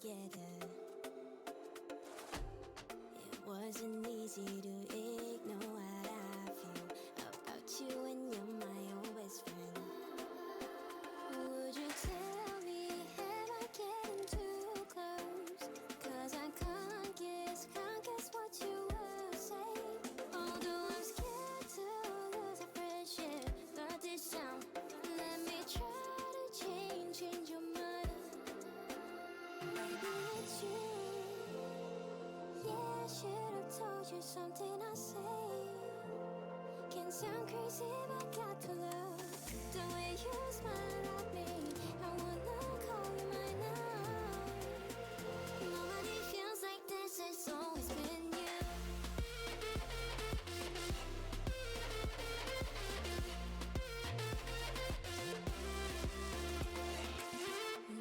together. It wasn't easy to ignore what I feel about you when you're my own best friend. Would you tell me, am I getting too close? 'Cause I can't guess what you will say. Although I'm scared to lose a friendship, but this time, let me try to change your mind. Maybe it's you. Yeah, I should have told you something I say. Can sound crazy, but got to love the way you smile at me. I wanna call you mine now. Nobody feels like this, it's always been you.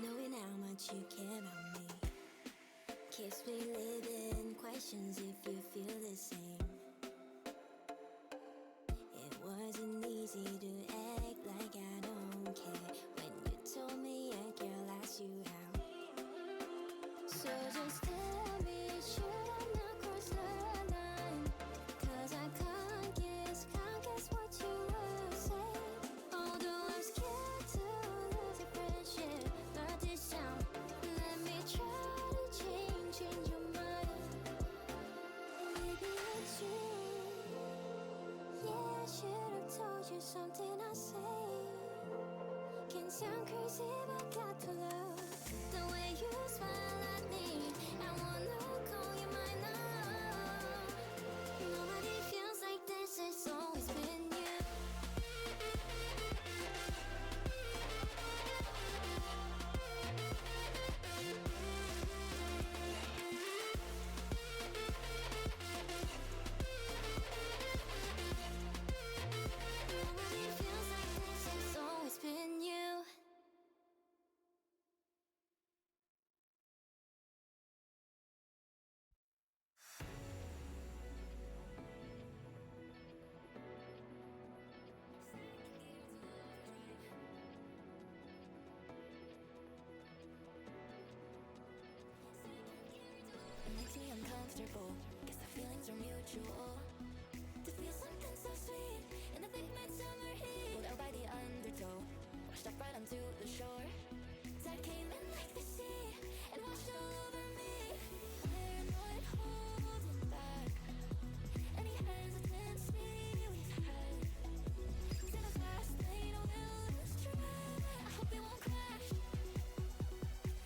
Knowing how much you care about me keeps me living questions if you feel the same. It wasn't easy to act like I don't care when you told me a girl asked you out. So just tell me, should I not cross the line? 'Cause I can't guess what you will say. Although I'm scared to lose a friendship, but this time, let me try to change your mind. Maybe it's you. Yeah, I should have told you something I say. Can sound crazy, but got to love the way you smile at me. I wanna call you mine now. Nobody feels like this, it's always been you. Nobody feels like this, it's always been you. It makes me uncomfortable. Guess the feelings are mutual. To feel something so sweet in the big midsummer heat. Pulled out by the undertow, washed up right onto the shore. Tide came in like the sea and washed all over me. We're not holding back any hesitancy we've had. It's in a fast lane, we'll lose track. I hope it won't crash.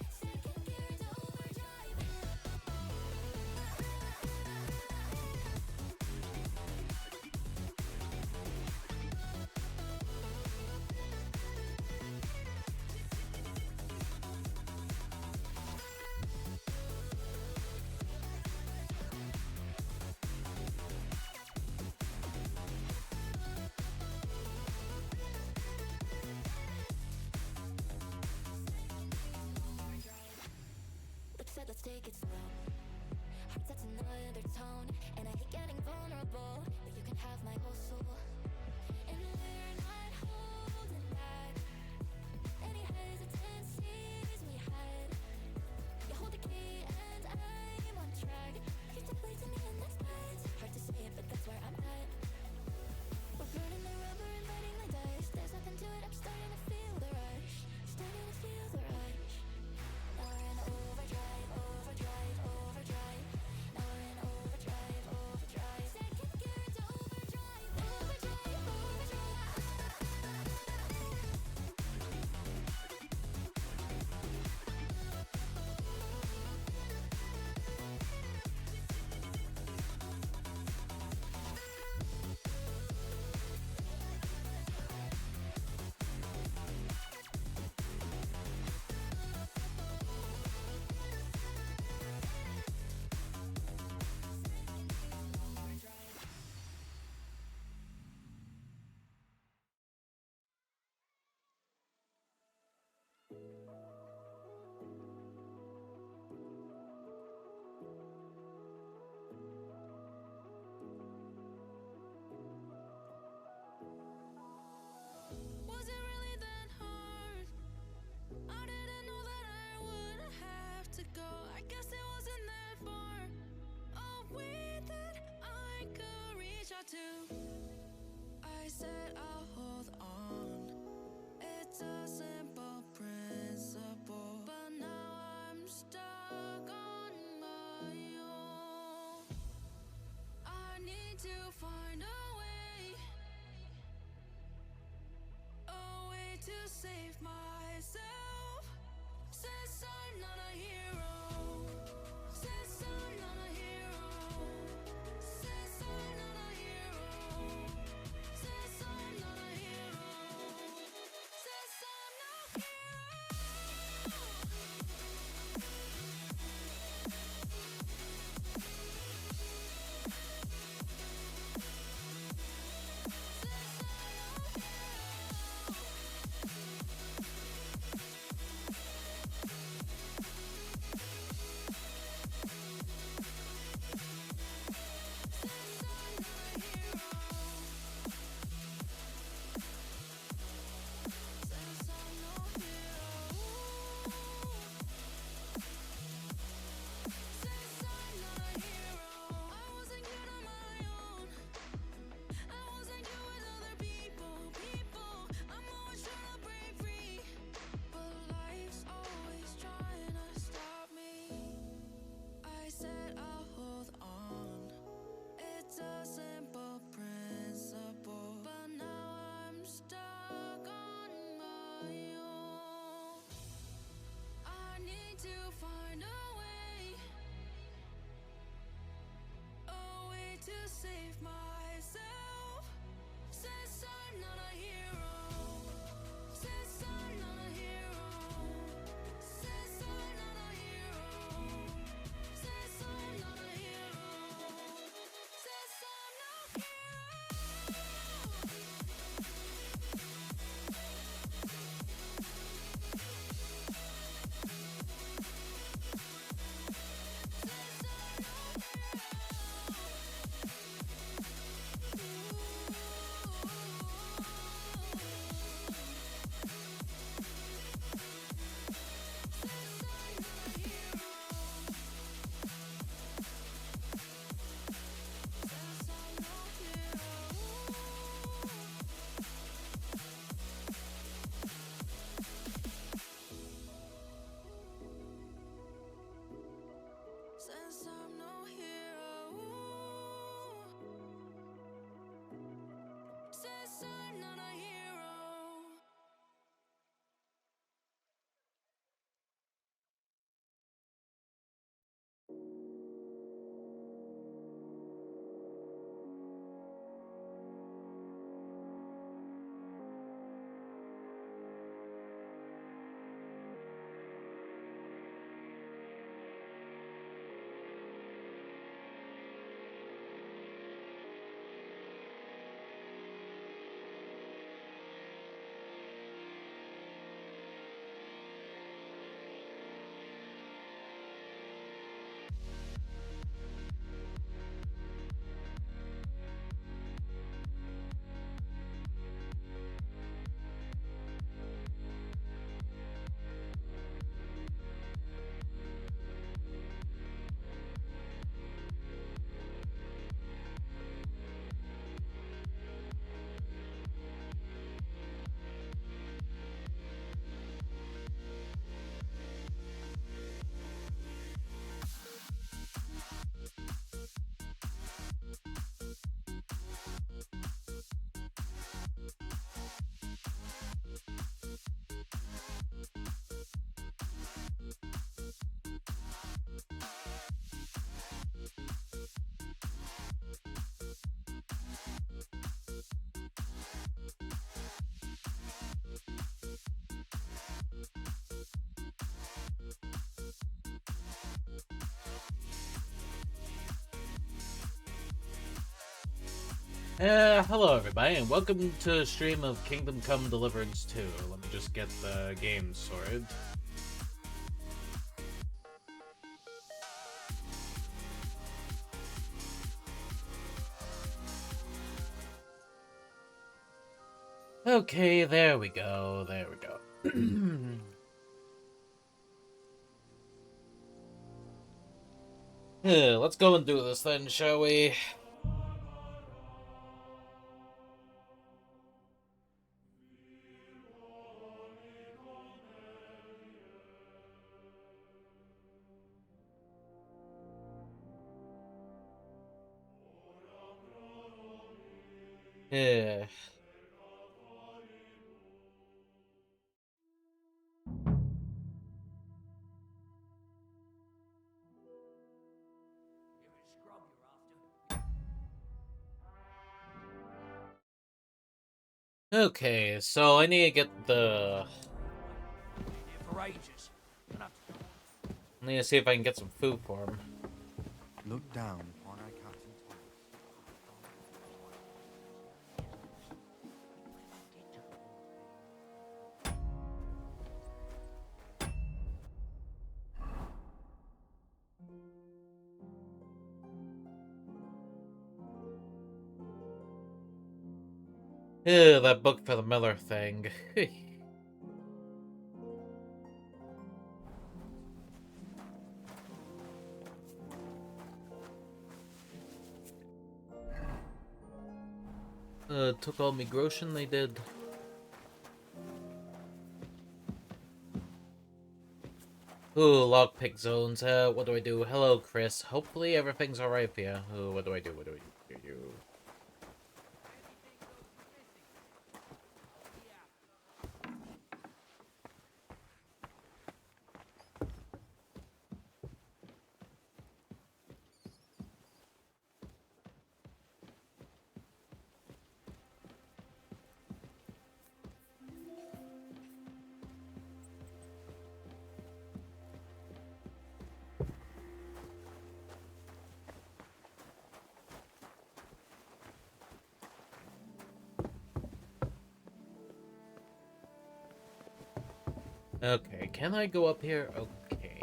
Second gear to overdrive. Lips said let's take it slow. Heart sets another tone, and I hate getting vulnerable, but you can have my whole soul. And we're not holding back any hesitancies we had. You hold the key and I'm on track. You took way to me and that's bad. Hard to say it, but that's where I'm at. We're burning the rubber and biting the dust. There's nothing to it, I'm starting to feel the rush. Starting to feel the rush. Now we're in overdrive, overdrive, overdrive. Now we're in overdrive, overdrive. Second gear to overdrive, overdrive, overdrive. save myself. Says I'm not a hero. Says I'm not a hero. Says I'm not a hero. Says I'm not a hero. Says I'm not a to find a way to save myself. Says I'm not a hero. Says I'm not a hero. Says I'm not a hero. Says I'm not a hero. Says I'm not a Since I'm no hero. Says I'm not a hero. Hello everybody, and welcome to a stream of Kingdom Come Deliverance 2. Let me just get the game sorted. Okay, there we go, there we go. Let's go and do this then, shall we? Yeah. Okay, so I need to get the... For ages. I need to see if I can get some food for him. Look down upon our Captain Thomas. Ew, that book for the Miller thing. Took all me groschen, they did. Ooh, lockpick zones. What do I do? Hello, Chris. Hopefully everything's alright for you. Ooh, what do I do? What do I do? Okay, can I go up here? Okay.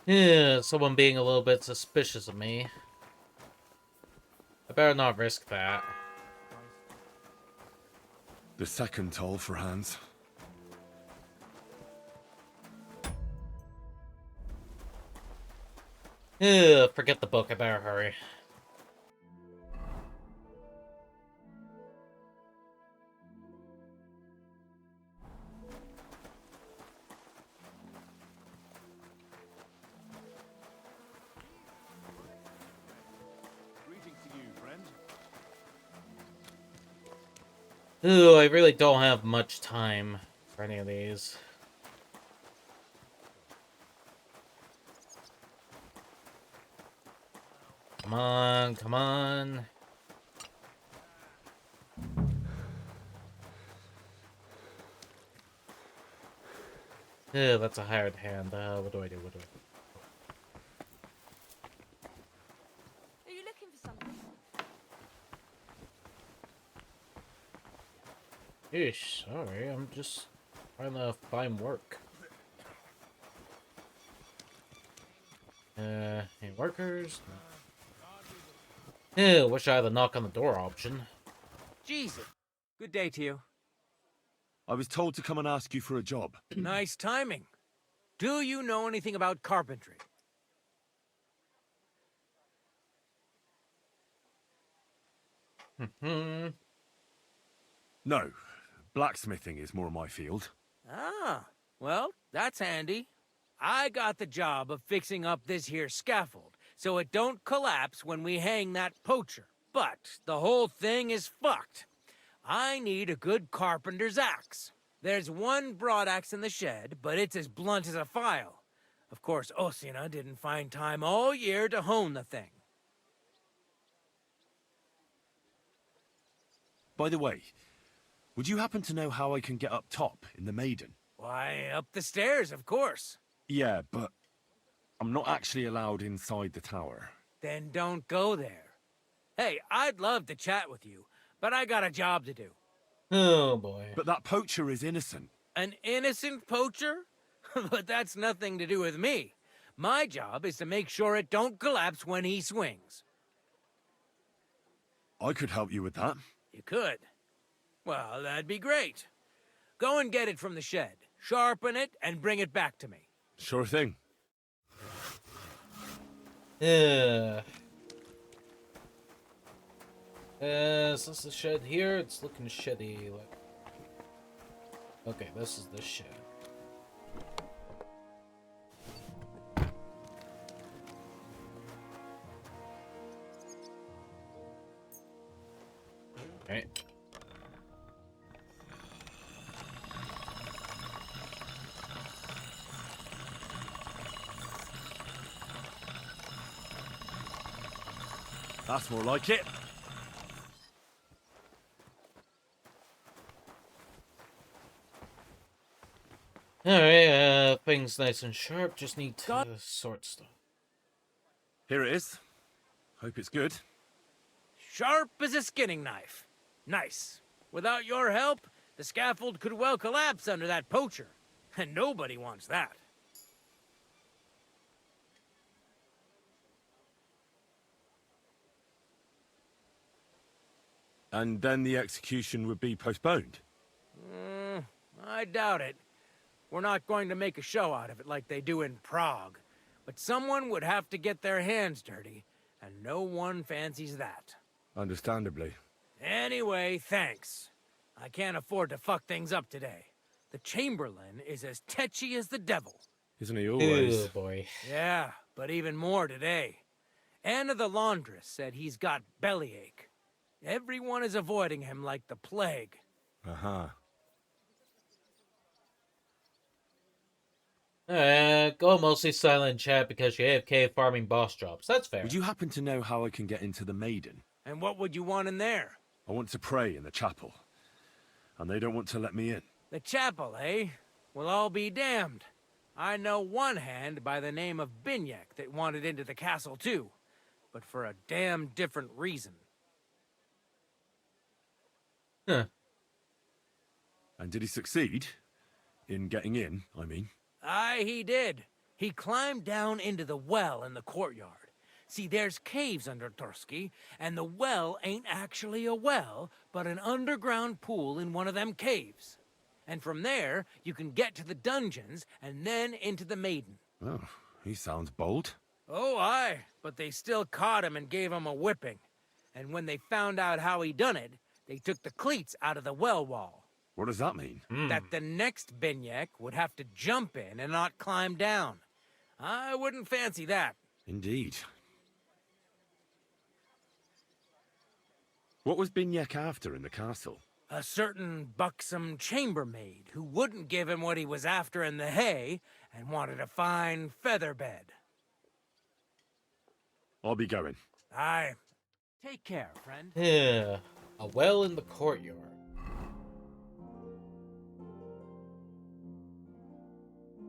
Yeah, someone being a little bit suspicious of me. I better not risk that. The second toll for Hans. Ugh, forget the book, I better hurry. Greetings to you, friend. Ooh, I really don't have much time for any of these. Come on, come on. Ew, that's a hired hand. What do I do? What do I do? Are you looking for something? Eesh, sorry, I'm just trying to find work. Any workers? Ew, wish I had the knock on the door option. Jesus. Good day to you. I was told to come and ask you for a job. Nice timing. Do you know anything about carpentry? Hmm. No, blacksmithing is more my field. Ah, well, that's handy. I got the job of fixing up this here scaffold, so it don't collapse when we hang that poacher. But the whole thing is fucked. I need a good carpenter's axe. There's one broadaxe in the shed, but it's as blunt as a file. Of course, Osina didn't find time all year to hone the thing. By the way, would you happen to know how I can get up top in the Maiden? Why, up the stairs, of course. Yeah, but I'm not actually allowed inside the tower. Then don't go there. Hey, I'd love to chat with you, but I got a job to do. Oh boy. But that poacher is innocent. An innocent poacher? But that's nothing to do with me. My job is to make sure it don't collapse when he swings. I could help you with that. You could. Well, that'd be great. Go and get it from the shed, sharpen it, and bring it back to me. Sure thing. Yeah. Is this the shed here? It's looking shitty. Okay, this is the shed. That's more like it. Alright, things nice and sharp. Just need to Got- sort stuff. Here it is. Hope it's good. Sharp as a skinning knife. Nice. Without your help, the scaffold could well collapse under that poacher. And nobody wants that. And then the execution would be postponed. I doubt it. We're not going to make a show out of it like they do in Prague. But someone would have to get their hands dirty, and no one fancies that. Understandably. Anyway, thanks. I can't afford to fuck things up today. The Chamberlain is as tetchy as the devil. Isn't he always? Oh boy. Yeah, but even more today. Anna the laundress said he's got bellyache. Everyone is avoiding him like the plague. Uh-huh. Go mostly silent chat because you AFK farming boss drops. That's fair. Would you happen to know how I can get into the Maiden? And what would you want in there? I want to pray in the chapel. And they don't want to let me in. The chapel, eh? Well, I'll be damned. I know one hand by the name of Binyek that wanted into the castle too. But for a damn different reason. Huh. And did he succeed? In getting in, I mean. Aye, he did. He climbed down into the well in the courtyard. See, there's caves under Tursky, and the well ain't actually a well, but an underground pool in one of them caves. And from there, you can get to the dungeons, and then into the Maiden. Oh, he sounds bold. Oh, aye, but they still caught him and gave him a whipping. And when they found out how he done it, they took the cleats out of the well wall. What does that mean? That the next Binyek would have to jump in and not climb down. I wouldn't fancy that. Indeed. What was Binyek after in the castle? A certain buxom chambermaid who wouldn't give him what he was after in the hay and wanted a fine feather bed. I'll be going. Aye. Take care, friend. Yeah. A well in the courtyard.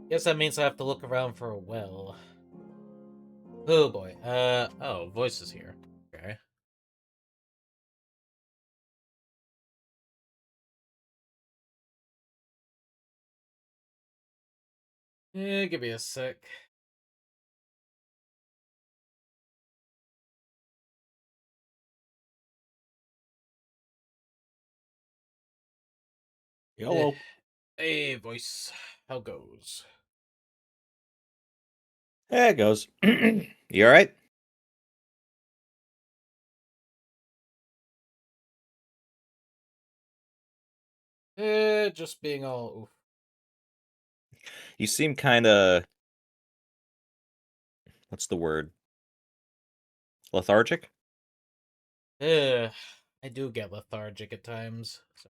Guess that means I have to look around for a well. Oh boy. Oh, voice is here. Okay. Yeah, give me a sec. Hello. Hey, voice. How goes? There it goes. You alright? Just being all oof. You seem kinda... What's the word? Lethargic? I do get lethargic at times. So.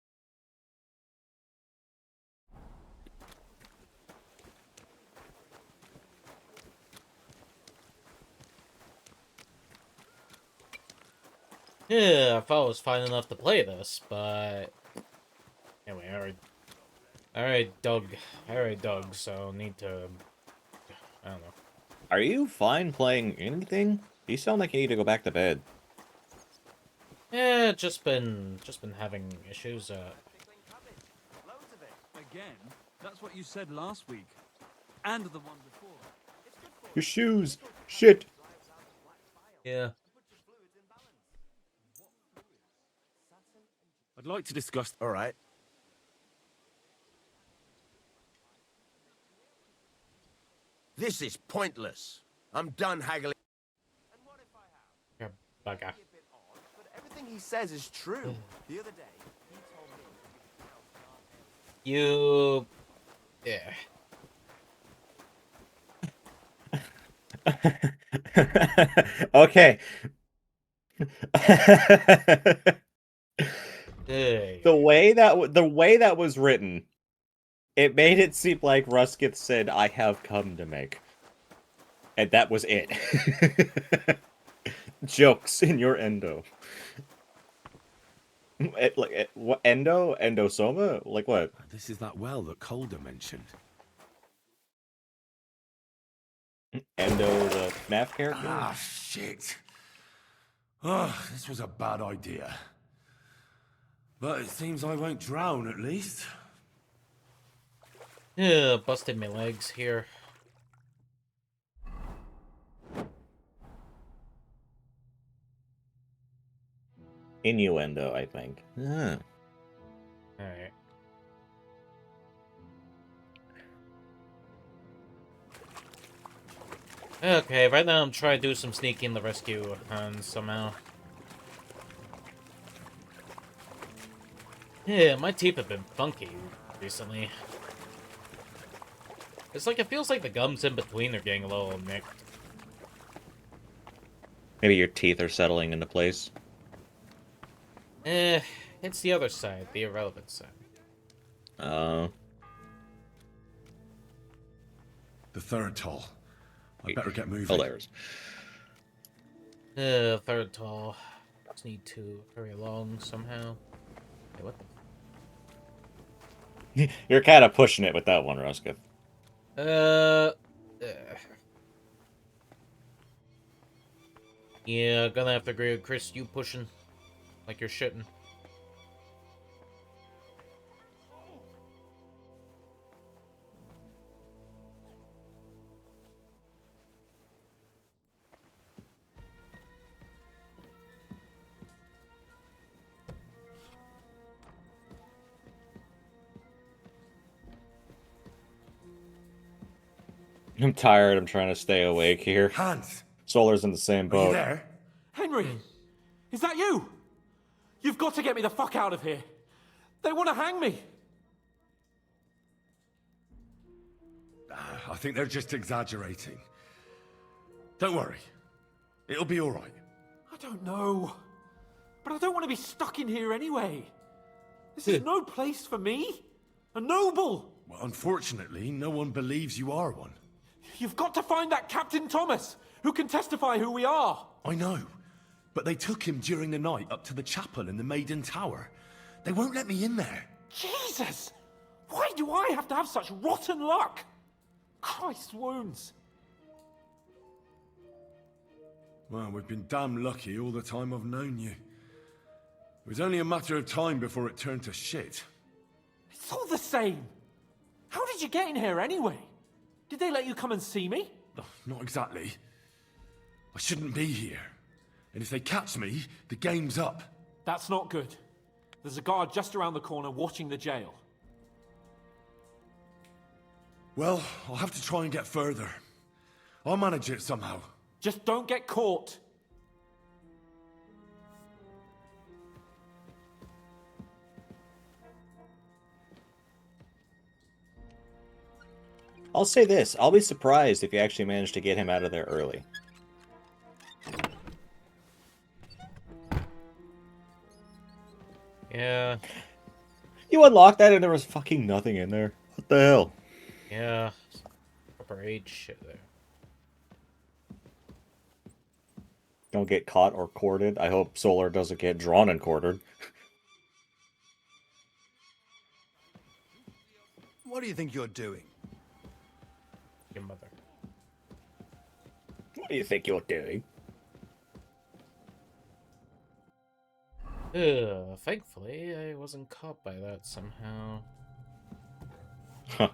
Yeah, I thought I was fine enough to play this, but anyway, I already dug, so need to, I don't know. Are you fine playing anything? You sound like you need to go back to bed. Yeah, just been having issues. Again, that's what you said last week. And the one before. Your shoes! Shit! Yeah. I'd like to discuss... All right. This is pointless. I'm done haggling. You're a bugger. But everything he says is true. The other day, he told me. You... Yeah. Okay. Hey. The way that was written, it made it seem like Ruskith said, "I have come to make," and that was it. Jokes in your endo. What endo? Endosoma? Like what? This is that well that Calder mentioned. Endo, the FNAF character? Ah, shit. Oh, this was a bad idea. But it seems I won't drown, at least. Yeah, busted my legs here. Innuendo, I think. Alright. Okay, right now I'm trying to do some sneaking in the rescue and somehow. Yeah, my teeth have been funky recently. It's like it feels like the gums in between are getting a little nicked. Maybe your teeth are settling into place. It's the other side, the irrelevant side. The third tall. I better get moving. Hilarious. Third tall. Just need to hurry along somehow. Hey, what the? You're kind of pushing it with that one, Rusketh. Yeah, gonna have to agree with Chris. You pushing like you're shitting. I'm tired. I'm trying to stay awake here. Hans, Solar's in the same are you boat. there? Henry, is that you? You've got to get me the fuck out of here. They want to hang me. I think they're just exaggerating. Don't worry. It'll be all right. I don't know. But I don't want to be stuck in here anyway. This is no place for me. A noble. Well, unfortunately, no one believes you are one. You've got to find that Captain Thomas, who can testify who we are. I know. But they took him during the night up to the chapel in the Maiden Tower. They won't let me in there. Jesus! Why do I have to have such rotten luck? Christ's wounds. Well, we've been damn lucky all the time I've known you. It was only a matter of time before it turned to shit. It's all the same. How did you get in here anyway? Did they let you come and see me? Oh, not exactly. I shouldn't be here. And if they catch me, the game's up. That's not good. There's a guard just around the corner watching the jail. Well, I'll have to try and get further. I'll manage it somehow. Just don't get caught. I'll say this. I'll be surprised if you actually manage to get him out of there early. Yeah. You unlocked that and there was fucking nothing in there. What the hell? Yeah. Proper age shit there. Don't get caught or quartered. I hope Solar doesn't get drawn and quartered. What do you think you're doing? Your mother. What do you think you're doing? Thankfully, I wasn't caught by that somehow. Huh.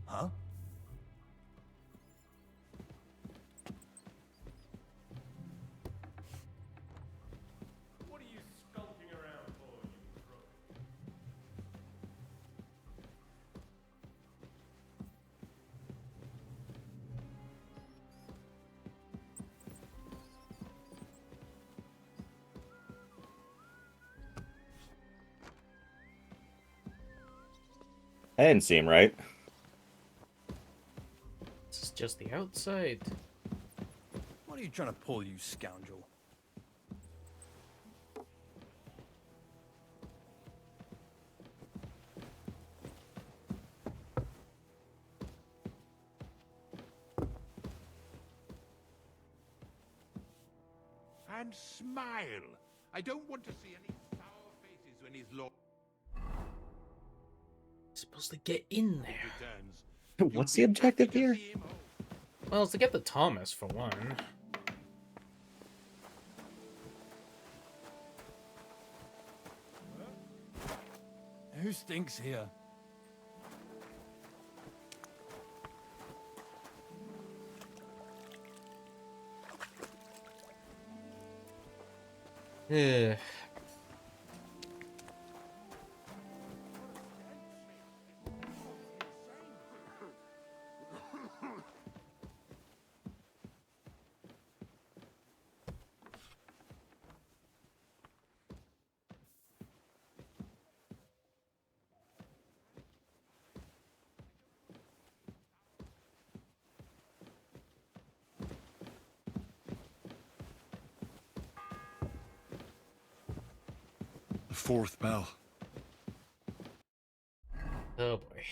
Huh? What are you skulking around for, you crook? That didn't seem right. This is just the outside. What are you trying to pull, you scoundrel? And smile. I don't want to see any sour faces when he's lost. Supposed to get in there. Returns. What's You'll the be happy objective to here? see him home. Well, it's to get the Thomas, for one. Who stinks here? Ugh. The fourth bell. Oh boy.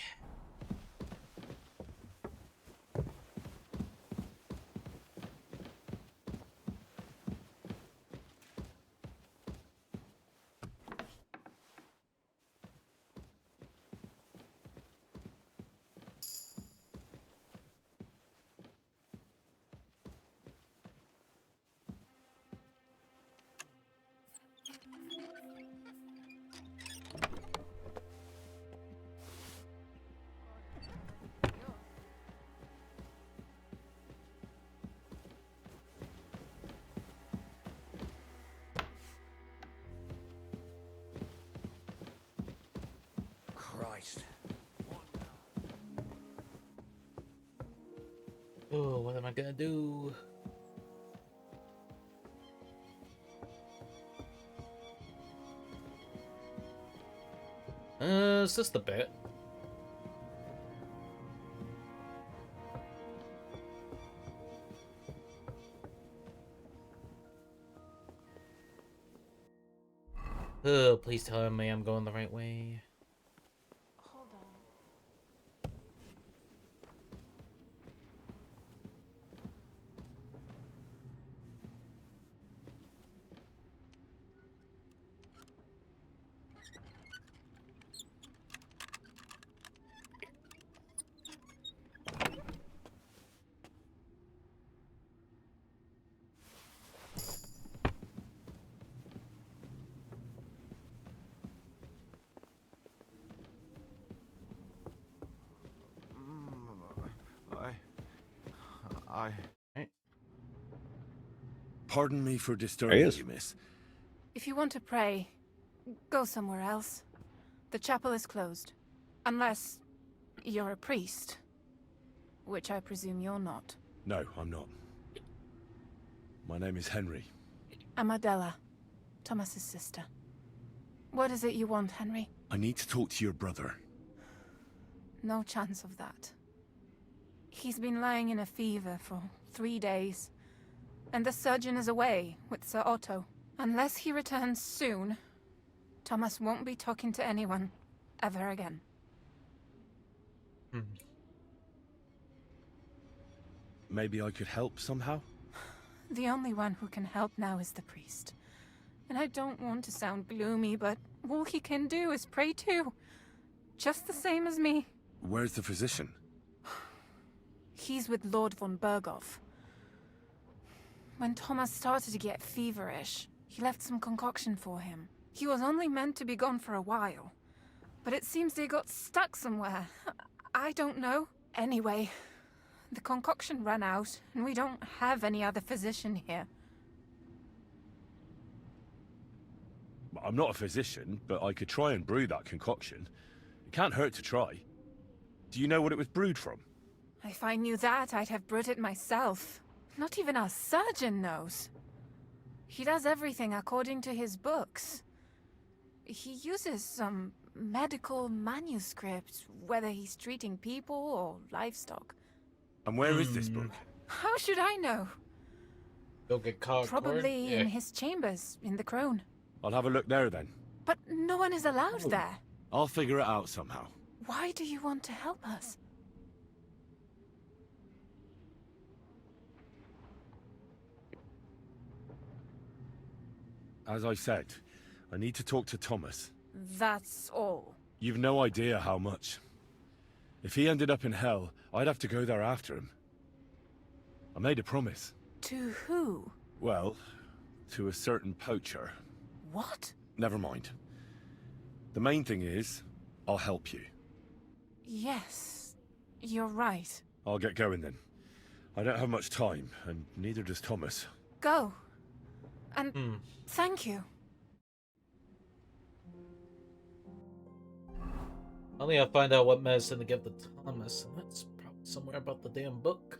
Christ. Oh, what am I gonna do? Is this the bit? Oh, please tell me I'm going the right way. Hold on. I... Pardon me for There he disturbing is. you, miss. If you want to pray, go somewhere else. The chapel is closed. Unless you're a priest. Which I presume you're not. No, I'm not. My name is Henry. I'm Adela, Thomas's sister. What is it you want, Henry? I need to talk to your brother. No chance of that. He's been lying in a fever for 3 days. And the surgeon is away with Sir Otto. Unless he returns soon, Thomas won't be talking to anyone ever again. Maybe I could help somehow? The only one who can help now is the priest. And I don't want to sound gloomy, but all he can do is pray too. Just the same as me. Where's the physician? He's with Lord von Berghoff. When Thomas started to get feverish, he left some concoction for him. He was only meant to be gone for a while. But it seems they got stuck somewhere. I don't know. Anyway, the concoction ran out, and we don't have any other physician here. I'm not a physician, but I could try and brew that concoction. It can't hurt to try. Do you know what it was brewed from? If I knew that, I'd have brewed it myself. Not even our surgeon knows. He does everything according to his books. He uses some medical manuscript, whether he's treating people or livestock. And where is this book? How should I know? Don't get caught. Probably in his chambers, in the Crone. I'll have a look there then. But no one is allowed there. I'll figure it out somehow. Why do you want to help us? As I said, I need to talk to Thomas. That's all. You've no idea how much. If he ended up in hell, I'd have to go there after him. I made a promise. To who? Well, to a certain poacher. What? Never mind. The main thing is, I'll help you. Yes, you're right. I'll get going then. I don't have much time, and neither does Thomas. Go. And thank you. Only I'll find out what medicine to give to Thomas, and that's probably somewhere about the damn book.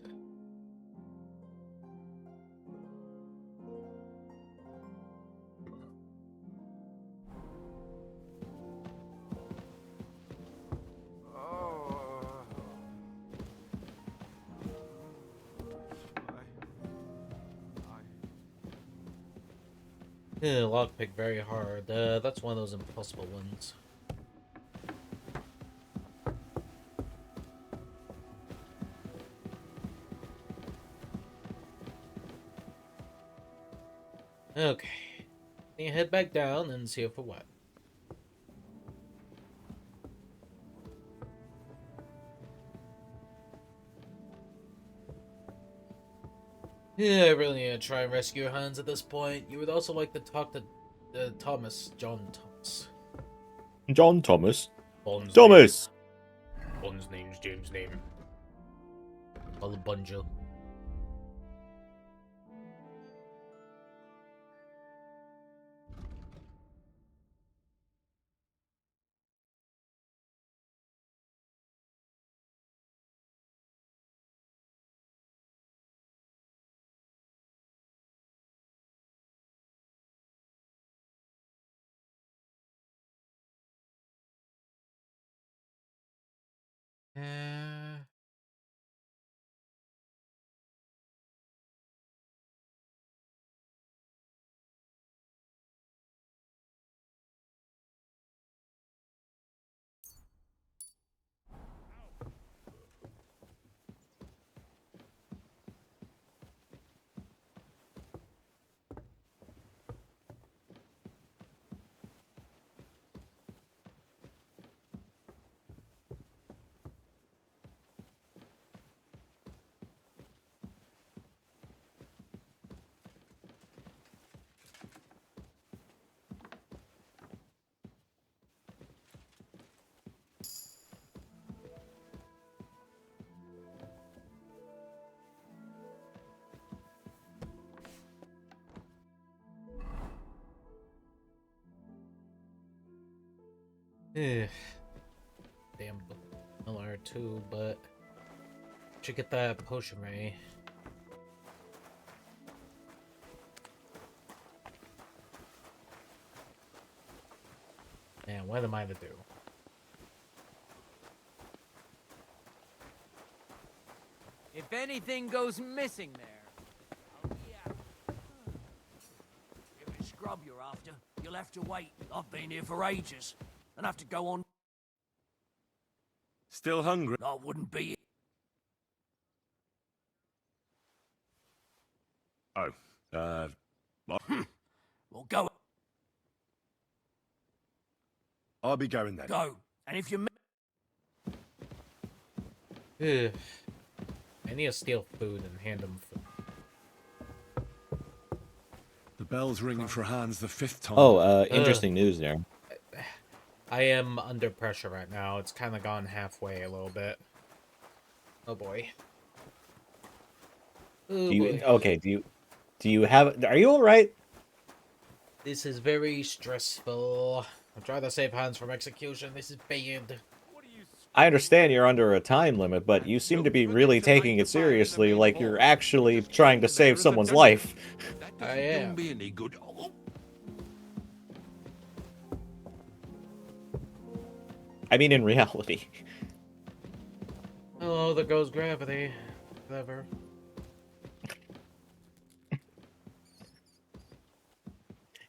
Yeah, lockpick very hard. That's one of those impossible ones. Okay. You head back down and see for what. Yeah, I really need to try and rescue Hans at this point. You would also like to talk to John Thomas. John Thomas. Bond's Thomas! Name. Bond's name's James' name. Bunjo. Damn, LR2, but should get that potion ready. Man, what am I to do? If anything goes missing there, I'll be out. If it's scrub you're after, you'll have to wait. I've been here for ages. And have to go on. Still hungry? I wouldn't be. Oh, what? Well, go. I'll be going then. Go. And if you... I need to steal food and hand him food. The bell's ringing for Hans the 5th time. Oh, interesting news there. I am under pressure right now. It's kind of gone halfway a little bit. Oh boy. Oh boy. Okay, do you have... Are you alright? This is very stressful. I'm trying to save Hans from execution. This is bad. I understand you're under a time limit, but you seem to be really taking it seriously, like you're actually trying to save someone's life. I am. Don't be any good. I mean, in reality. Oh, there goes gravity. Clever.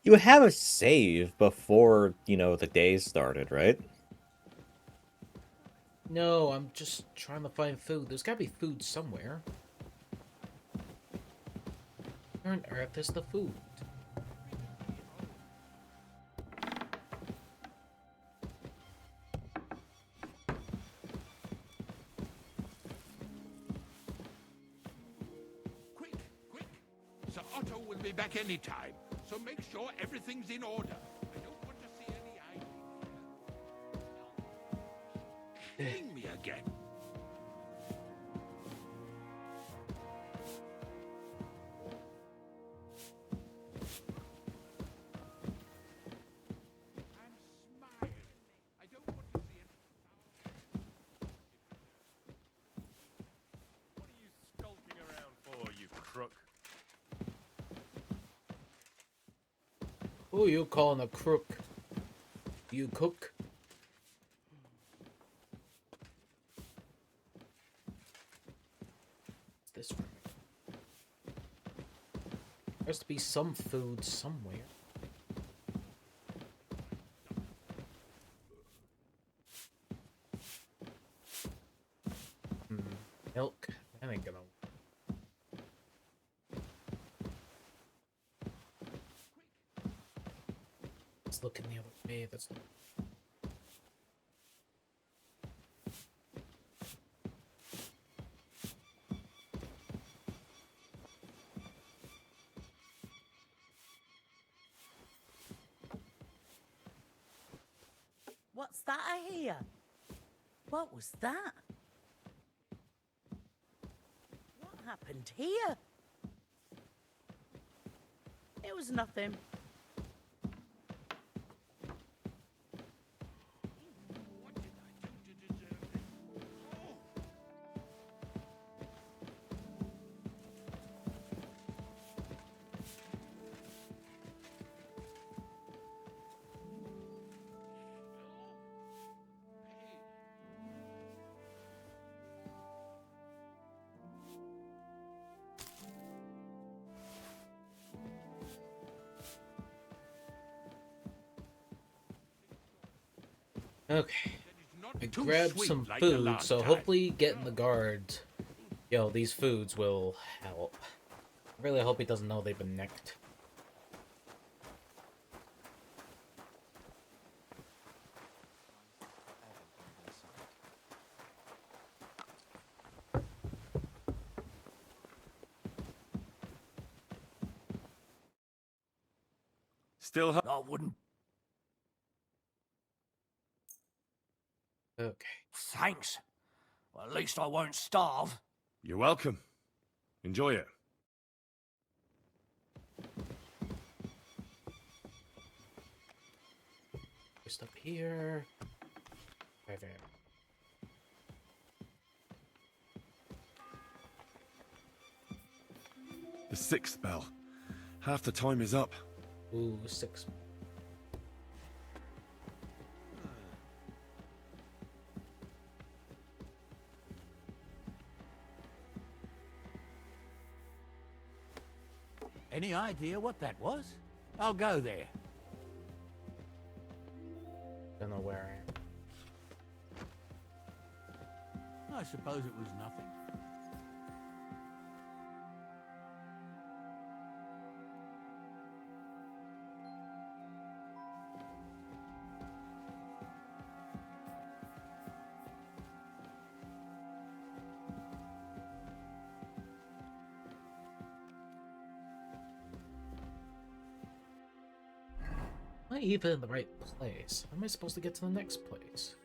You have a save before, you know, the day started, right? No, I'm just trying to find food. There's gotta be food somewhere. Where on earth is the food? Quick, quick! Sir Otto will be back any time, so make sure everything's in order. I don't want to see any hiding. Killing me again. And smile. I don't want to see any. What are you skulking around for, you crook? Who you calling a crook? You cook? What's this room? There has to be some food somewhere. Milk? That ain't gonna. Let's look in the other way. That's. What's that I hear? What was that? What happened here? It was nothing. What did I do to deserve this? Oh! Okay. I Too grabbed sweet some like the food, last so time. hopefully getting the guards. Yo, these foods will help. I really hope he doesn't know they've been nicked. Still I wouldn't. Okay. Thanks. Well, at least I won't starve. You're welcome. Enjoy it. Just up here. Right there. The 6th bell. Half the time is up. Ooh, 6. Any idea what that was? I'll go there. Don't know where I am. I suppose it was nothing. Am I even in the right place? How am I supposed to get to the next place?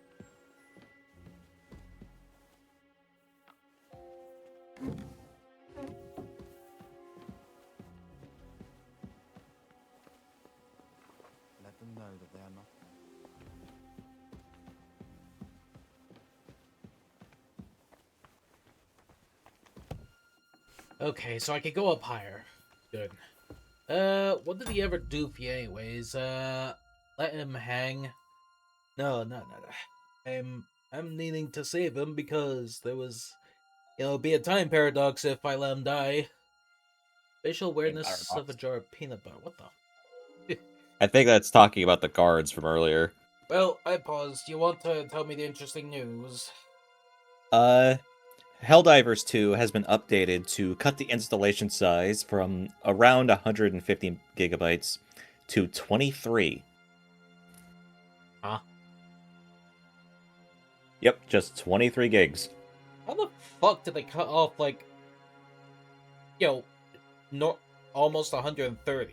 Let them know that they are not. Okay, so I could go up higher. Good. What did he ever do for you anyways? Let him hang. No. I'm needing to save him because there was, be a time paradox if I let him die. Facial awareness of a jar of peanut butter. What the? I think that's talking about the guards from earlier. Well, I paused. You want to tell me the interesting news? Helldivers 2 has been updated to cut the installation size from around 150 gigabytes to 23. Huh? Yep, just 23 gigs. How the fuck did they cut off, like, almost 130?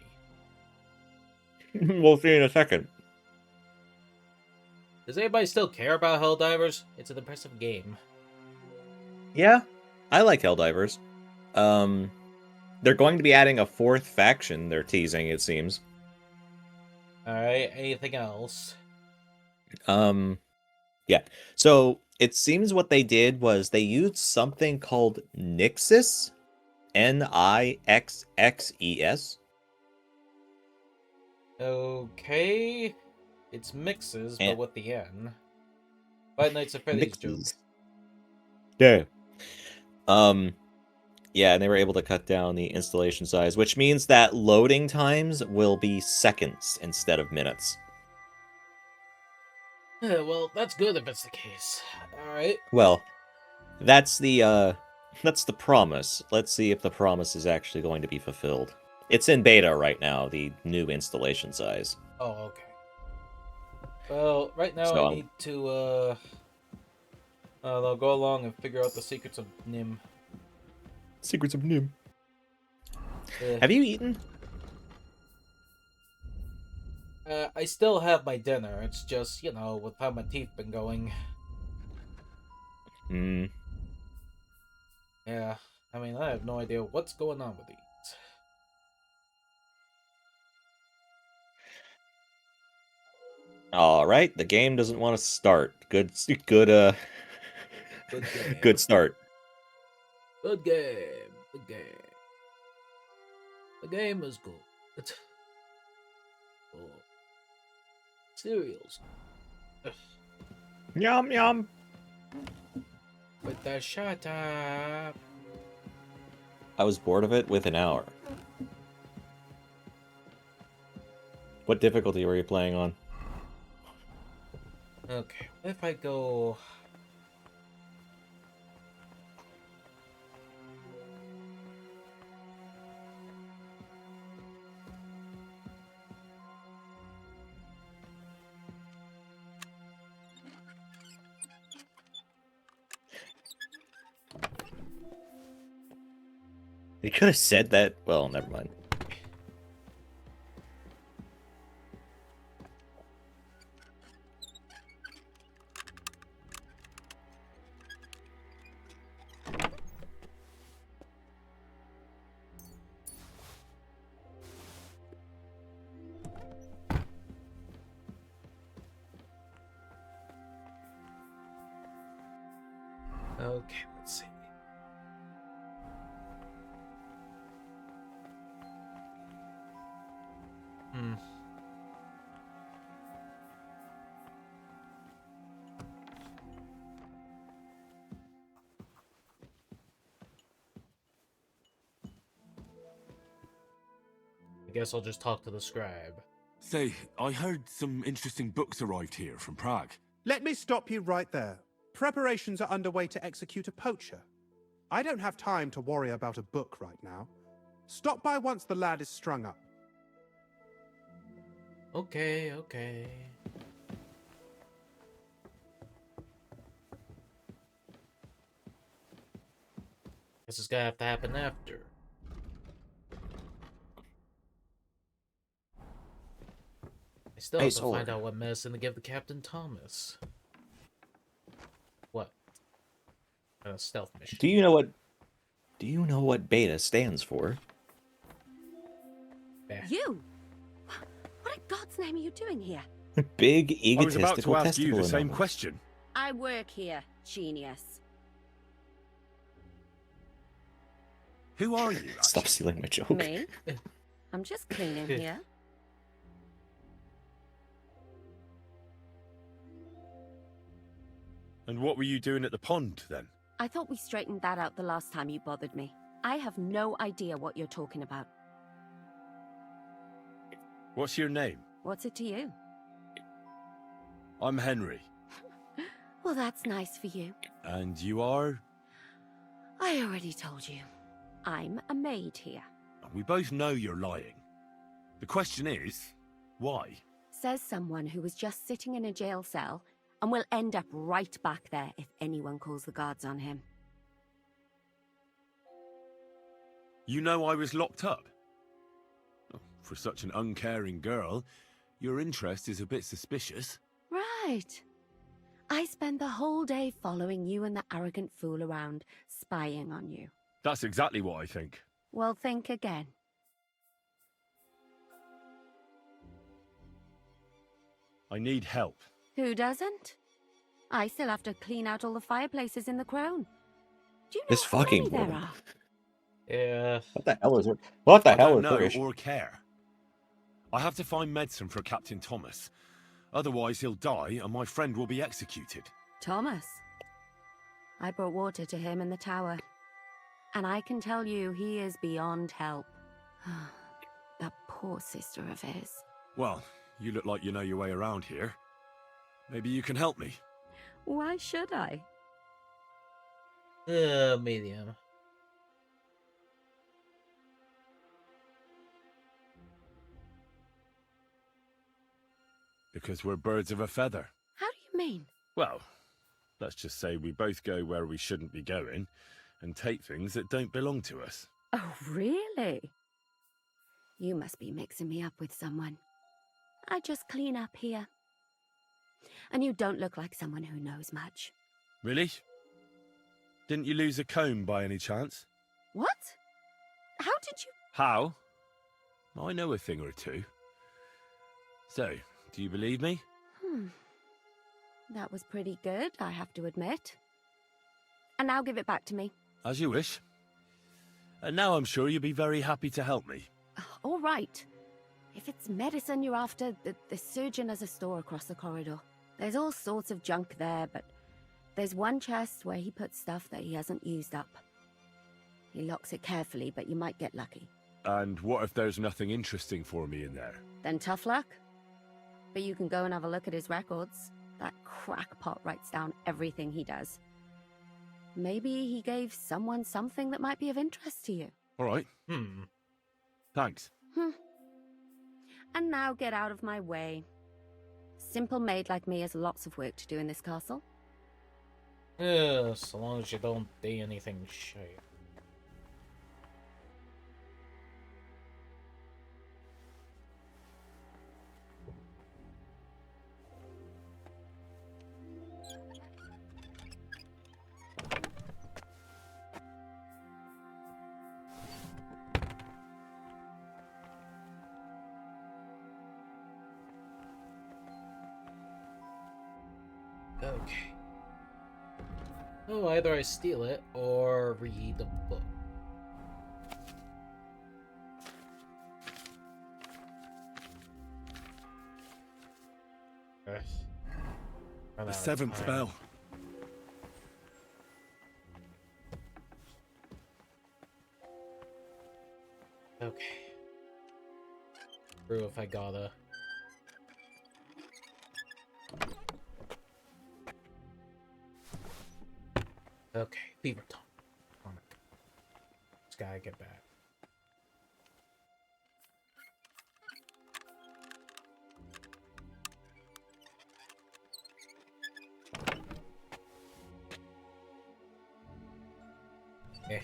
We'll see in a second. Does anybody still care about Helldivers? It's an impressive game. Yeah, I like Helldivers. They're going to be adding a 4th faction, they're teasing, it seems. Alright, anything else? Yeah. So, it seems what they did was they used something called Nixes. Nixxes. Okay. It's mixes, but with the N. Five Nights at Freddy's joke. Yeah. Yeah, and they were able to cut down the installation size, which means that loading times will be seconds instead of minutes. Yeah, well, that's good if it's the case. Alright. Well, that's the promise. Let's see if the promise is actually going to be fulfilled. It's in beta right now, the new installation size. Oh, okay. Well, right now So, I need to, I'll go along and figure out the secrets of Nim. Secrets of Nim. Have you eaten? I still have my dinner. It's just, with how my teeth been going. Yeah, I mean, I have no idea what's going on with these. All right, the game doesn't want to start. Good Good game. Good start. Good game. Good game. The game is good. Oh. Cereals. Yum yum. With the shut up. I was bored of it within an hour. What difficulty were you playing on? Okay, what if I go... You could have said that. Well, never mind. Okay, let's see. I guess I'll just talk to the scribe. Say, I heard some interesting books arrived here from Prague. Let me stop you right there. Preparations are underway to execute a poacher. I don't have time to worry about a book right now. Stop by once the lad is strung up. Okay. Guess it's gonna have to happen after. I still have to find out what medicine to give to Captain Thomas. What? A stealth mission. Do you know what beta stands for? You? What in God's name are you doing here? Big I was about egotistical to ask you the testicle same anomaly. question. I work here, genius. Who are you? Stop stealing my joke. Me? I'm just cleaning here. And what were you doing at the pond, then? I thought we straightened that out the last time you bothered me. I have no idea what you're talking about. What's your name? What's it to you? I'm Henry. Well, that's nice for you. And you are? I already told you. I'm a maid here. We both know you're lying. The question is, why? Says someone who was just sitting in a jail cell and will end up right back there if anyone calls the guards on him. You know I was locked up? For such an uncaring girl, your interest is a bit suspicious. Right. I spend the whole day following you and the arrogant fool around, spying on you. That's exactly what I think. Well, think again. I need help. Who doesn't? I still have to clean out all the fireplaces in the Crown. Do you know This how fucking many there woman. are? Yeah. What the hell is it? What the I hell don't is know British? or care. I have to find medicine for Captain Thomas. Otherwise he'll die and my friend will be executed. Thomas. I brought water to him in the tower. And I can tell you he is beyond help. That poor sister of his. Well, you look like you know your way around here. Maybe you can help me. Why should I? Medium. Because we're birds of a feather. How do you mean? Well, let's just say we both go where we shouldn't be going and take things that don't belong to us. Oh, really? You must be mixing me up with someone. I just clean up here. And you don't look like someone who knows much. Really? Didn't you lose a comb by any chance? What? How did you... How? I know a thing or two. So, do you believe me? That was pretty good, I have to admit. And now give it back to me. As you wish. And now I'm sure you'll be very happy to help me. All right. If it's medicine you're after, the surgeon has a store across the corridor. There's all sorts of junk there, but there's one chest where he puts stuff that he hasn't used up. He locks it carefully, but you might get lucky. And what if there's nothing interesting for me in there? Then tough luck. But you can go and have a look at his records. That crackpot writes down everything he does. Maybe he gave someone something that might be of interest to you. All right. Thanks. And now get out of my way. Simple maid like me has lots of work to do in this castle. Yeah, so long as you don't do anything shit. Okay. Oh, either I steal it or read a book. The seventh bell. Okay. True if I gotta. Okay, Beaver Tongue. Just gotta get back. Eh.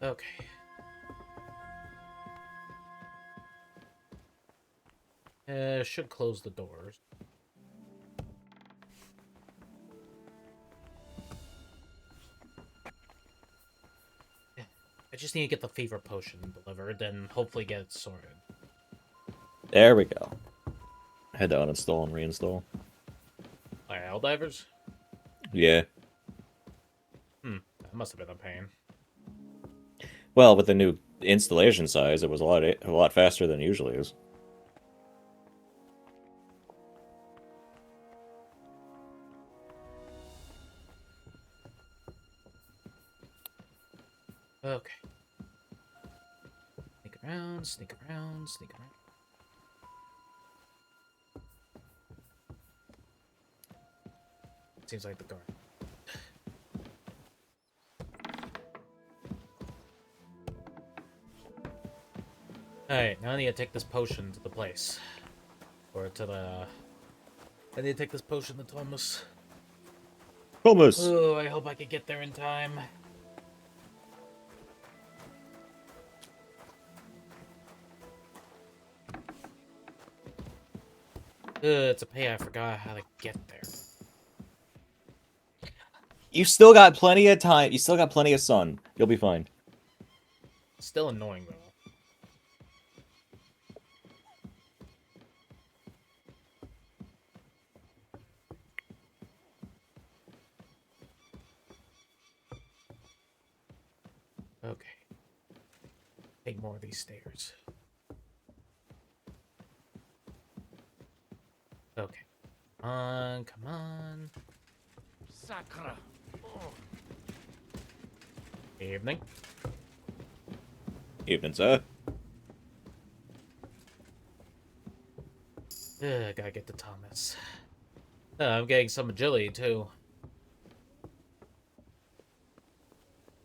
Okay. Should close the doors. Yeah. I just need to get the fever potion delivered and hopefully get it sorted. There we go. Had to uninstall and reinstall. Alright, Helldivers? Yeah. That must have been a pain. Well, with the new installation size, it was a lot faster than it usually is. Okay. Sneak around, sneak around, sneak around. Seems like the guard. Alright, now I need to take this potion to the place. Or to the... I need to take this potion to Thomas. Thomas! Oh, I hope I can get there in time. It's a pay. I forgot how to get there. You still got plenty of time. You still got plenty of sun. You'll be fine. Still annoying, though. Okay. Take more of these stairs. Okay. Come on, come on. Sacre. Oh. Evening. Evening, sir. Gotta get to Thomas. I'm getting some agility, too.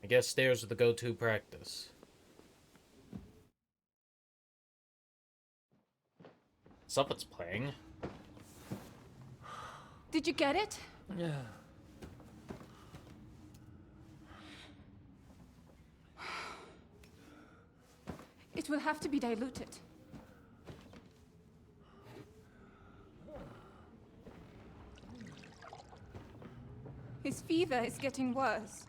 I guess stairs are the go-to practice. Something's playing. Did you get it? Yeah. It will have to be diluted. His fever is getting worse.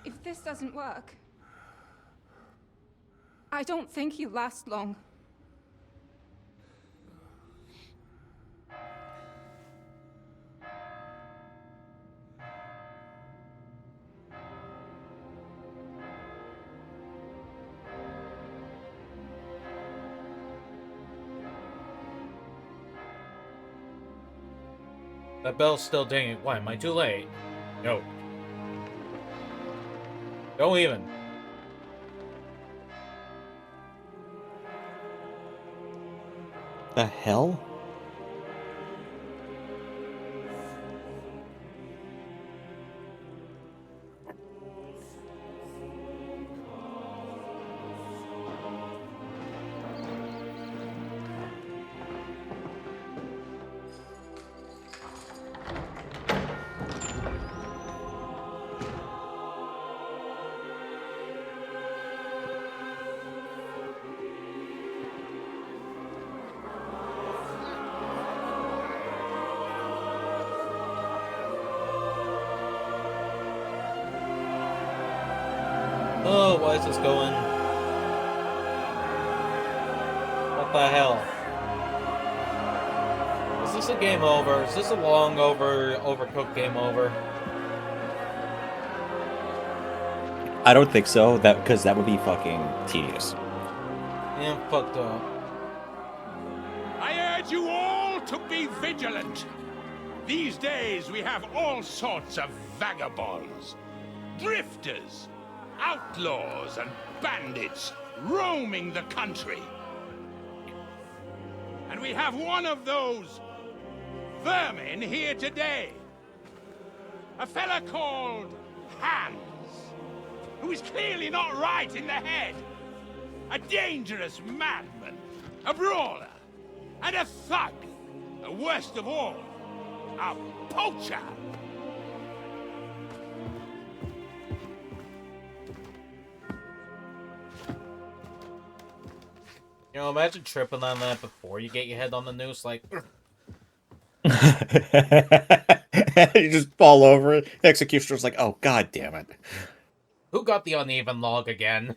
If this doesn't work, I don't think he'll last long. That bell's still dinging. Why, am I too late? No. Don't even. The hell? Oh, why is this going? What the hell? Is this a game over? Is this a long overcooked game over? I don't think so. Because that would be fucking tedious. Yeah, I'm fucked up. I urge you all to be vigilant. These days we have all sorts of vagabonds, drifters, outlaws and bandits roaming the country. And we have one of those vermin here today. A fella called Hans, who is clearly not right in the head. A dangerous madman, a brawler, and a thug. And worst of all, a poacher. You know, imagine tripping on that before you get your head on the noose, like... You just fall over it. The executioner's like, oh, god damn it. Who got the uneven log again?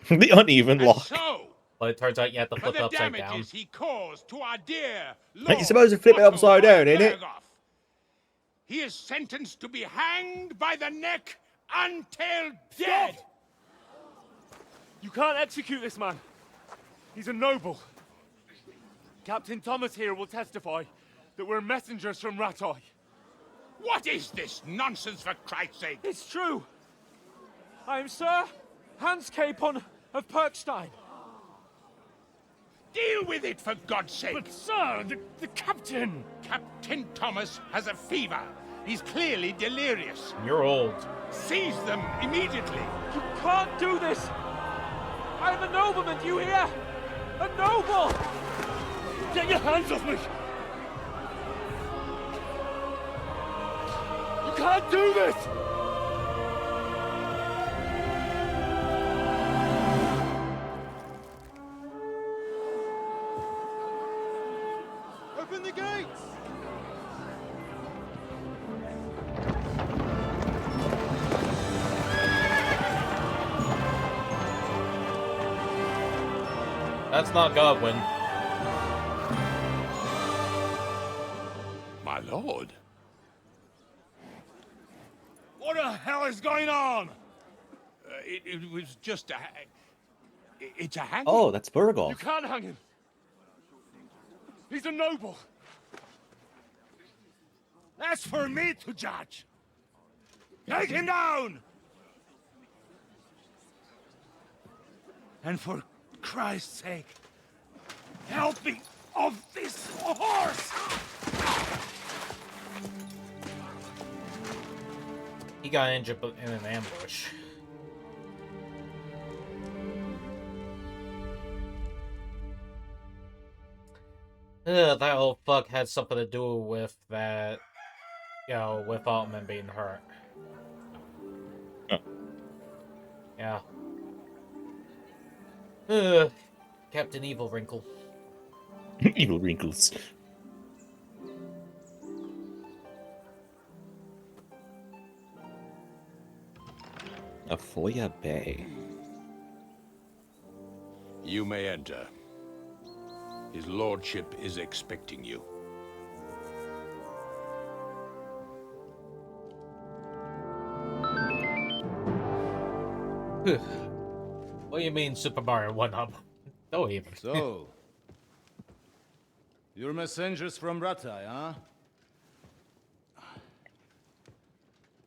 The uneven log. So, well, it turns out you have to flip it upside down. He caused to our dear Lord you're supposed to flip it upside down, ain't it? He is sentenced to be hanged by the neck until dead! You can't execute this man. He's a noble. Captain Thomas here will testify that we're messengers from Rattay. What is this nonsense, for Christ's sake? It's true. I am Sir Hans Capon of Perkstein. Deal with it, for God's sake! But sir, the captain... Captain Thomas has a fever. He's clearly delirious. You're old. Seize them immediately. You can't do this. I am a nobleman, do you hear? A noble! Get your hands off me! You can't do this! Open the gates! That's not Godwin. My lord. What the hell is going on? It was just a... It's a hanging. Oh, that's Bergolf. You can't hang him. He's a noble. That's for me to judge. Take him down! And for Christ's sake, help me off this horse! He got injured in an ambush. That old fuck had something to do with that, you know, with Altman being hurt. Huh. Yeah. Captain Evil Wrinkle. Evil Wrinkles. Afoya Bay. You may enter. His lordship is expecting you. What do you mean, Super Mario 1-up? No, even. So, you're messengers from Rattay, huh?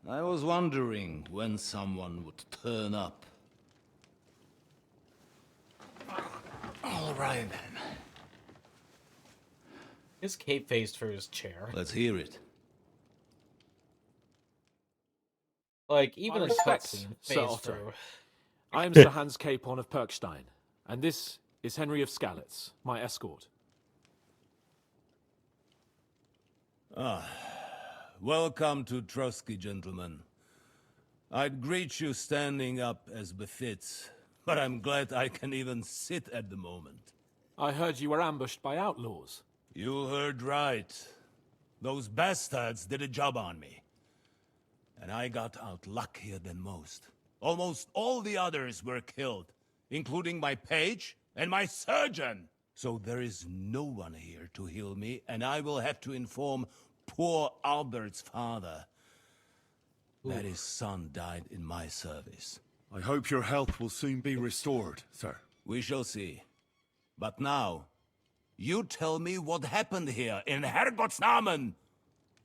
I was wondering when someone would turn up. All right, then. His cape faced for his chair. Let's hear it. Like, even My his respects, cutscene Sir phased Otto. through. I am Sir Hans Capon of Perkstein, and this is Henry of Skalitz, my escort. Welcome to Trotsky, gentlemen. I'd greet you standing up as befits, but I'm glad I can even sit at the moment. I heard you were ambushed by outlaws. You heard right. Those bastards did a job on me. And I got out luckier than most. Almost all the others were killed, including my page and my surgeon. So there is no one here to heal me, and I will have to inform poor Albert's father that his son died in my service. I hope your health will soon be restored, sir. We shall see. But now, you tell me what happened here in Herrgottsnamen.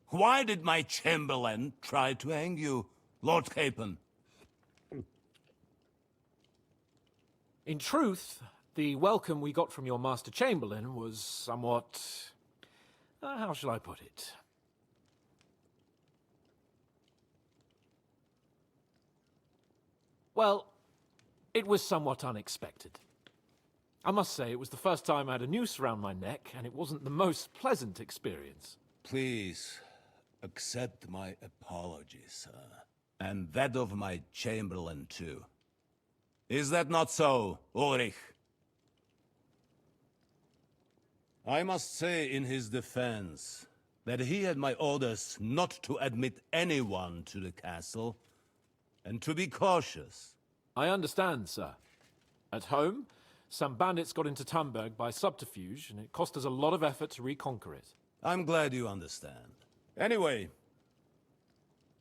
Why did my chamberlain try to hang you, Lord Capon? In truth, the welcome we got from your Master Chamberlain was somewhat... how shall I put it? Well, it was somewhat unexpected. I must say, it was the first time I had a noose around my neck, and it wasn't the most pleasant experience. Please, accept my apologies, sir. And that of my chamberlain, too. Is that not so, Ulrich? I must say in his defense that he had my orders not to admit anyone to the castle, and to be cautious. I understand, sir. At home, some bandits got into Tamberg by subterfuge, and it cost us a lot of effort to reconquer it. I'm glad you understand. Anyway,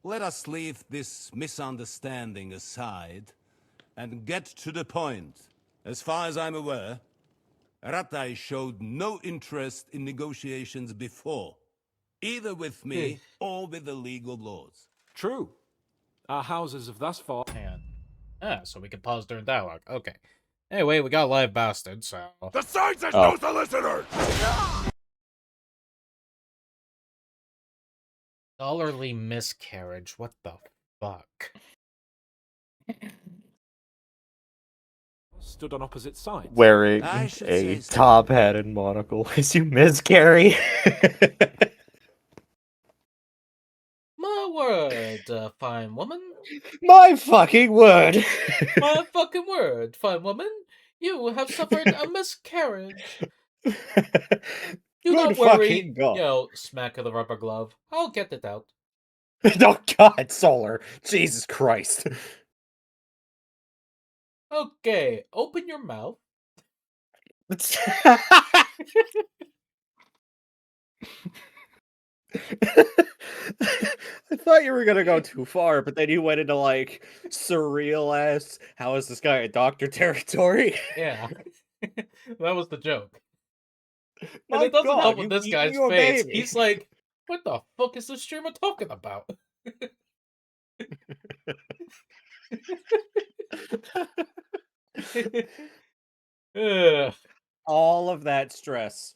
Let us leave this misunderstanding aside and get to the point. As far as I'm aware, Ratai showed no interest in negotiations before, either with me or with the League of Lords. True. Our houses have thus far... So we can pause during dialogue. Okay. Anyway, we got live bastard, so... The sign says no solicitors! Scholarly miscarriage. What the fuck? Stood on opposite sides. Wearing a top hat and monocle as you miscarry. My word, fine woman. My fucking word. My fucking word, fine woman. You have suffered a miscarriage. Do not worry. Smack of the rubber glove. I'll get it out. Oh God, Solar. Jesus Christ. Okay, open your mouth. I thought you were gonna go too far, but then you went into like surreal ass. How is this guy a doctor territory? Yeah, that was the joke. My And it doesn't God, help with you've this eaten guy's your face. baby. He's like, "What the fuck is this streamer talking about?" All of that stress,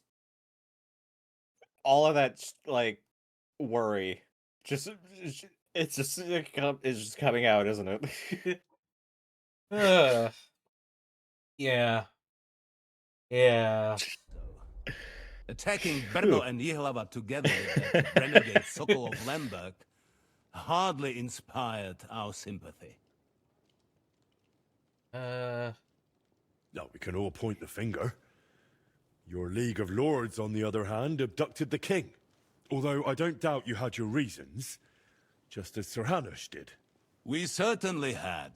all of that like worry, it's just coming out, isn't it? Yeah. Yeah. Attacking Brno and Yehlava together with that renegade Sokol of Lemberg hardly inspired our sympathy. No, we can all point the finger. Your League of Lords, on the other hand, abducted the king. Although I don't doubt you had your reasons, just as Sir Hanush did. We certainly had.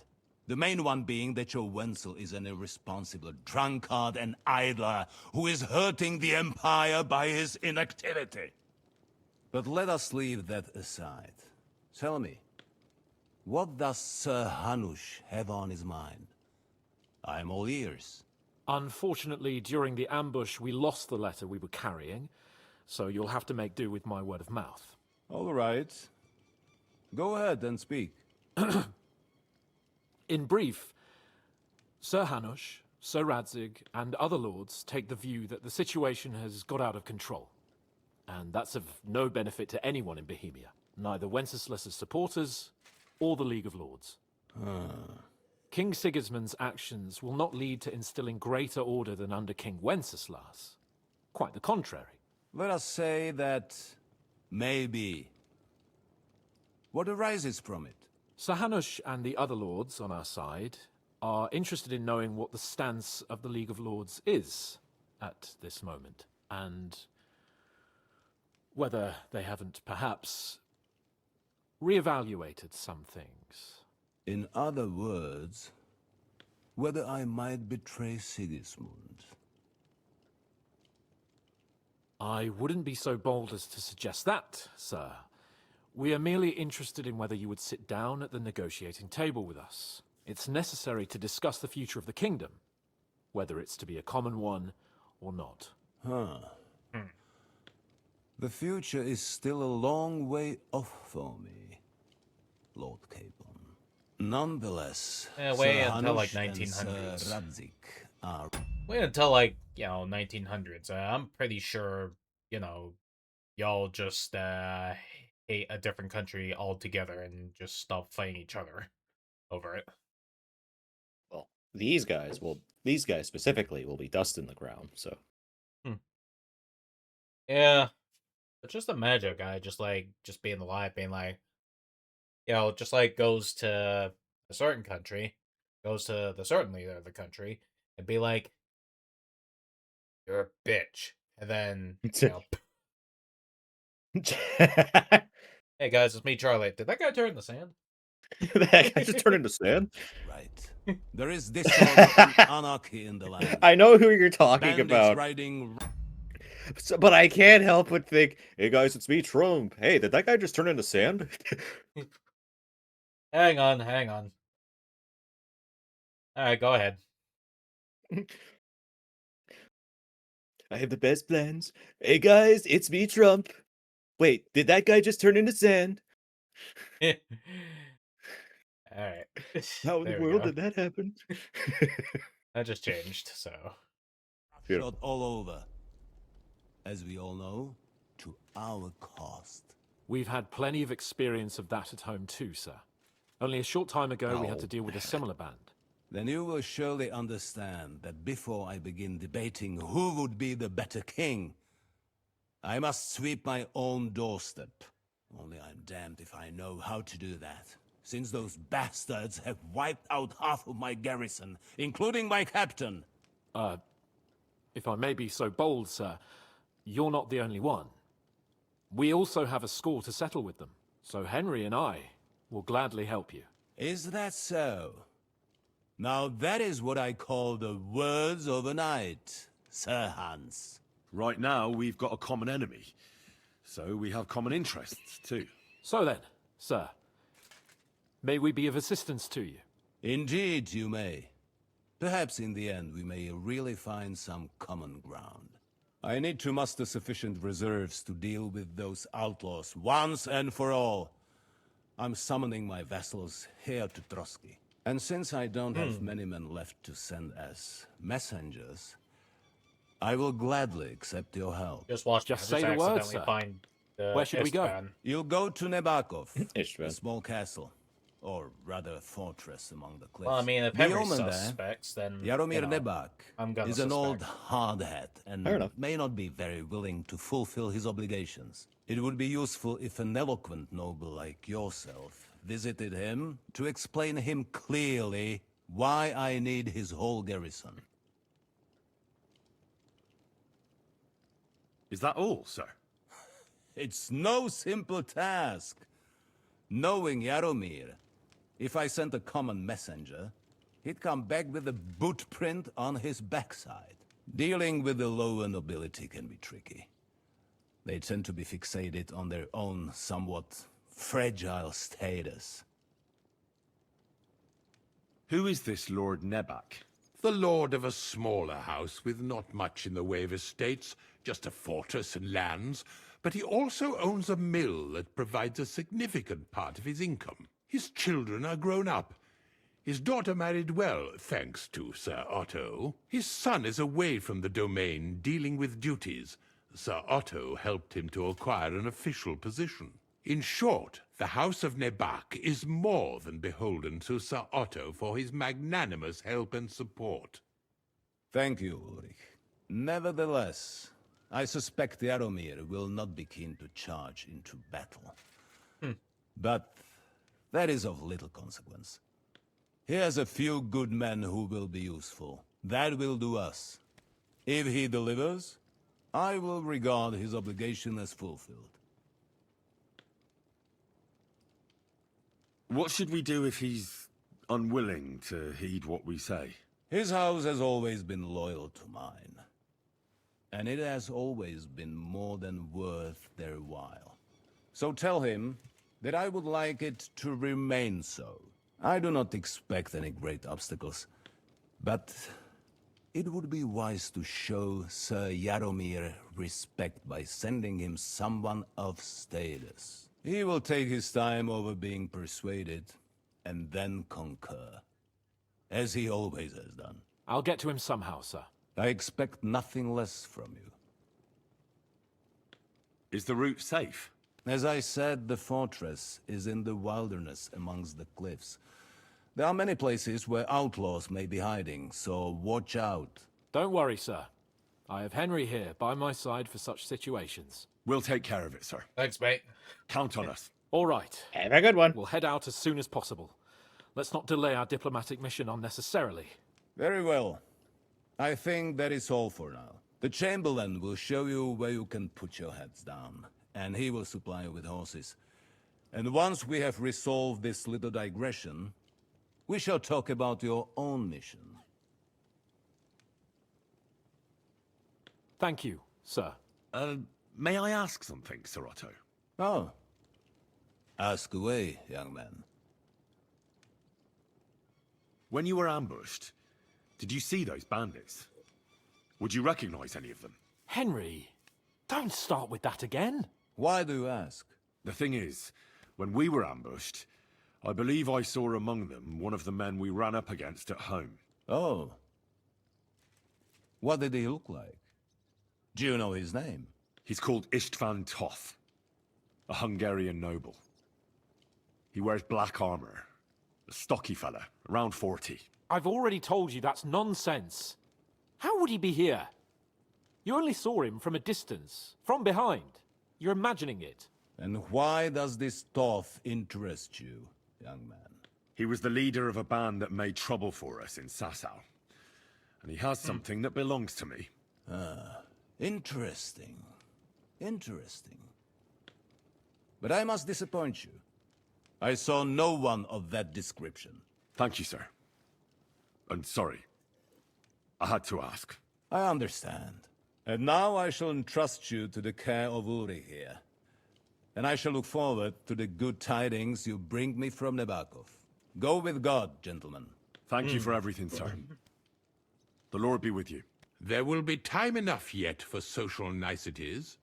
The main one being that your Wenzel is an irresponsible drunkard and idler who is hurting the Empire by his inactivity. But let us leave that aside. Tell me, what does Sir Hanush have on his mind? I am all ears. Unfortunately, during the ambush, we lost the letter we were carrying, so you'll have to make do with my word of mouth. All right. Go ahead and speak. In brief, Sir Hanush, Sir Radzig, and other lords take the view that the situation has got out of control. And that's of no benefit to anyone in Bohemia, neither Wenceslas's supporters or the League of Lords. King Sigismund's actions will not lead to instilling greater order than under King Wenceslas. Quite the contrary. Let us say that maybe. What arises from it? Sir Hanush and the other lords on our side are interested in knowing what the stance of the League of Lords is at this moment, and whether they haven't perhaps reevaluated some things. In other words, whether I might betray Sigismund. I wouldn't be so bold as to suggest that, sir. We are merely interested in whether you would sit down at the negotiating table with us. It's necessary to discuss the future of the kingdom, whether it's to be a common one or not. The future is still a long way off for me, Lord Capon. Nonetheless, wait Sir until like Hanush and 1900s. Sir Radzig are... Wait until like 1900s. I'm pretty sure y'all just hate a different country altogether and just stop fighting each other over it. Well, these guys specifically will be dust in the ground, so. Yeah. But just imagine a guy just being alive, being like, just like goes to a certain country, goes to the certain leader of the country, and be like, "You're a bitch," and then hey guys, it's me, Charlie. Did that guy turn into sand? That guy just turned into sand? Right. There is disorder and anarchy in the land. I know who you're talking Bandits about. riding... But I can't help but think, hey guys, it's me, Trump. Hey, did that guy just turn into sand? Hang on, hang on. Alright, go ahead. I have the best plans. Hey guys, it's me, Trump. Wait, did that guy just turn into sand? Alright. How in the There we world go. did that happen? That just changed, so. Shot all over. As we all know, to our cost. We've had plenty of experience of that at home too, sir. Only a short time ago, we had Oh. to deal with a similar band. Then you will surely understand that before I begin debating who would be the better king, I must sweep my own doorstep. Only I'm damned if I know how to do that, since those bastards have wiped out half of my garrison, including my captain. If I may be so bold, sir, you're not the only one. We also have a score to settle with them, so Henry and I will gladly help you. Is that so? Now that is what I call the words of a knight, Sir Hans. Right now, we've got a common enemy. So we have common interests, too. So then, sir, may we be of assistance to you? Indeed, you may. Perhaps in the end we may really find some common ground. I need to muster sufficient reserves to deal with those outlaws once and for all. I'm summoning my vassals here to Trotsky. And since I don't have many men left to send as messengers, I will gladly accept your help. Just watch. Just say the word, sir. Find the Where should we go? Istvan. You'll go to Nebakov, a Istvan. small castle, or rather fortress among the cliffs. Well, I mean, if The Henry omen there, suspects, then Jaromir you know, Nebak I'm gonna is an old suspect. hardhat and Fair enough. may not be very willing to fulfill his obligations. It would be useful if an eloquent noble like yourself visited him to explain him clearly why I need his whole garrison. Is that all, sir? It's no simple task. Knowing Jaromir, if I sent a common messenger, he'd come back with a boot print on his backside. Dealing with the lower nobility can be tricky. They tend to be fixated on their own somewhat fragile status. Who is this Lord Nebak? The lord of a smaller house with not much in the way of estates, just a fortress and lands, but he also owns a mill that provides a significant part of his income. His children are grown up. His daughter married well, thanks to Sir Otto. His son is away from the domain, dealing with duties. Sir Otto helped him to acquire an official position. In short, the House of Nebak is more than beholden to Sir Otto for his magnanimous help and support. Thank you, Ulrich. Nevertheless, I suspect Jaromir will not be keen to charge into battle. But that is of little consequence. He has a few good men who will be useful. That will do us. If he delivers, I will regard his obligation as fulfilled. What should we do if he's unwilling to heed what we say? His house has always been loyal to mine. And it has always been more than worth their while. So tell him that I would like it to remain so. I do not expect any great obstacles, but it would be wise to show Sir Jaromir respect by sending him someone of status. He will take his time over being persuaded, and then concur, as he always has done. I'll get to him somehow, sir. I expect nothing less from you. Is the route safe? As I said, the fortress is in the wilderness amongst the cliffs. There are many places where outlaws may be hiding, so watch out. Don't worry, sir. I have Henry here by my side for such situations. We'll take care of it, sir. Thanks, mate. Count on us. All right. Have a good one. We'll head out as soon as possible. Let's not delay our diplomatic mission unnecessarily. Very well. I think that is all for now. The Chamberlain will show you where you can put your heads down, and he will supply you with horses. And once we have resolved this little digression, we shall talk about your own mission. Thank you, sir. May I ask something, Sir Otto? Oh. Ask away, young man. When you were ambushed, did you see those bandits? Would you recognize any of them? Henry, don't start with that again. Why do you ask? The thing is, when we were ambushed, I believe I saw among them one of the men we ran up against at home. Oh. What did he look like? Do you know his name? He's called István Toth, a Hungarian noble. He wears black armor. A stocky fella, around 40. I've already told you that's nonsense. How would he be here? You only saw him from a distance, from behind. You're imagining it. And why does this Toth interest you, young man? He was the leader of a band that made trouble for us in Sasau. And he has something that belongs to me. Ah, interesting. Interesting. But I must disappoint you. I saw no one of that description. Thank you, sir. I'm sorry. I had to ask. I understand. And now I shall entrust you to the care of Uri here. And I shall look forward to the good tidings you bring me from Nebakov. Go with God, gentlemen. Thank you for everything, sir. The Lord be with you. There will be time enough yet for social niceties.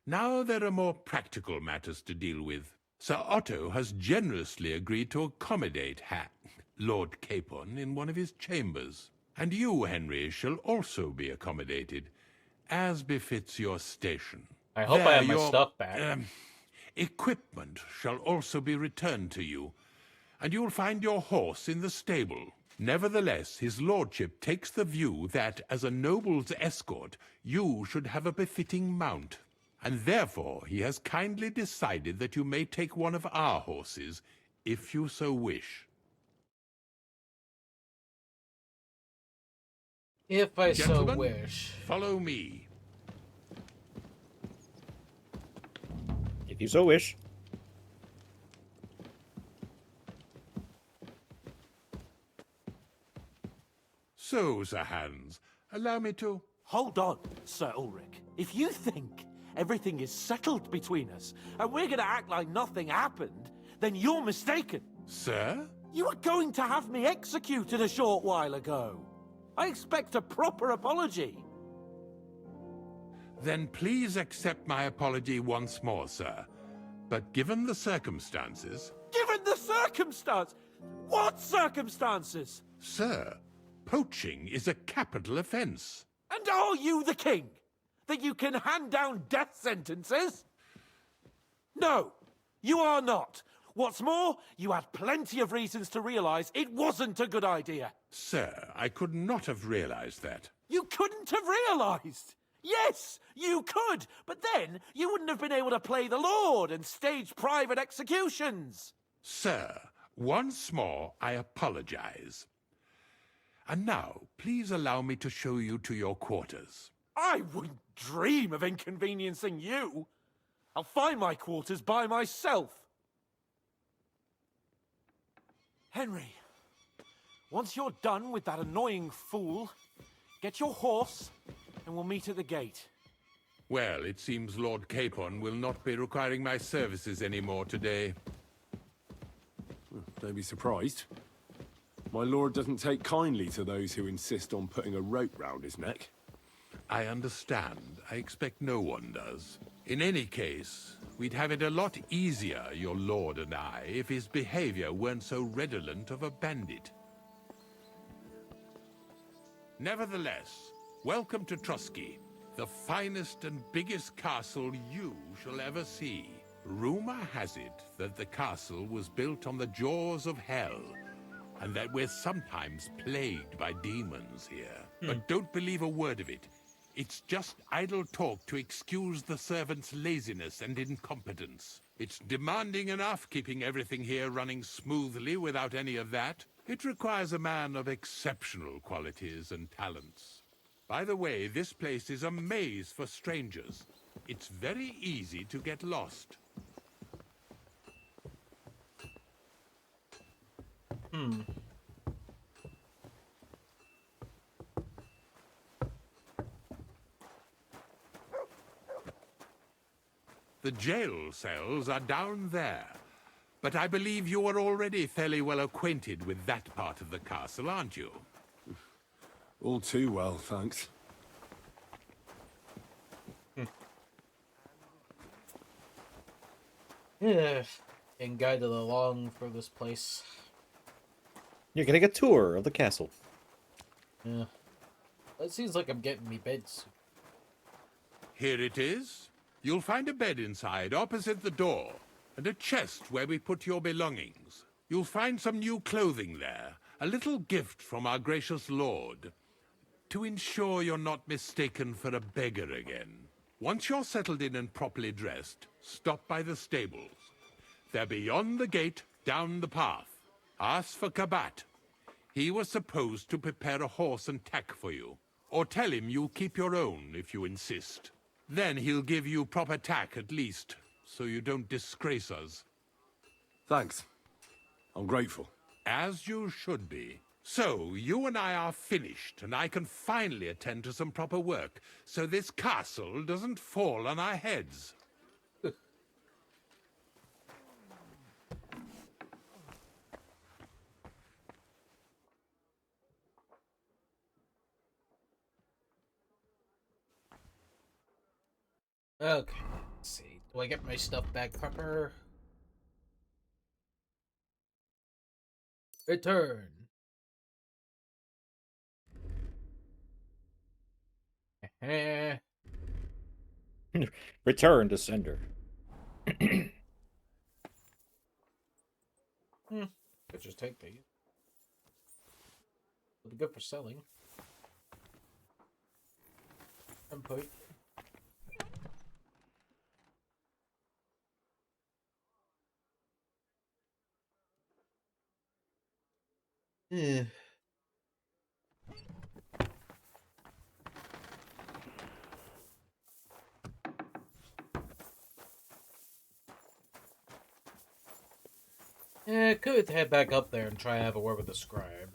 Now there are more practical matters to deal with. Sir Otto has generously agreed to accommodate Lord Capon in one of his chambers. And you, Henry, shall also be accommodated, as befits your station. I hope I have my stuff back. Equipment shall also be returned to you, and you'll find your horse in the stable. Nevertheless, his lordship takes the view that, as a noble's escort, you should have a befitting mount. And therefore he has kindly decided that you may take one of our horses, if you so wish. If I Gentlemen, so wish. Follow me. If you so wish. So, Sir Hans, allow me to... Hold on, Sir Ulrich. If you think everything is settled between us, and we're gonna act like nothing happened, then you're mistaken. Sir? You were going to have me executed a short while ago. I expect a proper apology. Then please accept my apology once more, sir. But given the circumstances... Given the circumstance? What circumstances? Sir, poaching is a capital offense. And are you the king? That you can hand down death sentences? No, you are not. What's more, you had plenty of reasons to realize it wasn't a good idea. Sir, I could not have realized that. You couldn't have realized? Yes, you could, but then you wouldn't have been able to play the Lord and stage private executions. Sir, once more I apologize. And now, please allow me to show you to your quarters. I wouldn't dream of inconveniencing you. I'll find my quarters by myself. Henry, once you're done with that annoying fool, get your horse and we'll meet at the gate. Well, it seems Lord Capon will not be requiring my services anymore today. Don't be surprised. My lord doesn't take kindly to those who insist on putting a rope round his neck. I understand. I expect no one does. In any case, we'd have it a lot easier, your lord and I, if his behavior weren't so redolent of a bandit. Nevertheless, welcome to Trusky, the finest and biggest castle you shall ever see. Rumor has it that the castle was built on the jaws of hell, and that we're sometimes plagued by demons here. But don't believe a word of it. It's just idle talk to excuse the servants' laziness and incompetence. It's demanding enough keeping everything here running smoothly without any of that. It requires a man of exceptional qualities and talents. By the way, this place is a maze for strangers. It's very easy to get lost. The jail cells are down there. But I believe you are already fairly well acquainted with that part of the castle, aren't you? All too well, thanks. Yeah, getting guided along through this place. You're getting a tour of the castle. Yeah. It seems like I'm getting me beds. Here it is. You'll find a bed inside, opposite the door, and a chest where we put your belongings. You'll find some new clothing there, a little gift from our gracious lord, to ensure you're not mistaken for a beggar again. Once you're settled in and properly dressed, stop by the stables. They're beyond the gate, down the path. Ask for Kabat. He was supposed to prepare a horse and tack for you. Or tell him you'll keep your own if you insist. Then he'll give you proper tack at least, so you don't disgrace us. Thanks. I'm grateful. As you should be. So, you and I are finished, and I can finally attend to some proper work, so this castle doesn't fall on our heads. Okay, let's see. Do I get my stuff back proper? Return. Return to sender. Could just take these. It'll be good for selling. Input. Yeah. Yeah, could head back up there and try and have a word with the scribe.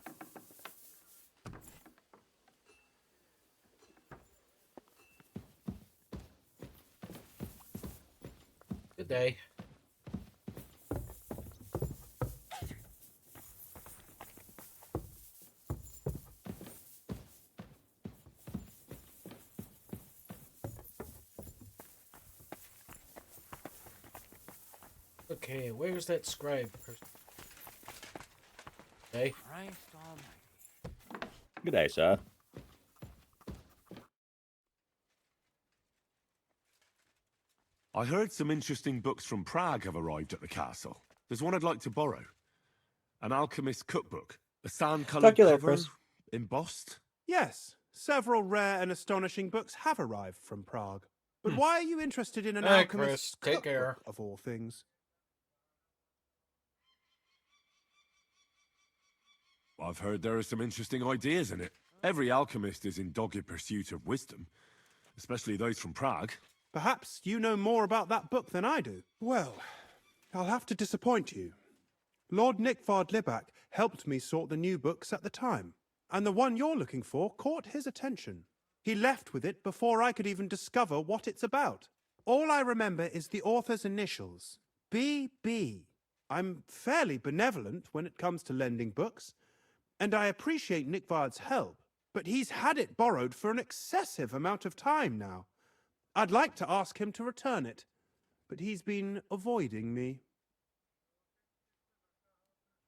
Good day. Okay, where's that scribe person? Hey. Christ almighty. Good day, sir. I heard some interesting books from Prague have arrived at the castle. There's one I'd like to borrow. An alchemist's cookbook. A sand-coloured Talk you later, cover, Chris. embossed. Yes, several rare and astonishing books have arrived from Prague. But why are you interested in an Hey, alchemist's Chris, take care. cookbook, of all things? I've heard there are some interesting ideas in it. Every alchemist is in dogged pursuit of wisdom, especially those from Prague. Perhaps you know more about that book than I do. Well, I'll have to disappoint you. Lord Nickvard Libak helped me sort the new books at the time, and the one you're looking for caught his attention. He left with it before I could even discover what it's about. All I remember is the author's initials, B.B. I'm fairly benevolent when it comes to lending books, and I appreciate Nickvard's help, but he's had it borrowed for an excessive amount of time now. I'd like to ask him to return it, but he's been avoiding me.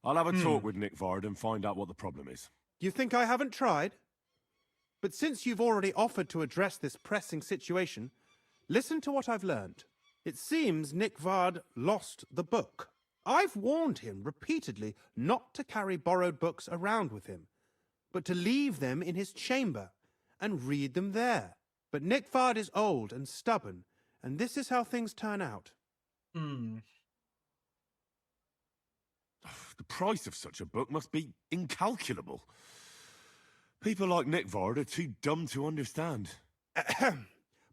I'll have a talk with Nickvard and find out what the problem is. You think I haven't tried? But since you've already offered to address this pressing situation, listen to what I've learned. It seems Nickvard lost the book. I've warned him repeatedly not to carry borrowed books around with him, but to leave them in his chamber and read them there. But Nickvard is old and stubborn, and this is how things turn out. The price of such a book must be incalculable. People like Nickvard are too dumb to understand.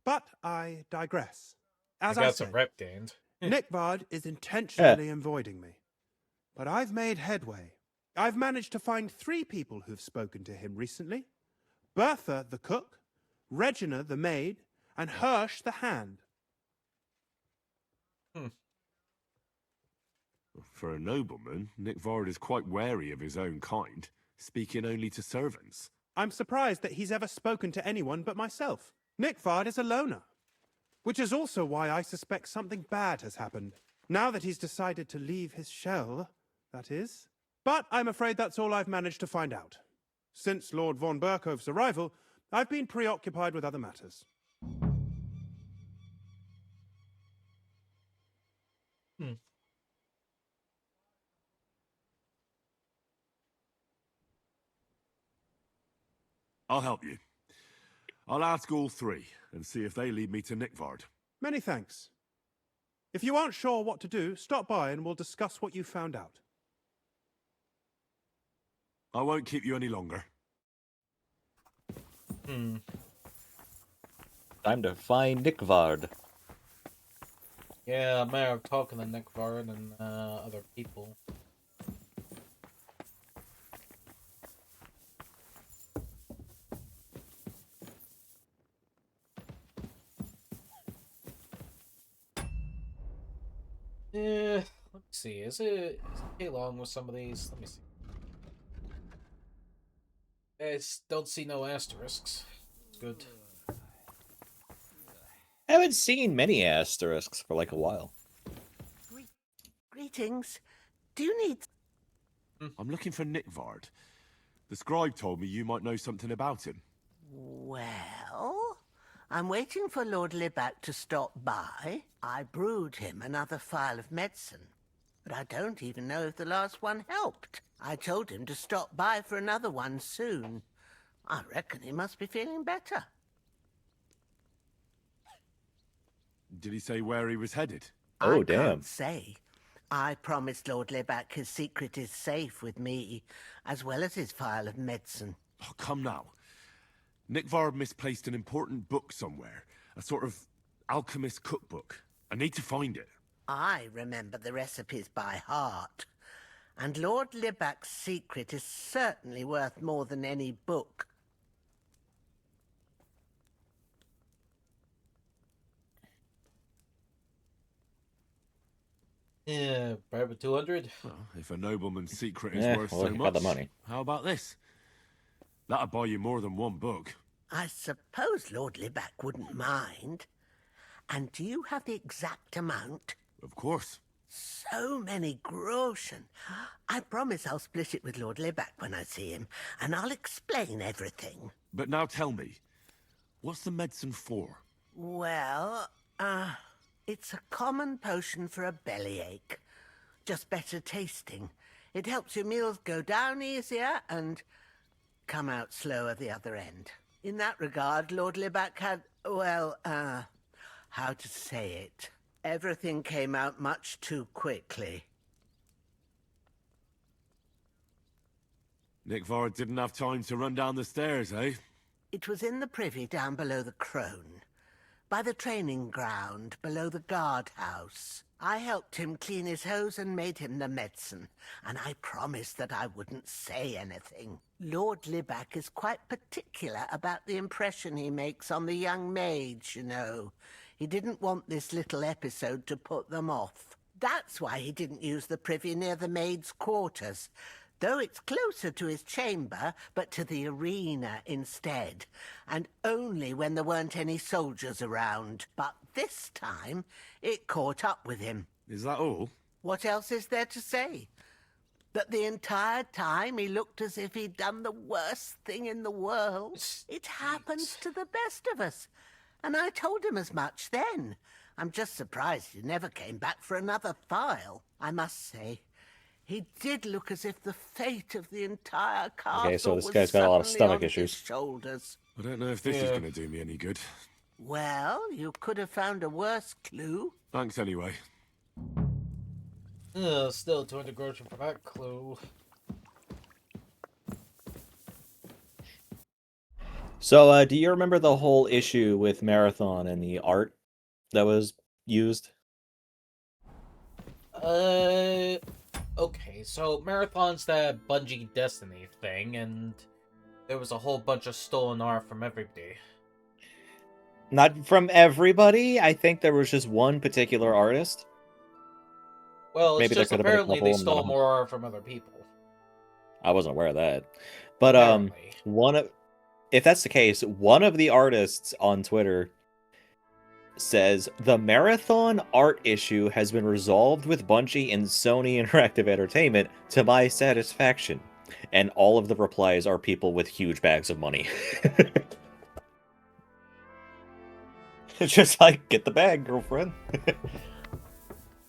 But I digress. As I I got said, some rep gained. Nickvard is intentionally avoiding me. But I've made headway. I've managed to find 3 people who've spoken to him recently. Bertha, the cook, Regina, the maid, and Hirsch, the hand. For a nobleman, Nickvard is quite wary of his own kind, speaking only to servants. I'm surprised that he's ever spoken to anyone but myself. Nickvard is a loner, which is also why I suspect something bad has happened. Now that he's decided to leave his shell, that is. But I'm afraid that's all I've managed to find out. Since Lord von Berkov's arrival, I've been preoccupied with other matters. I'll help you. I'll ask all three and see if they lead me to Nickvard. Many thanks. If you aren't sure what to do, stop by and we'll discuss what you found out. I won't keep you any longer. Time to find Nickvard. Yeah, a matter of talking to Nickvard and other people. Let me see. Is it okay long with some of these? Let me see. I don't see no asterisks. Good. I haven't seen many asterisks for like a while. Greetings. Do you need... I'm looking for Nickvard. The scribe told me you might know something about him. Well, I'm waiting for Lord Libak to stop by. I brewed him another phial of medicine, but I don't even know if the last one helped. I told him to stop by for another one soon. I reckon he must be feeling better. Did he say where he was headed? Oh, I damn. can't say. I promised Lord Libak his secret is safe with me, as well as his phial of medicine. Oh, come now. Nickvard misplaced an important book somewhere. A sort of alchemist cookbook. I need to find it. I remember the recipes by heart. And Lord Libak's secret is certainly worth more than any book. Yeah, private 200. Well, if a nobleman's secret is Yeah, worth well, so you got much, the money. How about this? That'll buy you more than one book. I suppose Lord Libak wouldn't mind. And do you have the exact amount? Of course. So many groschen. I promise I'll split it with Lord Libak when I see him, and I'll explain everything. But now tell me, what's the medicine for? Well, it's a common potion for a bellyache. Just better tasting. It helps your meals go down easier and come out slower the other end. In that regard, Lord Libak had, well, how to say it? Everything came out much too quickly. Nickvard didn't have time to run down the stairs, eh? It was in the privy down below the crone, by the training ground below the guardhouse. I helped him clean his hose and made him the medicine, and I promised that I wouldn't say anything. Lord Libak is quite particular about the impression he makes on the young maids, you know. He didn't want this little episode to put them off. That's why he didn't use the privy near the maids' quarters, though it's closer to his chamber, but to the arena instead, and only when there weren't any soldiers around. But this time, it caught up with him. Is that all? What else is there to say? That the entire time he looked as if he'd done the worst thing in the world. It happens to the best of us. And I told him as much then. I'm just surprised he never came back for another file. I must say, he did look as if the fate of the entire castle Okay, so this was guy's got a lot of suddenly stomach on his issues. shoulders. I don't know if this is going to do me any good. Well, you could have found a worse clue. Thanks anyway. Still 200 groschen for that clue. So, do you remember the whole issue with Marathon and the art that was used? Okay, so Marathon's that Bungie Destiny thing, and there was a whole bunch of stolen art from everybody. Not from everybody. I think there was just one particular artist. Well, it's Maybe there just could have been a apparently couple they and none stole of them. more from other people. I wasn't aware of that. But Apparently. if that's the case, one of the artists on Twitter says the marathon art issue has been resolved with Bungie and Sony Interactive Entertainment to my satisfaction. And all of the replies are people with huge bags of money. It's just like, get the bag, girlfriend.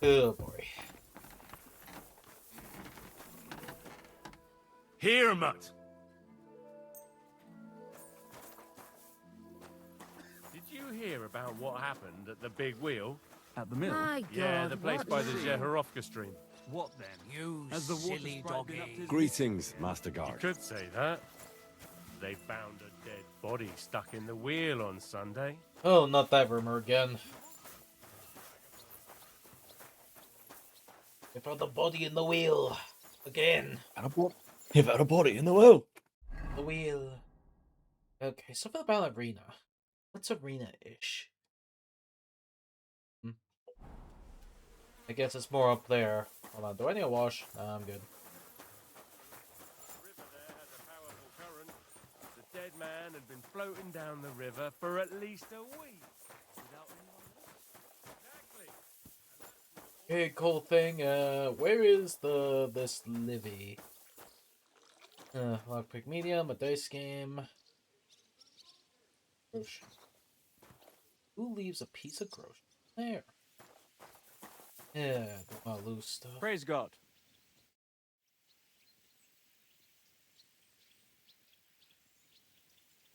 Oh boy. Here, Mutt. Did you hear about what happened at the big wheel? At the mill? My Yeah, God, the place what? by the Jehorovka stream. What then, you Has the water silly sprite been up doggy? to- Greetings, Master You Guard. could say that. They found a dead body stuck in the wheel on Sunday. Oh, not that rumor again. They found the body in the wheel. Again. You've had a body in the wheel. The wheel. Okay, something about arena. What's arena-ish? I guess it's more up there. Hold on, do I need a wash? Nah, I'm good. The river there has a powerful current. The dead man had been floating down the river for at least a week. Without anyone else. Exactly. Okay, cool thing. Where is this Livy? Lockpick medium, a dice game. Grosh. Who leaves a piece of grocery there? Yeah, don't want to lose stuff. Praise God.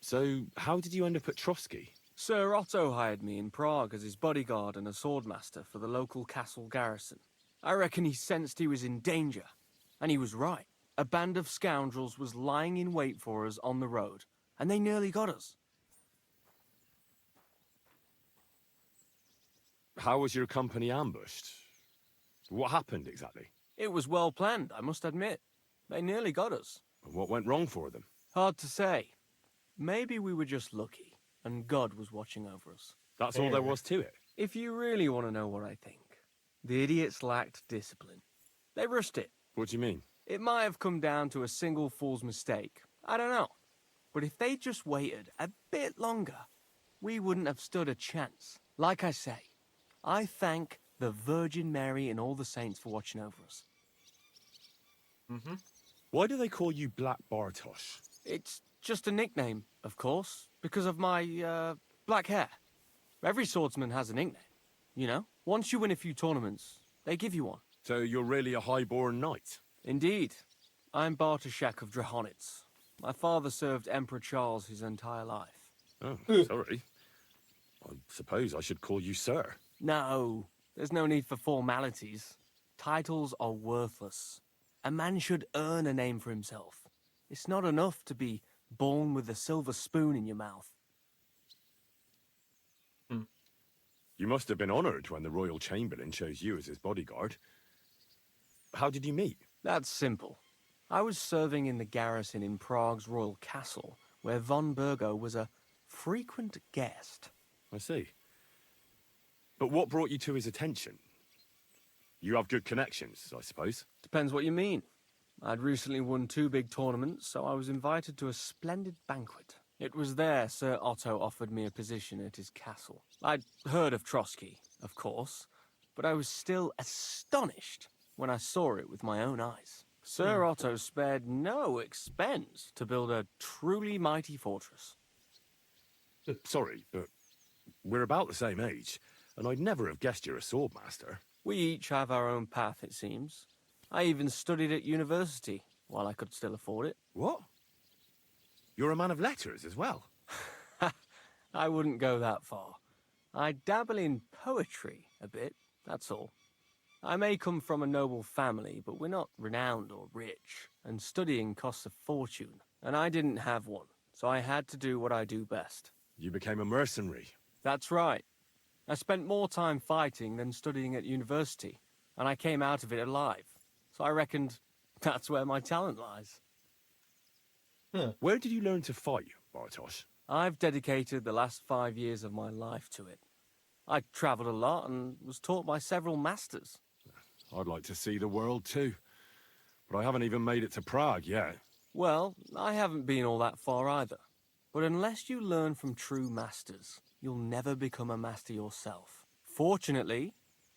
So, how did you end up at Trotsky? Sir Otto hired me in Prague as his bodyguard and a swordmaster for the local castle garrison. I reckon he sensed he was in danger. And he was right. A band of scoundrels was lying in wait for us on the road, and they nearly got us. How was your company ambushed? What happened exactly? It was well planned, I must admit. They nearly got us. What went wrong for them? Hard to say. Maybe we were just lucky, and God was watching over us. That's all there was to it? If you really want to know what I think, the idiots lacked discipline. They rushed it. What do you mean? It might have come down to a single fool's mistake. I don't know. But if they just waited a bit longer, we wouldn't have stood a chance. Like I say, I thank the Virgin Mary and all the saints for watching over us. Why do they call you Black Bartosz? It's just a nickname, of course, because of my, black hair. Every swordsman has a nickname, you know? Once you win a few tournaments, they give you one. So you're really a highborn knight? Indeed. I'm Bartoszek of Drahonitz. My father served Emperor Charles his entire life. Oh, sorry. I suppose I should call you Sir. No, there's no need for formalities. Titles are worthless. A man should earn a name for himself. It's not enough to be born with a silver spoon in your mouth. You must have been honoured when the Royal Chamberlain chose you as his bodyguard. How did you meet? That's simple. I was serving in the garrison in Prague's royal castle, where von Burgo was a frequent guest. I see. But what brought you to his attention? You have good connections, I suppose. Depends what you mean. I'd recently won 2 big tournaments, so I was invited to a splendid banquet. It was there Sir Otto offered me a position at his castle. I'd heard of Trotsky, of course, but I was still astonished when I saw it with my own eyes. Sir Otto spared no expense to build a truly mighty fortress. Sorry, but we're about the same age, and I'd never have guessed you're a swordmaster. We each have our own path, it seems. I even studied at university, while I could still afford it. What? You're a man of letters as well? I wouldn't go that far. I dabble in poetry a bit, that's all. I may come from a noble family, but we're not renowned or rich, and studying costs a fortune, and I didn't have one, so I had to do what I do best. You became a mercenary. That's right. I spent more time fighting than studying at university, and I came out of it alive. So I reckoned that's where my talent lies. Where did you learn to fight, Bartosz? I've dedicated the last 5 years of my life to it. I travelled a lot and was taught by several masters. I'd like to see the world too. But I haven't even made it to Prague yet. Well, I haven't been all that far either. But unless you learn from true masters, you'll never become a master yourself. Fortunately,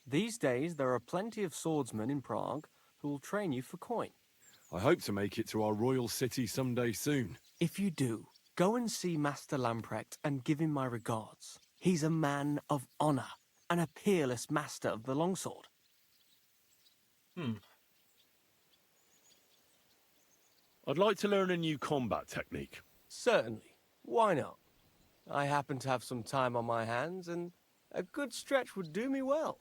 these days there are plenty of swordsmen in Prague who will train you for coin. I hope to make it to our royal city someday soon. If you do, go and see Master Lamprecht and give him my regards. He's a man of honor and a peerless master of the longsword. I'd like to learn a new combat technique. Certainly. Why not? I happen to have some time on my hands, and a good stretch would do me well.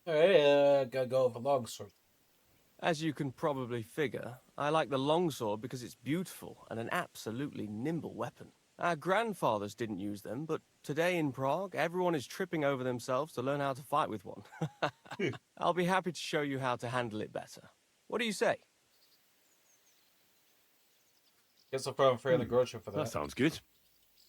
Alright, gotta go with a longsword. As you can probably figure, I like the longsword because it's beautiful and an absolutely nimble weapon. Our grandfathers didn't use them, but today in Prague, everyone is tripping over themselves to learn how to fight with one. I'll be happy to show you how to handle it better. What do you say? Guess I'll throw in the grocery for that. That sounds good.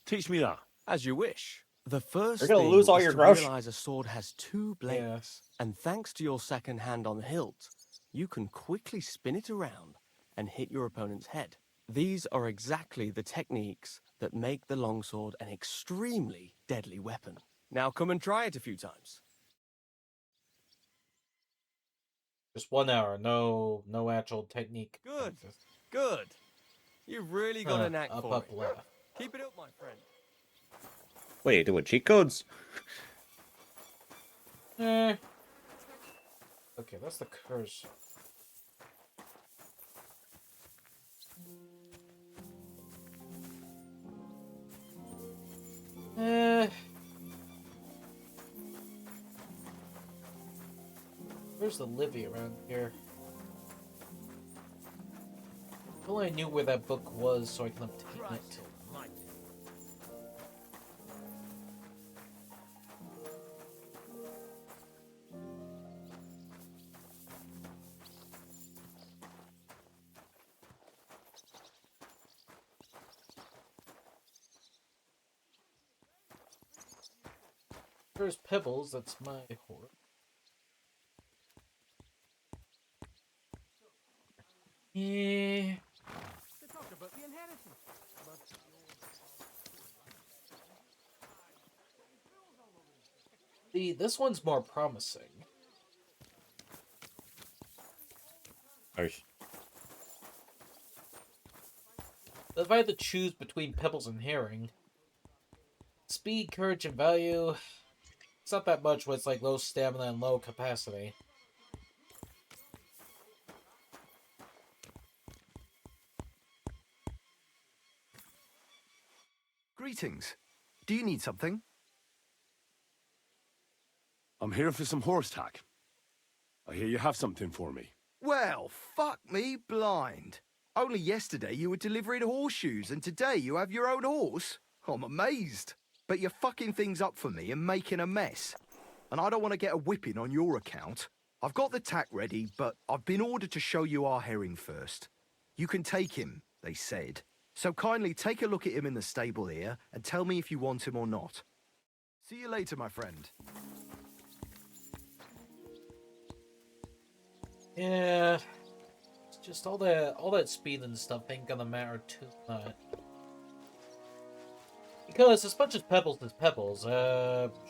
Teach me that. As you wish. The first You're gonna thing lose all is your to groceries. realize a sword has two blades, and thanks to your second hand on the hilt, you can quickly spin it around and hit your opponent's head. These are exactly the techniques that make the longsword an extremely deadly weapon. Now come and try it a few times. Just 1 hour, no actual technique. Good, good. You've really got a knack for up it. left. Keep it up, my friend. Wait, doing cheat codes? Okay, that's the cursor. Where's the Livy around here? If only I knew where that book was so I can obtain it. There's Pebbles, that's my horse. Yeah. This one's more promising. If I had to choose between Pebbles and Herring, speed, courage, and value, it's not that much when it's like low stamina and low capacity. Greetings. Do you need something? I'm here for some horse tack. I hear you have something for me. Well, fuck me blind. Only yesterday you were delivering horseshoes and today you have your own horse? I'm amazed. But you're fucking things up for me and making a mess. And I don't want to get a whipping on your account. I've got the tack ready, but I've been ordered to show you our herring first. You can take him, they said. So kindly take a look at him in the stable here and tell me if you want him or not. See you later, my friend. Yeah, it's just all that speed and stuff ain't gonna matter too much. Because as much as Pebbles is Pebbles,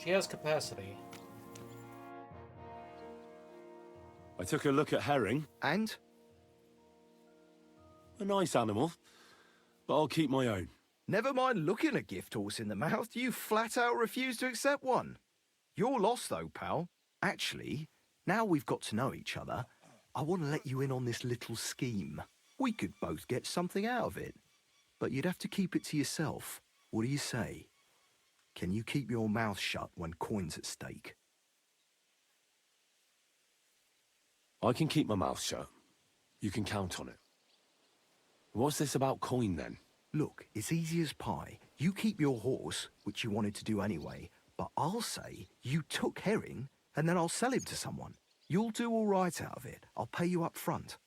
she has capacity. I took a look at Herring. And? A nice animal, but I'll keep my own. Never mind looking a gift horse in the mouth, you flat out refuse to accept one. You're lost though, pal. Actually, now we've got to know each other, I want to let you in on this little scheme. We could both get something out of it. But you'd have to keep it to yourself. What do you say? Can you keep your mouth shut when coin's at stake? I can keep my mouth shut. You can count on it. What's this about coin then? Look, it's easy as pie. You keep your horse, which you wanted to do anyway, but I'll say you took Herring, and then I'll sell him to someone. You'll do all right out of it. I'll pay you up front.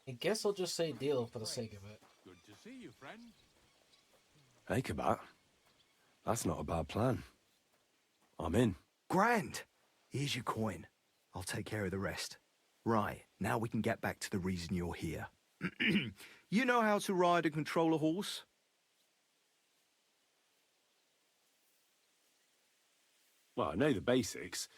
I guess I'll just say deal for the sake of it. Good to see you, friend. Hey, Kabat. That's not a bad plan. I'm in. Grand. Here's your coin. I'll take care of the rest. Right, now we can get back to the reason you're here. You know how to ride and control a horse? Well, I know the basics,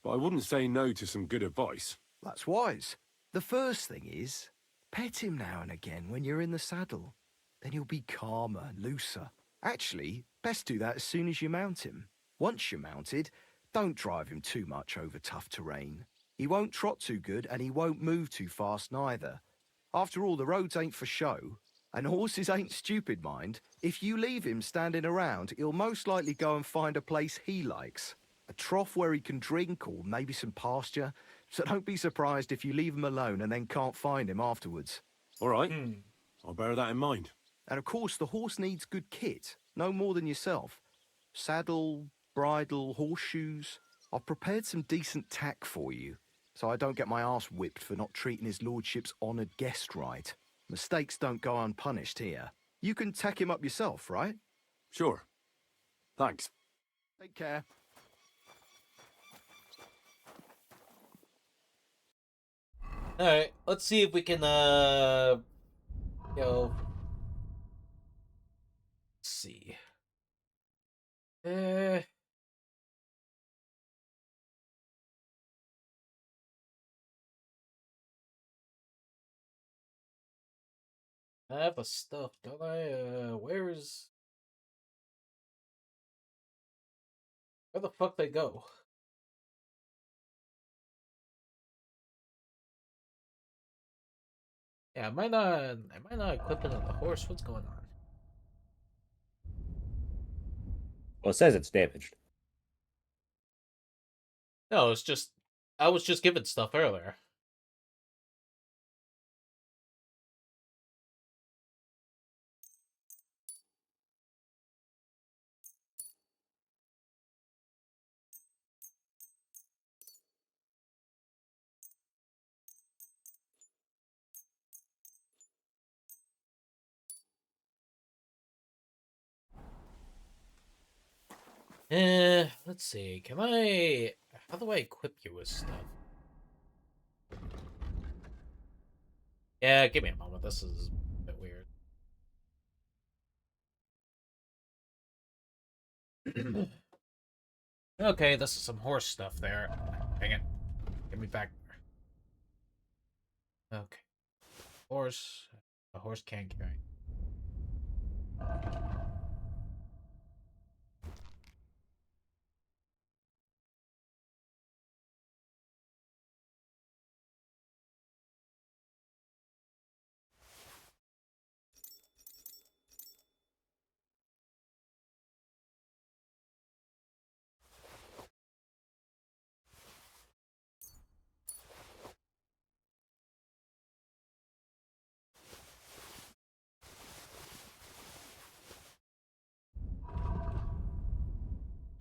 but I wouldn't say no to some good advice. That's wise. The first thing is, pet him now and again when you're in the saddle. Then he'll be calmer, looser. Actually, best do that as soon as you mount him. Once you're mounted, don't drive him too much over tough terrain. He won't trot too good and he won't move too fast neither. After all, the roads ain't for show, and horses ain't stupid, mind. If you leave him standing around, he'll most likely go and find a place he likes. A trough where he can drink or maybe some pasture. So don't be surprised if you leave him alone and then can't find him afterwards. All right. I'll bear that in mind. And of course, the horse needs good kit, no more than yourself. Saddle, bridle, horseshoes. I've prepared some decent tack for you, so I don't get my arse whipped for not treating his lordship's honoured guest right. Mistakes don't go unpunished here. You can tack him up yourself, right? Sure. Thanks. Take care. Alright, let's see if we can, let's see. I have the stuff, don't I? Where the fuck they go? Yeah, am I not equipping on the horse? What's going on? Well, it says it's damaged. No, it's just I was just given stuff earlier. Let's see. How do I equip you with stuff? Yeah, give me a moment. This is a bit weird. Okay, this is some horse stuff there. Dang it. Give me back. Okay. Horse. A horse can't carry.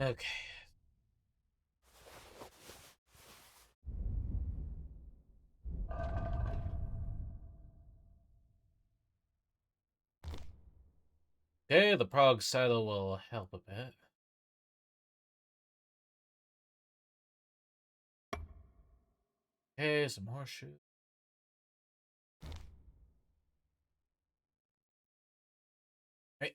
Okay. Okay, the Prague saddle will help a bit. Okay, some horseshoes. Hey.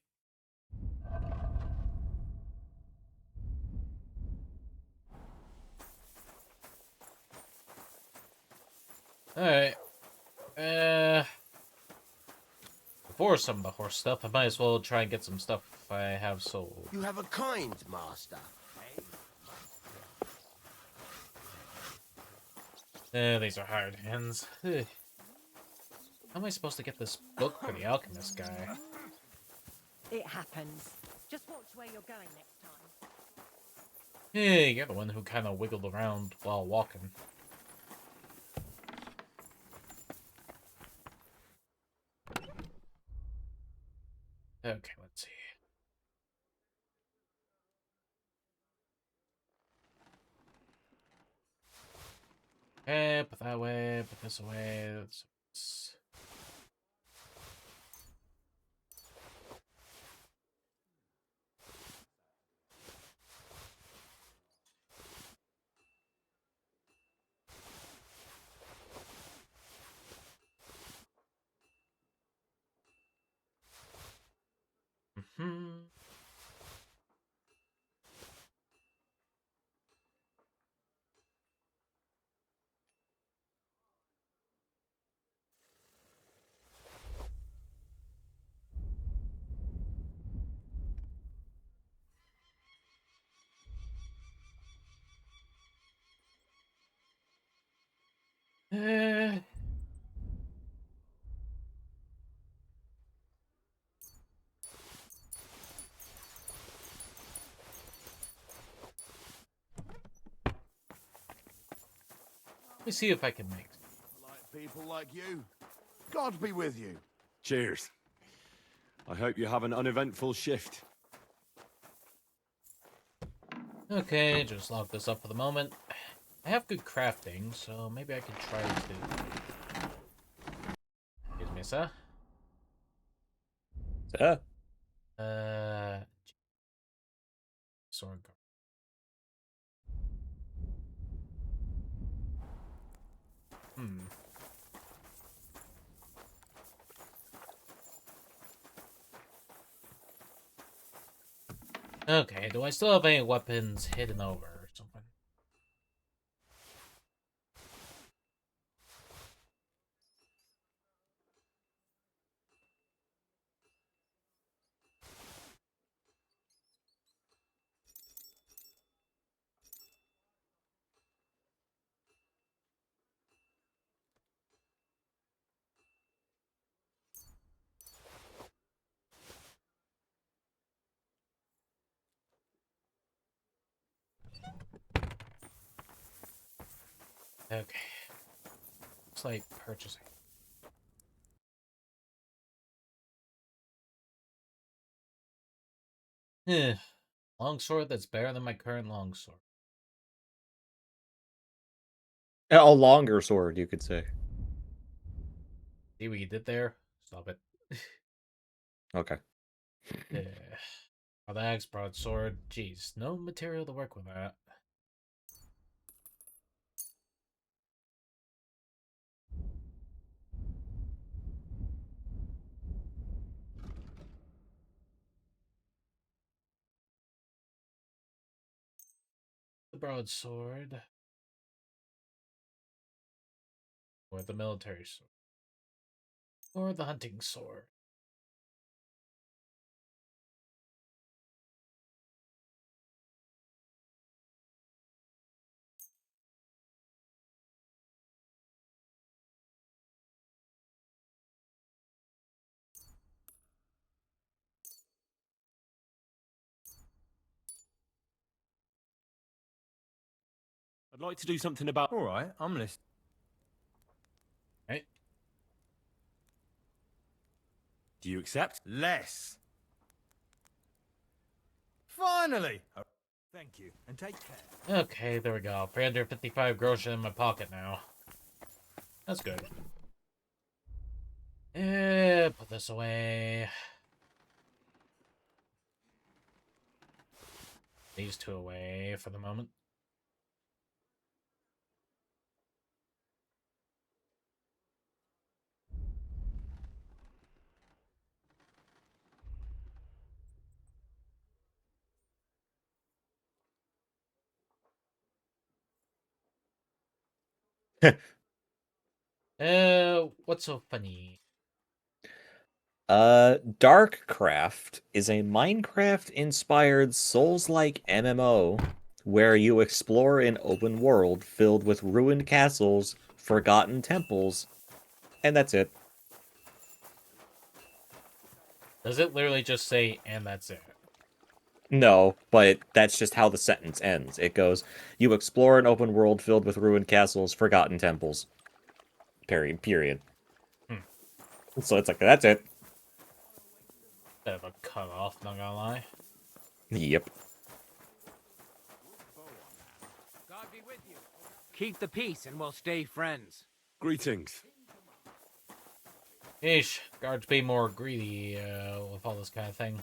Alright. Before some of the horse stuff, I might as well try and get some stuff I have sold. You have a kind master. These are hard hands. Ugh. How am I supposed to get this book for the alchemist guy? It happens. Just watch where you're going next time. Hey, you're the one who kind of wiggled around while walking. Okay, let's see. Okay, put that away, put this away. Eh. Let me see if I can make. Like people like you. God be with you. Cheers. I hope you have an uneventful shift. Okay, just lock this up for the moment. I have good crafting, so maybe I could try to... Excuse me, sir. Sword guard. Okay, do I still have any weapons hidden over or something? Okay. Looks like purchasing. Longsword that's better than my current longsword. A longer sword, you could say. See what you did there? Stop it. Okay. Oh, the axe broadsword. Jeez, no material to work with that. The broadsword. Or the military sword. Or the hunting sword. I'd like to do something about... All right, I'm listening. Right? Do you accept? Less. Finally. Thank you, and take care. Okay, there we go. 355 groschen in my pocket now. That's good. Put this away. These two away for the moment. What's so funny? Darkcraft is a Minecraft-inspired Souls-like MMO where you explore an open world filled with ruined castles, forgotten temples, and that's it. Does it literally just say, and that's it? No, but that's just how the sentence ends. It goes, you explore an open world filled with ruined castles, forgotten temples. Period. So it's like, that's it. Bit of a cut off, not gonna lie. Yep. God be with you. Keep the peace and we'll stay friends. Greetings. Ish, guards be more greedy with all this kind of thing.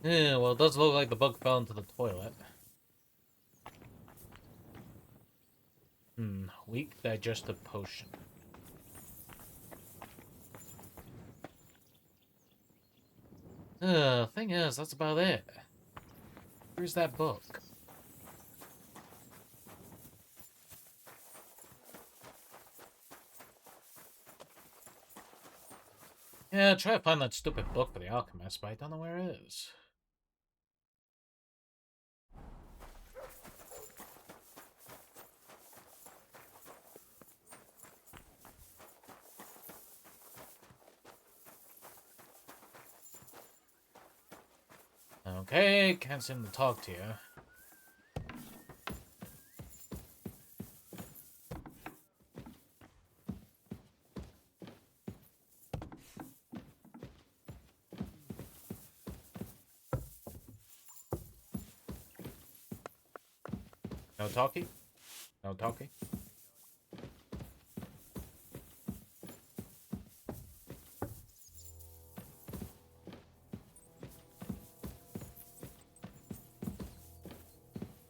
Yeah, well, it does look like the book fell into the toilet. Weak digestive potion. Thing is, that's about it. Where's that book? Yeah, try to find that stupid book for the alchemist, but I don't know where it is. Okay, can't seem to talk to you. No talkie? No talkie?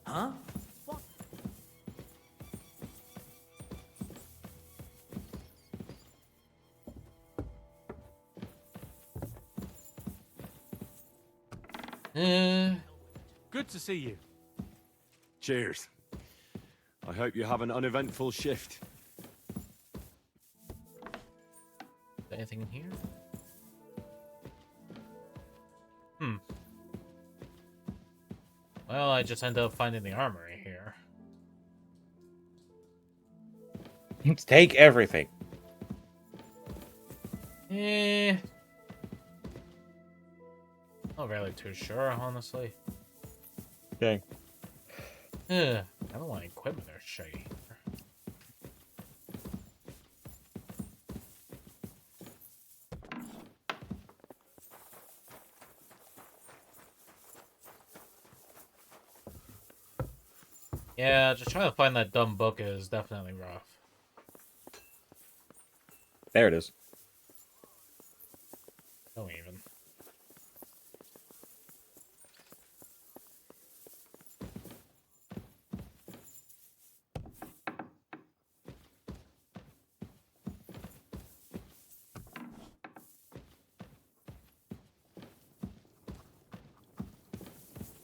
Huh? Good to see you. Cheers. I hope you have an uneventful shift. Anything in here? Well, I just ended up finding the armory here. Take everything. Not really too sure, honestly. Okay. I don't want equipment or shit here. Yeah, just trying to find that dumb book is definitely rough. There it is. Don't even.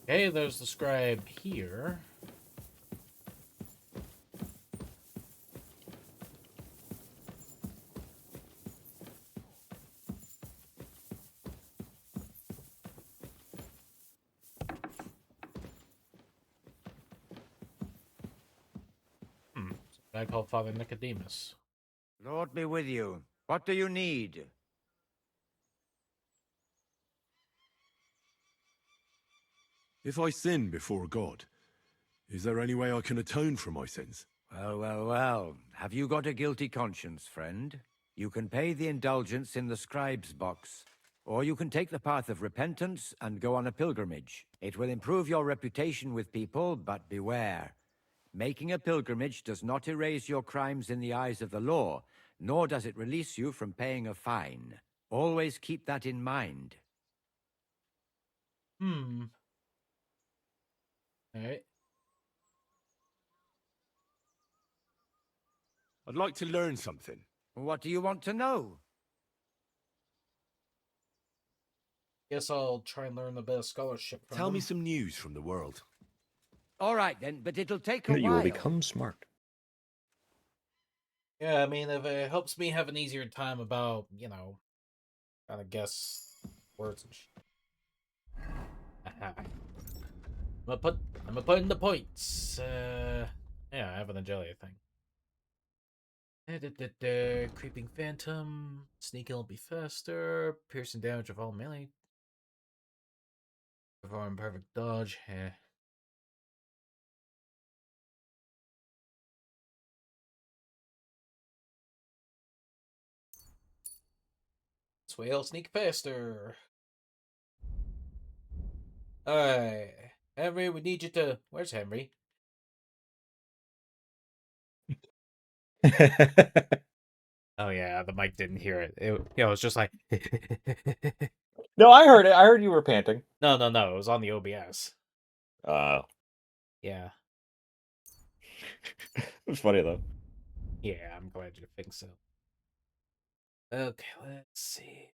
Okay, there's the scribe here. I called Father Nicodemus. Lord be with you. What do you need? If I sin before God, is there any way I can atone for my sins? Well, well, well. Have you got a guilty conscience, friend? You can pay the indulgence in the scribe's box, or you can take the path of repentance and go on a pilgrimage. It will improve your reputation with people, but beware. Making a pilgrimage does not erase your crimes in the eyes of the law, nor does it release you from paying a fine. Always keep that in mind. Alright. I'd like to learn something. What do you want to know? Guess I'll try and learn a bit of scholarship from Tell me them. some news from the world. All right then, but it'll take a while. You will become smart. Yeah, I mean, if it helps me have an easier time about, you know, trying to guess words and shit. I'm gonna put in the points. Yeah, I have an agility thing. Creeping Phantom. Sneaking will be faster. Piercing damage of all melee. Perform perfect dodge. This way I'll sneak faster. Alright. Henry, we need you to... Where's Henry? Oh yeah, the mic didn't hear it. It was just like... No, I heard it. I heard you were panting. No. It was on the OBS. Yeah. It's funny though. Yeah, I'm glad you think so. Okay, let's see.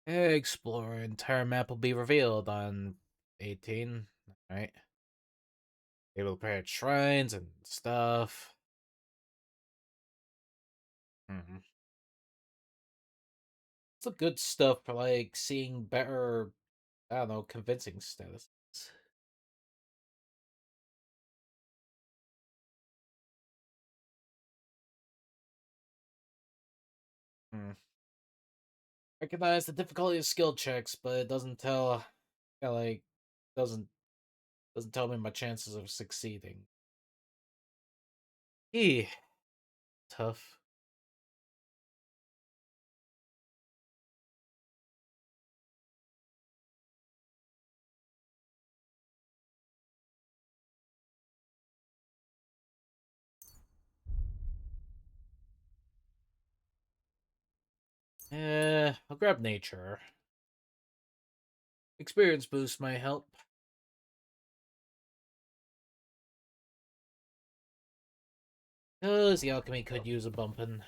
Explore entire map will be revealed on 18. Alright. Able to prepare shrines and stuff. Some good stuff for like seeing better, I don't know, convincing status. Recognize the difficulty of skill checks, but it doesn't tell, like, doesn't tell me my chances of succeeding. Tough. I'll grab nature. Experience boost might help. Cause the alchemy could use a bumpin'.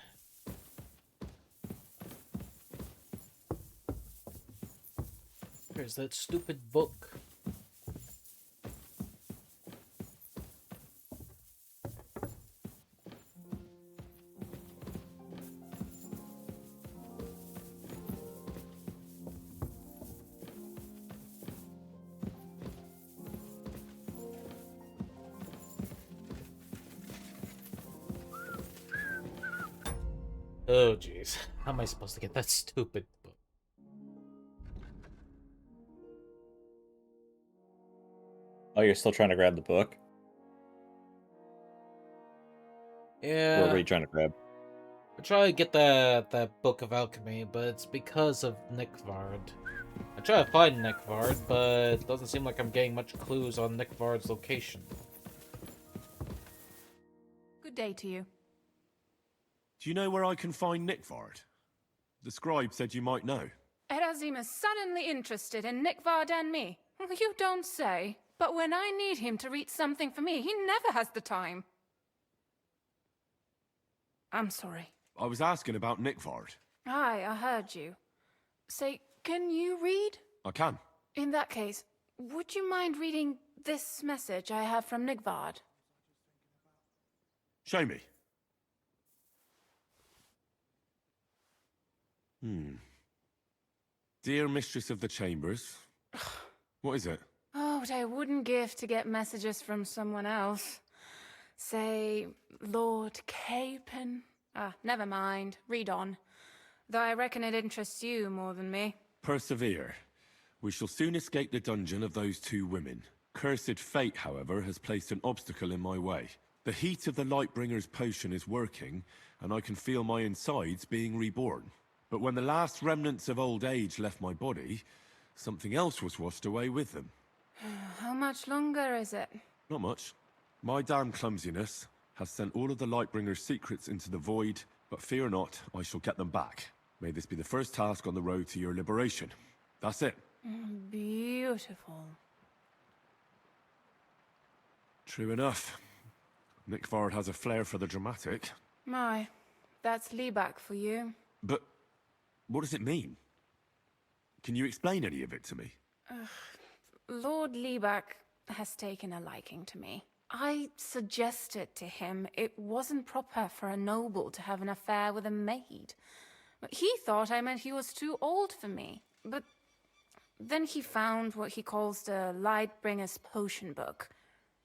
Where's that stupid book? Oh jeez, how am I supposed to get that stupid book? Oh, you're still trying to grab the book? Yeah. What were you trying to grab? I try to get that book of alchemy, but it's because of Nickvard. I try to find Nickvard, but it doesn't seem like I'm getting much clues on Nickvard's location. Good day to you. Do you know where I can find Nickvard? The scribe said you might know. Erazim is suddenly interested in Nickvard and me. You don't say. But when I need him to read something for me, he never has the time. I'm sorry. I was asking about Nickvard. Aye, I heard you. Say, can you read? I can. In that case, would you mind reading this message I have from Nickvard? Show me. Dear Mistress of the Chambers. What is it? Oh, what I wouldn't give to get messages from someone else. Say, Lord Capon. Never mind. Read on. Though I reckon it interests you more than me. Persevere. We shall soon escape the dungeon of those two women. Cursed fate, however, has placed an obstacle in my way. The heat of the Lightbringer's potion is working, and I can feel my insides being reborn. But when the last remnants of old age left my body, something else was washed away with them. How much longer is it? Not much. My damn clumsiness has sent all of the Lightbringer's secrets into the void, but fear not, I shall get them back. May this be the first task on the road to your liberation. That's it. Beautiful. True enough. Nickvard has a flair for the dramatic. My, that's Liebach for you. But what does it mean? Can you explain any of it to me? Lord Liebach has taken a liking to me. I suggested to him it wasn't proper for a noble to have an affair with a maid. He thought I meant he was too old for me. But Then he found what he calls the Lightbringer's Potion Book.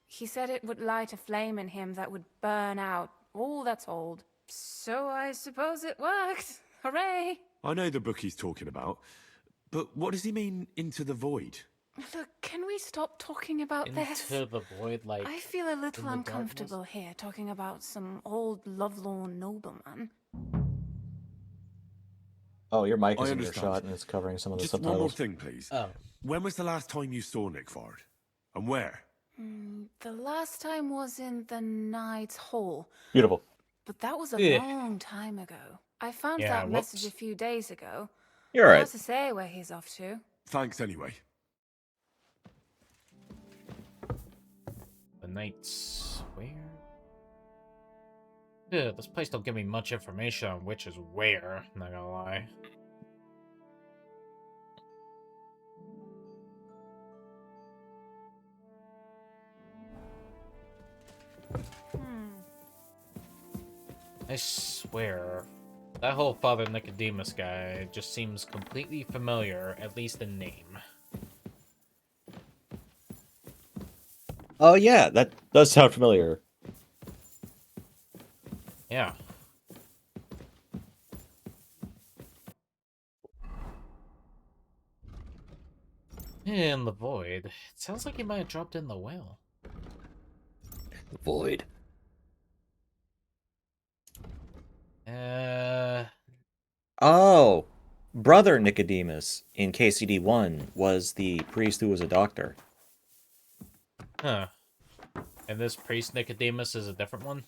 He said it would light a flame in him that would burn out all that's old. So I suppose it worked. Hooray! I know the book he's talking about, but what does he mean, into the void? Look, can we stop talking about this? Into the void, like. I feel a in little the uncomfortable here talking about some old lovelorn nobleman. Oh, your mic I is in your understand. shot and it's covering some of the Just subtitles. one more thing, please. Oh. When was the last time you saw Nickford? And where? The last time was in the Knight's Hall. Beautiful. But that was a Yeah. long time ago. I found Yeah, that message a whoops. few days ago. You're right. Hard to say where he's off to. Thanks anyway. The Knight's where? Yeah, this place don't give me much information on which is where, not gonna lie. I swear, that whole Father Nicodemus guy just seems completely familiar, at least in name. Oh yeah, that does sound familiar. Yeah. In the void. It sounds like he might have dropped in the well. The void. Oh, Brother Nicodemus in KCD1 was the priest who was a doctor. Huh. And this priest Nicodemus is a different one?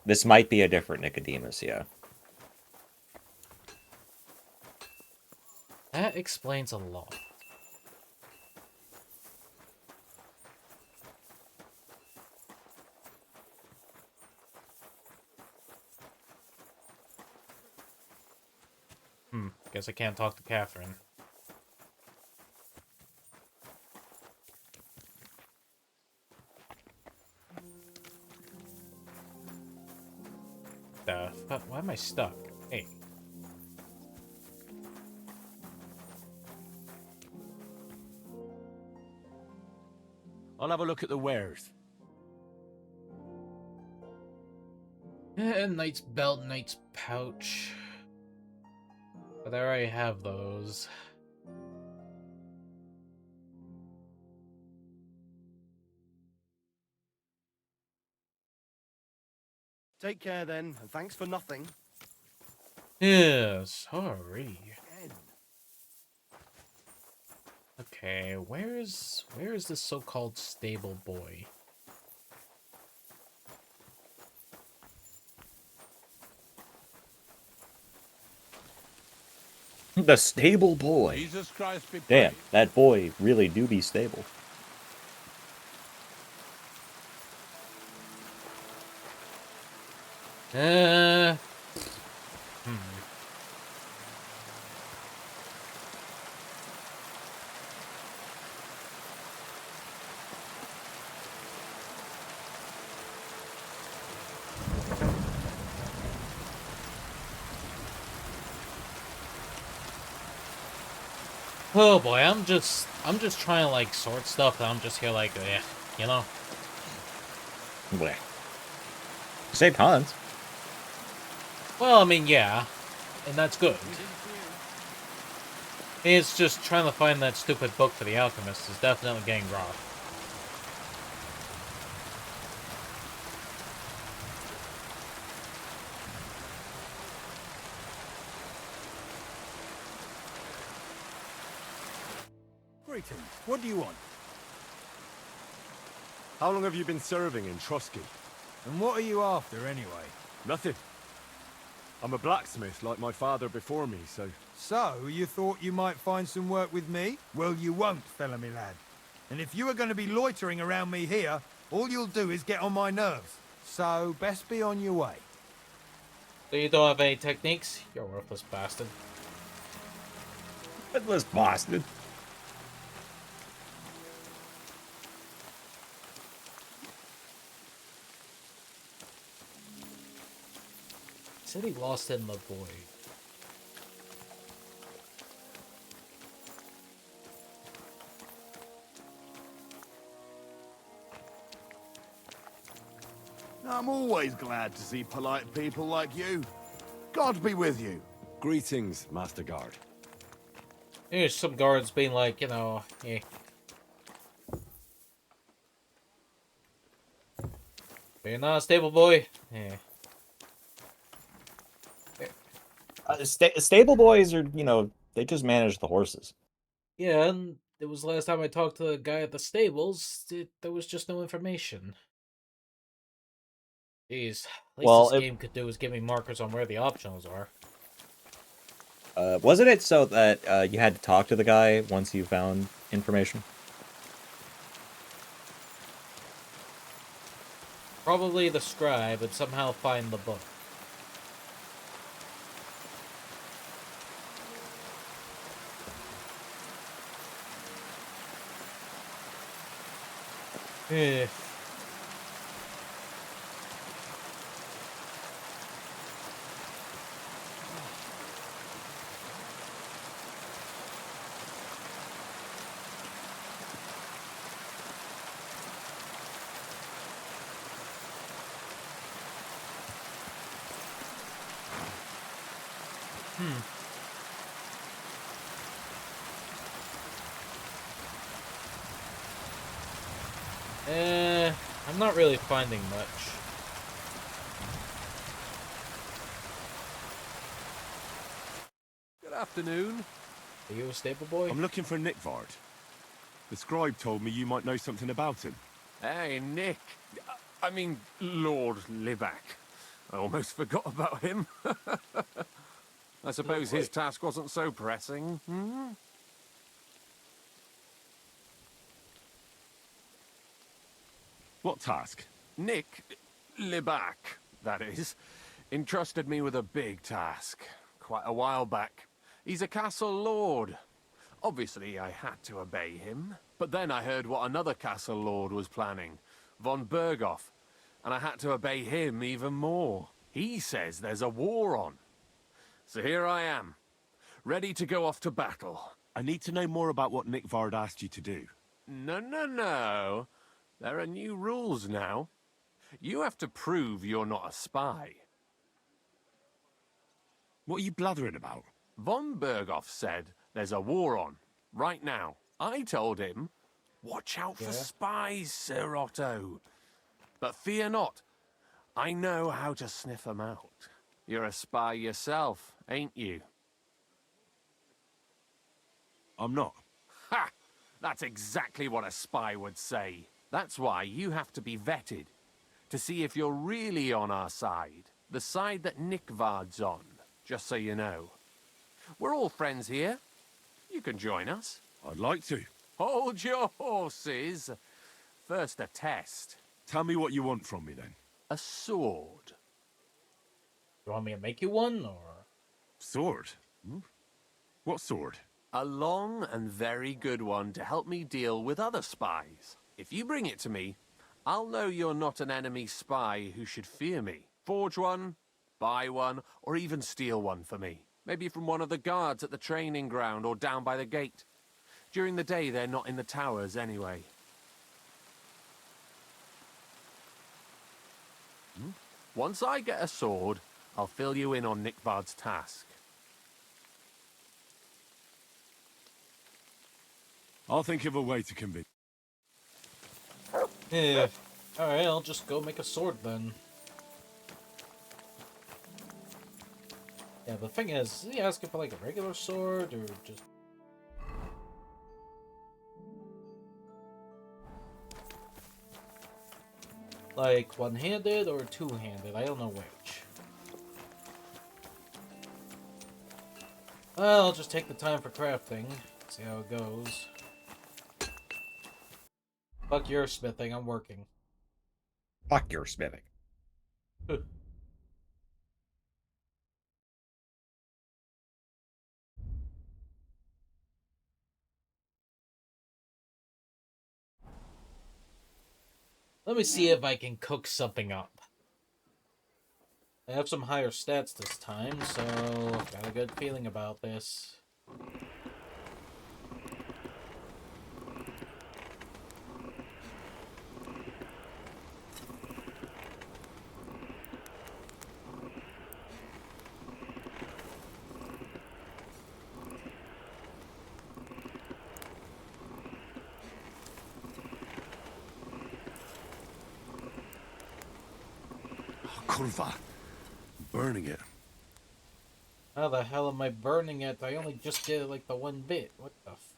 This might be a different Nicodemus, yeah. That explains a lot. Guess I can't talk to Catherine. The fuck? Why am I stuck? Hey. I'll have a look at the wares. Knight's belt, knight's pouch. But I already have those. Take care then, and thanks for nothing. Yeah, sorry. Okay, where is this so-called stable boy? The stable boy. Jesus Christ be Damn, that boy really do be stable. Oh boy, I'm just trying to like sort stuff and I'm just here like, eh, you know? Bleh. Save tons. Well, I mean, yeah, and that's good. It's just trying to find that stupid book for the alchemist is definitely getting rough. Greetings. What do you want? How long have you been serving in Trotsky? And what are you after, anyway? Nothing. I'm a blacksmith like my father before me, so... So, you thought you might find some work with me? Well, you won't, fella me lad. And if you are going to be loitering around me here, all you'll do is get on my nerves. So, best be on your way. So you don't have any techniques? You're a worthless bastard. Worthless bastard. Said he lost in the void. I'm always glad to see polite people like you. God be with you. Greetings, Master Guard. Here's some guards being like, you know, eh. You're not a stable boy? Yeah. Stable boys are, you know, they just manage the horses. Yeah, and it was the last time I talked to the guy at the stables. There was just no information. Jeez, at least Well, this game could do is give me markers on where the optionals are. Wasn't it so that you had to talk to the guy once you found information? Probably the scribe would somehow find the book. Eh. I'm not really finding much. Good afternoon. Are you a stable boy? I'm looking for Nickvard. The scribe told me you might know something about him. Hey, Nick. I mean, Lord Libac. I almost forgot about him. I suppose his task wasn't so pressing. Hmm? What task? Nick Libac, that is, entrusted me with a big task quite a while back. He's a castle lord. Obviously, I had to obey him. But then I heard what another castle lord was planning, von Berghoff, and I had to obey him even more. He says there's a war on. So here I am, ready to go off to battle. I need to know more about what Nickvard asked you to do. No. There are new rules now. You have to prove you're not a spy. What are you blathering about? Von Berghoff said there's a war on, right now. I told him, watch out for spies, Sir Otto. But fear not, I know how to sniff them out. You're a spy yourself, ain't you? I'm not. Ha! That's exactly what a spy would say. That's why you have to be vetted, to see if you're really on our side. The side that Nickvard's on, just so you know. We're all friends here. You can join us. I'd like to. Hold your horses. First a test. Tell me what you want from me, then. A sword. You want me to make you one, or...? Sword? What sword? A long and very good one to help me deal with other spies. If you bring it to me, I'll know you're not an enemy spy who should fear me. Forge one, buy one, or even steal one for me. Maybe from one of the guards at the training ground or down by the gate. During the day, they're not in the towers anyway. Once I get a sword, I'll fill you in on Nickvard's task. I'll think of a way to convince. Yeah. Alright, I'll just go make a sword then. Yeah, the thing is he asking for like a regular sword or just... like one-handed or two-handed? I don't know which. Well, I'll just take the time for crafting. See how it goes. Fuck your smithing, I'm working. Fuck your smithing. Let me see if I can cook something up. I have some higher stats this time, so got a good feeling about this. Kurva. Burning it. How the hell am I burning it? I only just did like the one bit. What the f...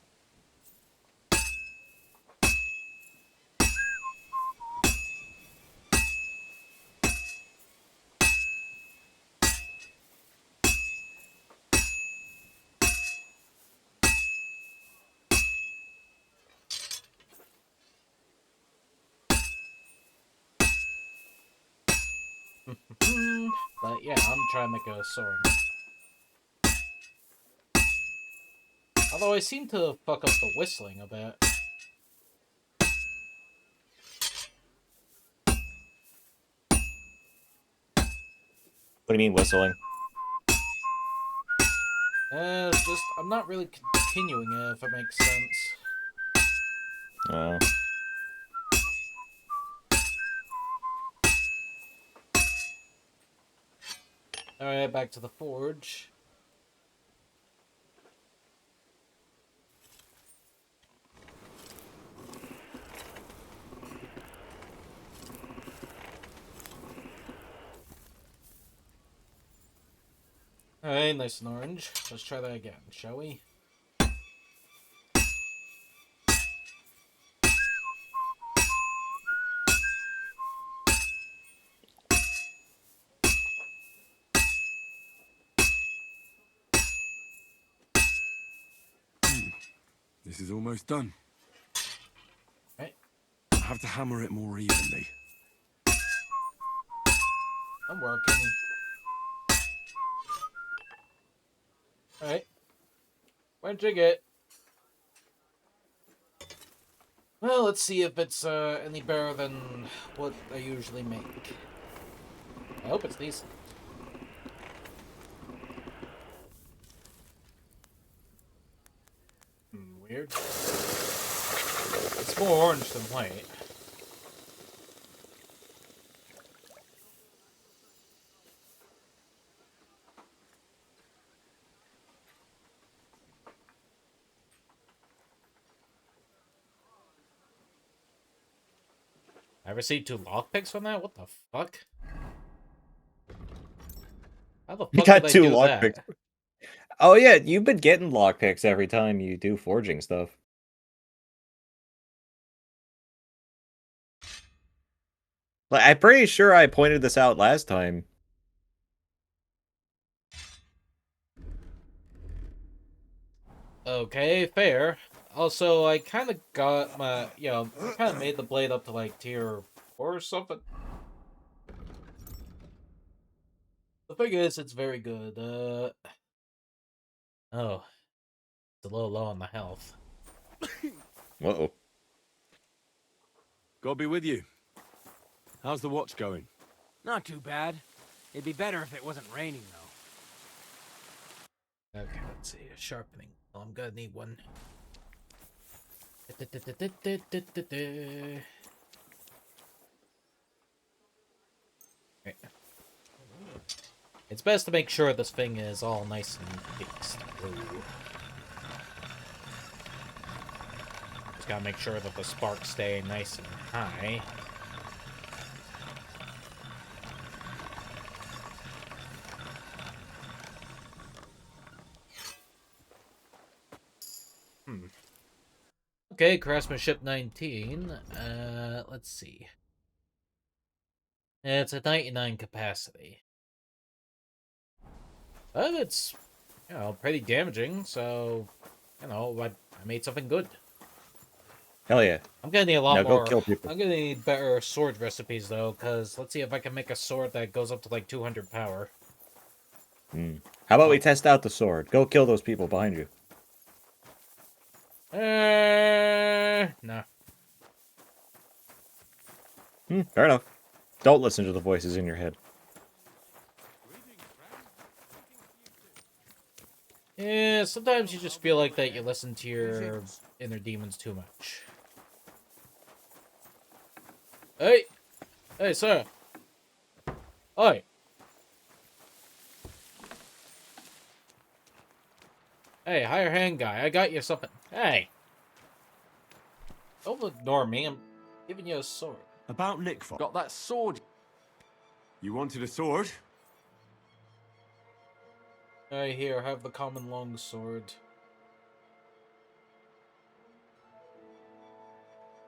But yeah, I'm trying to make a sword. Although I seem to fuck up the whistling a bit. What do you mean whistling? It's just, I'm not really continuing it, if it makes sense. Oh. Alright, back to the forge. Alright, nice and orange. Let's try that again, shall we? This is almost done. Right. I have to hammer it more evenly. I'm working. Alright. Where'd you get? Well, let's see if it's any better than what I usually make. I hope it's decent. Weird. It's more orange than white. I received 2 lockpicks from that? What the fuck? How the You fuck got did I 2 do lockpicks. that? Oh yeah, you've been getting lockpicks every time you do forging stuff. Like, I'm pretty sure I pointed this out last time. Okay, fair. Also, I kind of got my, I kind of made the blade up to like tier 4 or something. The thing is, it's very good. Oh, it's a little low on the health. Uh-oh. God be with you. How's the watch going? Not too bad. It'd be better if it wasn't raining, though. Okay, let's see. A sharpening. Oh, I'm gonna need one. Okay. It's best to make sure this thing is all nice and fixed. Ooh. Just gotta make sure that the sparks stay nice and high. Okay, craftsmanship 19. Let's see. It's a 99 capacity. But it's, pretty damaging, so, I made something good. Hell yeah. I'm gonna need a lot Go more. kill people. I'm gonna need better sword recipes, though, because let's see if I can make a sword that goes up to, like, 200 power. How about we test out the sword? Go kill those people behind you. No. Fair enough. Don't listen to the voices in your head. Yeah, sometimes you just feel like that you listen to your inner demons too much. Hey! Hey, sir! Oi! Hey, higher hand guy, I got you something. Hey! Don't ignore me, I'm giving you a sword. About Nickford. Got that sword. You wanted a sword? Here, have the common longsword.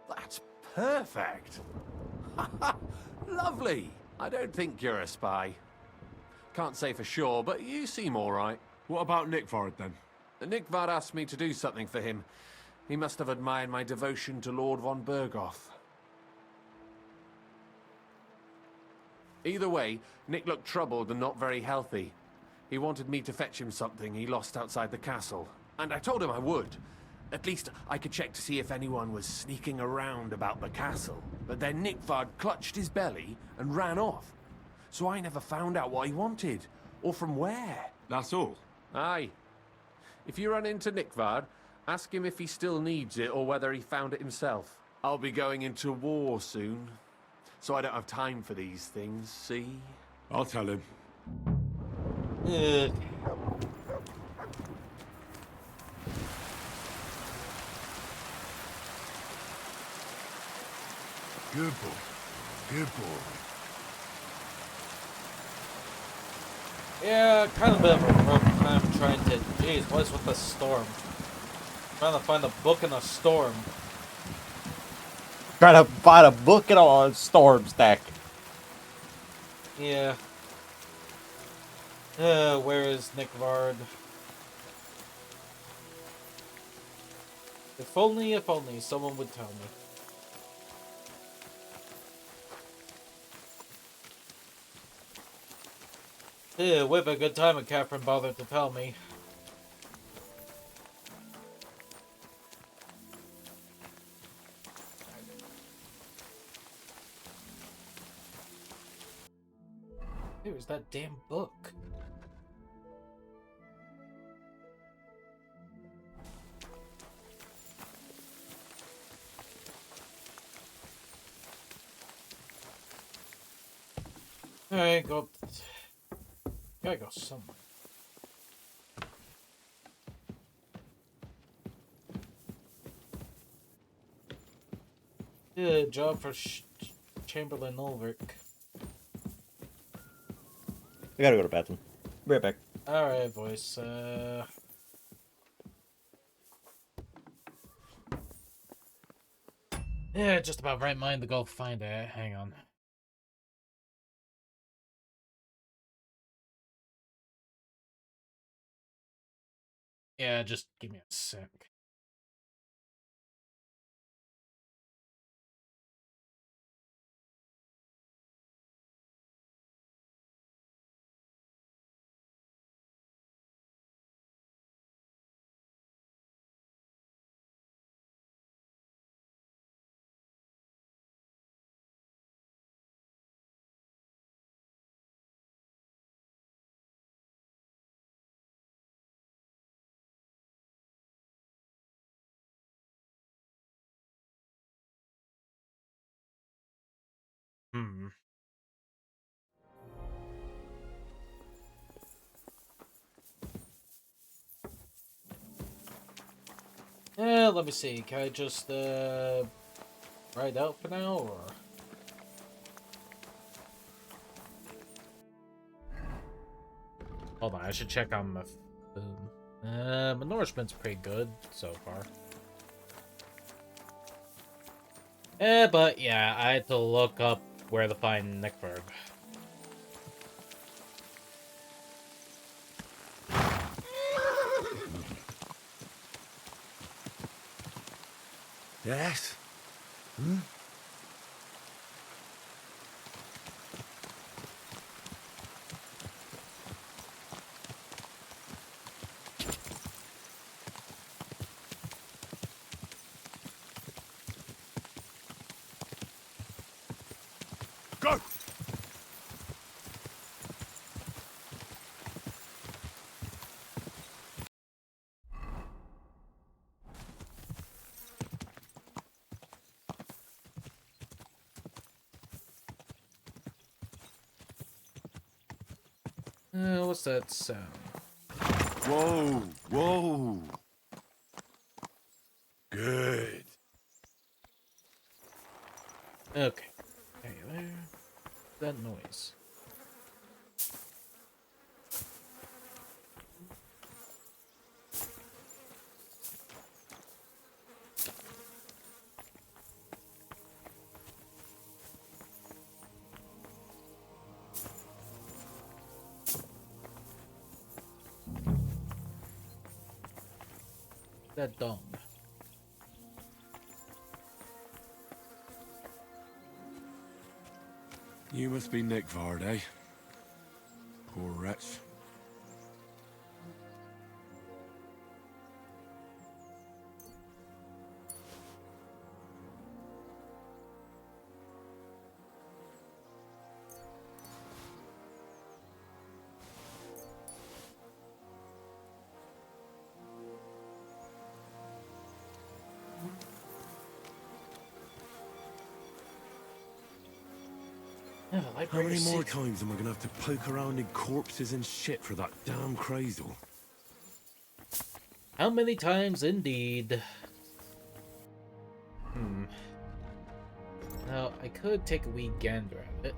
That's perfect. Lovely. I don't think you're a spy. Can't say for sure, but you seem all right. What about Nickvard, then? Nickvard asked me to do something for him. He must have admired my devotion to Lord von Bergoth. Either way, Nick looked troubled and not very healthy. He wanted me to fetch him something he lost outside the castle, and I told him I would. At least I could check to see if anyone was sneaking around about the castle. But then Nickvard clutched his belly and ran off. So I never found out what he wanted, or from where. That's all? Aye. If you run into Nickvard, ask him if he still needs it or whether he found it himself. I'll be going into war soon, so I don't have time for these things, see? I'll tell him. Ugh. Good boy. Good boy. Yeah, kind of a bit of a rough time trying to... Jeez, what is with the storm? Trying to find a book in a storm. Trying to find a book in a storm stack. Yeah. Where is Nickvard? If only someone would tell me. With a good time, and Catherine bothered to tell me. Where's that damn book? Alright, go. Gotta go somewhere. Good job for Chamberlain Ulrich. I gotta go to the bathroom. Be right back. Alright, boys. Yeah, just about right mind to go find it. Hang on. Yeah, just give me a sec. Let me see. Can I just, ride out for now, or? Hold on, I should check on my food. My nourishment's pretty good so far. But yeah, I had to look up where to find Nickvard. Yes? Hmm? Go! What's that sound? Whoa! Whoa! Good. Okay. Hey there. That noise. that dumb. You must be Nickvard, eh? Poor wretch. Yeah, How many more times am I gonna have to poke around in corpses and shit for that damn cradle? How many times indeed? Now, I could take a wee gander at it.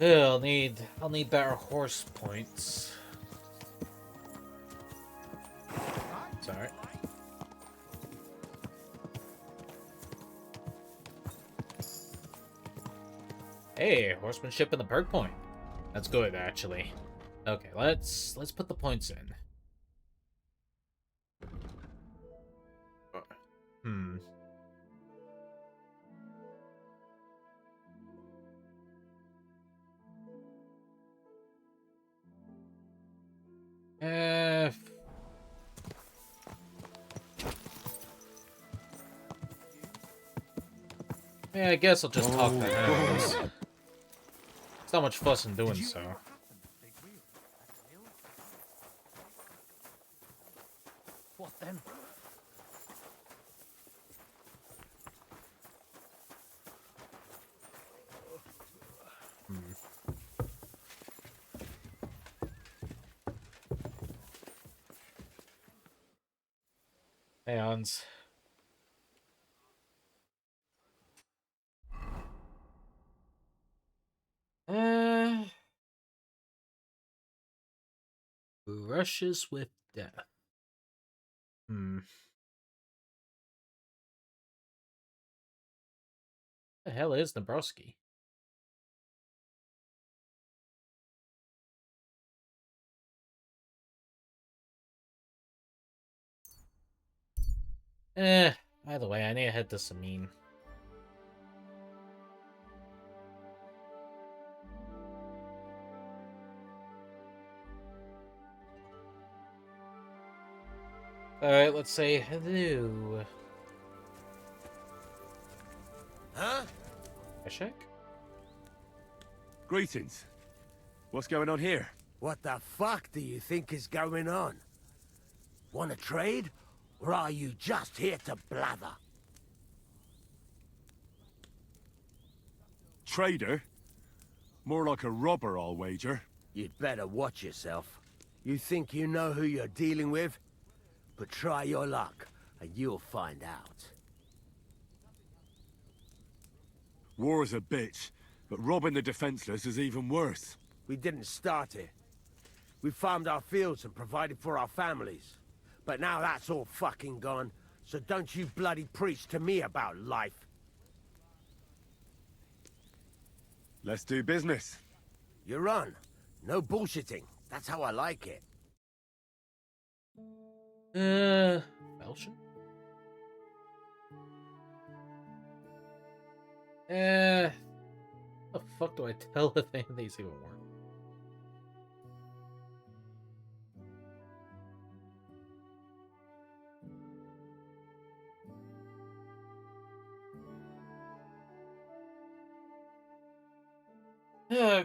Yeah, I'll need better horse points. Sorry. Hey, horsemanship in the perk point. That's good, actually. Okay, let's put the points in. Hmm. Yeah, I guess I'll just talk that anyways. It's not much fuss in doing so. What then? Hey, Hans. Brushes with death. The hell is Nabrowski? Either way, I need to head to Samin. Alright, let's say hello. Huh? Check? Greetings. What's going on here? What the fuck do you think is going on? Want to trade? Or are you just here to blather? Trader? More like a robber, I'll wager. You'd better watch yourself. You think you know who you're dealing with? But try your luck, and you'll find out. War's a bitch, but robbing the defenseless is even worse. We didn't start it. We farmed our fields and provided for our families. But now that's all fucking gone, so don't you bloody preach to me about life. Let's do business. You're on. No bullshitting. That's how I like it. Belgian? The fuck do I tell if any of these even work?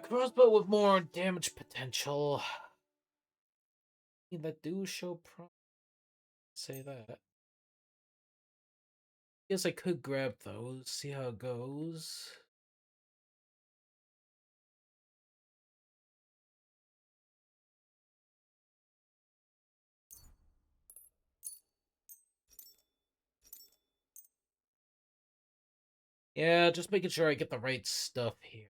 Crossbow with more damage potential. That do show promise. Say that. Guess I could grab those, see how it goes. Yeah, just making sure I get the right stuff here.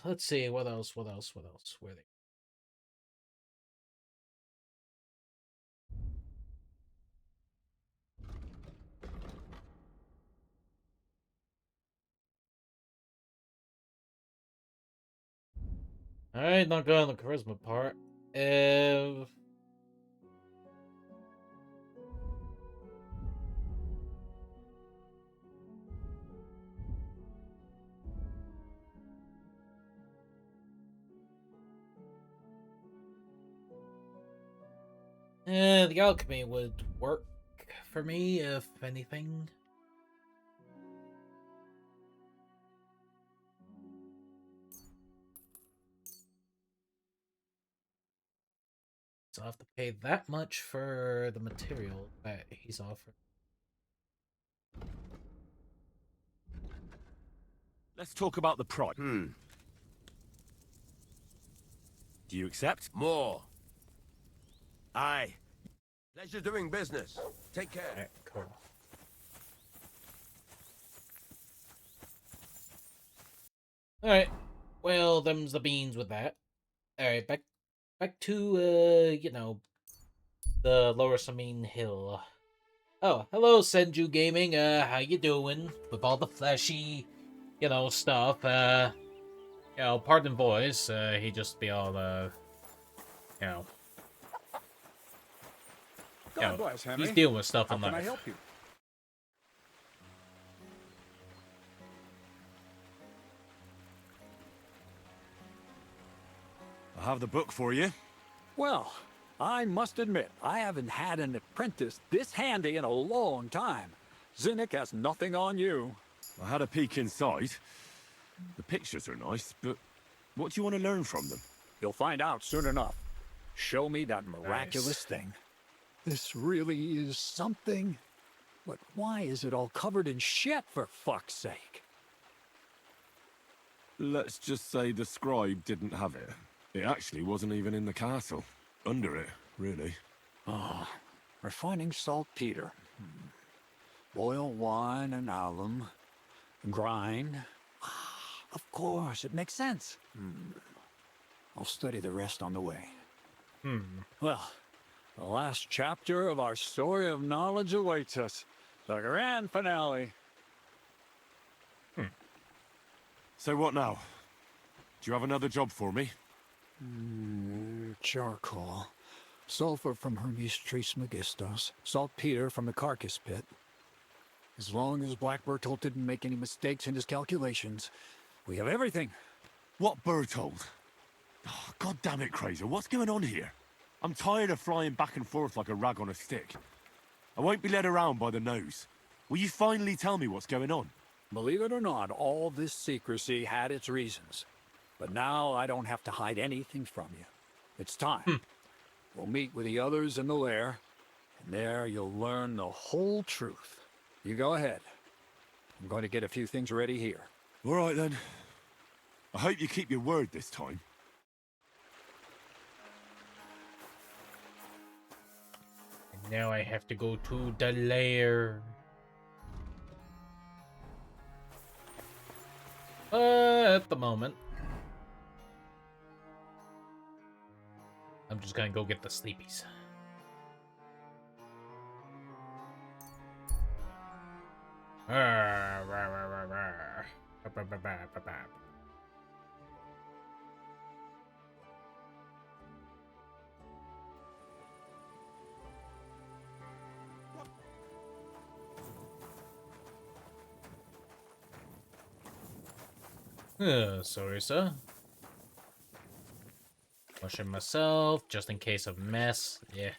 Let's see, what else? Where are they? Alright, not good on the charisma part. The alchemy would work for me, if anything. So I'll have to pay that much for the material that he's offering. Let's talk about the price. Do you accept? More. Aye. Pleasure doing business. Take care. Alright, cool. Alright. Well, them's the beans with that. Alright, back to you know, the Lower Samine Hill. Oh, hello Senju Gaming, how you doing? With all the fleshy, you know, stuff, you know, pardon voice, he just be all, you know, God bless, Henry. he's dealing with stuff How in can I life. help you? I have the book for you. Well, I must admit, I haven't had an apprentice this handy in a long time. Zinnik has nothing on you. I had a peek inside. The pictures are nice, but what do you want to learn from them? You'll find out soon enough. Show me that miraculous thing. This really is something. But why is it all covered in shit, for fuck's sake? Let's just say the scribe didn't have it. It actually wasn't even in the castle. Under it, really. Oh, refining saltpeter. Boil wine and alum. Grind. Of course, it makes sense. I'll study the rest on the way. Well, the last chapter of our story of knowledge awaits us. The grand finale. So what now? Do you have another job for me? Charcoal. Sulfur from Hermes Trismegistos. Saltpeter from the carcass pit. As long as Black Bertolt didn't make any mistakes in his calculations, we have everything. What Bertolt? Oh, God damn it, Krazer, what's going on here? I'm tired of flying back and forth like a rag on a stick. I won't be led around by the nose. Will you finally tell me what's going on? Believe it or not, all this secrecy had its reasons. But now I don't have to hide anything from you. It's time. We'll meet with the others in the lair, and there you'll learn the whole truth. You go ahead. I'm going to get a few things ready here. All right, then. I hope you keep your word this time. And now I have to go to the lair. At the moment, I'm just gonna go get the sleepies. Sorry, sir. Washing myself, just in case of mess. Yeah.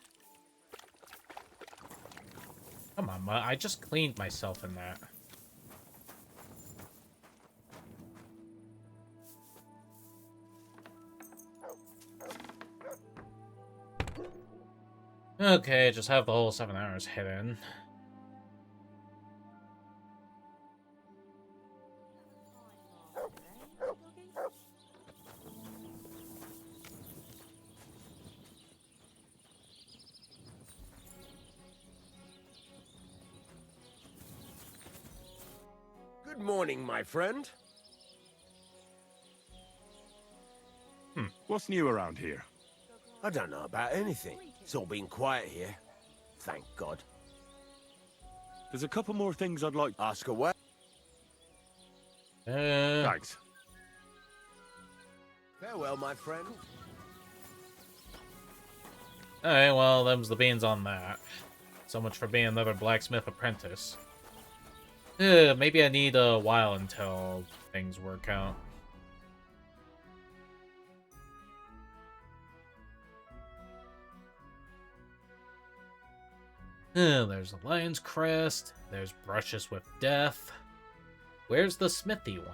Come on, I just cleaned myself in that. Okay, just have the whole 7 hours hidden. Good morning, my friend. What's new around here? I don't know about anything. It's all been quiet here. Thank God. There's a couple more things I'd like... Ask away. Thanks. Farewell, my friend. Alright, well, them's the beans on that. So much for being another blacksmith apprentice. Maybe I need a while until things work out. There's the Lion's Crest. There's Brushes with Death. Where's the smithy one?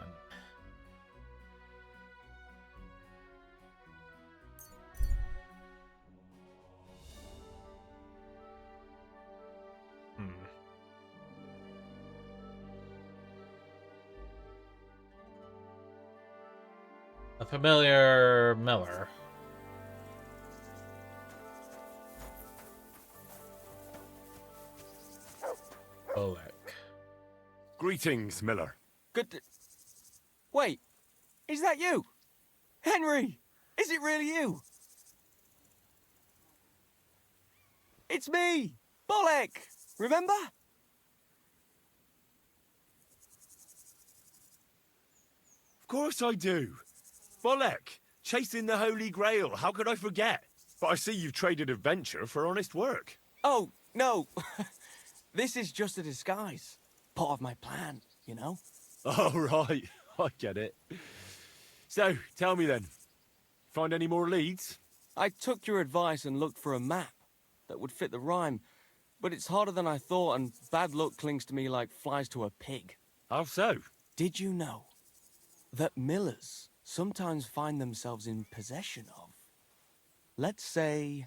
A familiar miller. Oleg. Greetings, Miller. Good. Wait, is that you? Henry! Is it really you? It's me! Bolek! Remember? Of course I do. Bolek, chasing the Holy Grail. How could I forget? But I see you've traded adventure for honest work. Oh, no. This is just a disguise. Part of my plan, you know? Oh, right. I get it. So, tell me then. Find any more leads? I took your advice and looked for a map that would fit the rhyme, but it's harder than I thought, and bad luck clings to me like flies to a pig. How so? Did you know that millers sometimes find themselves in possession of, let's say,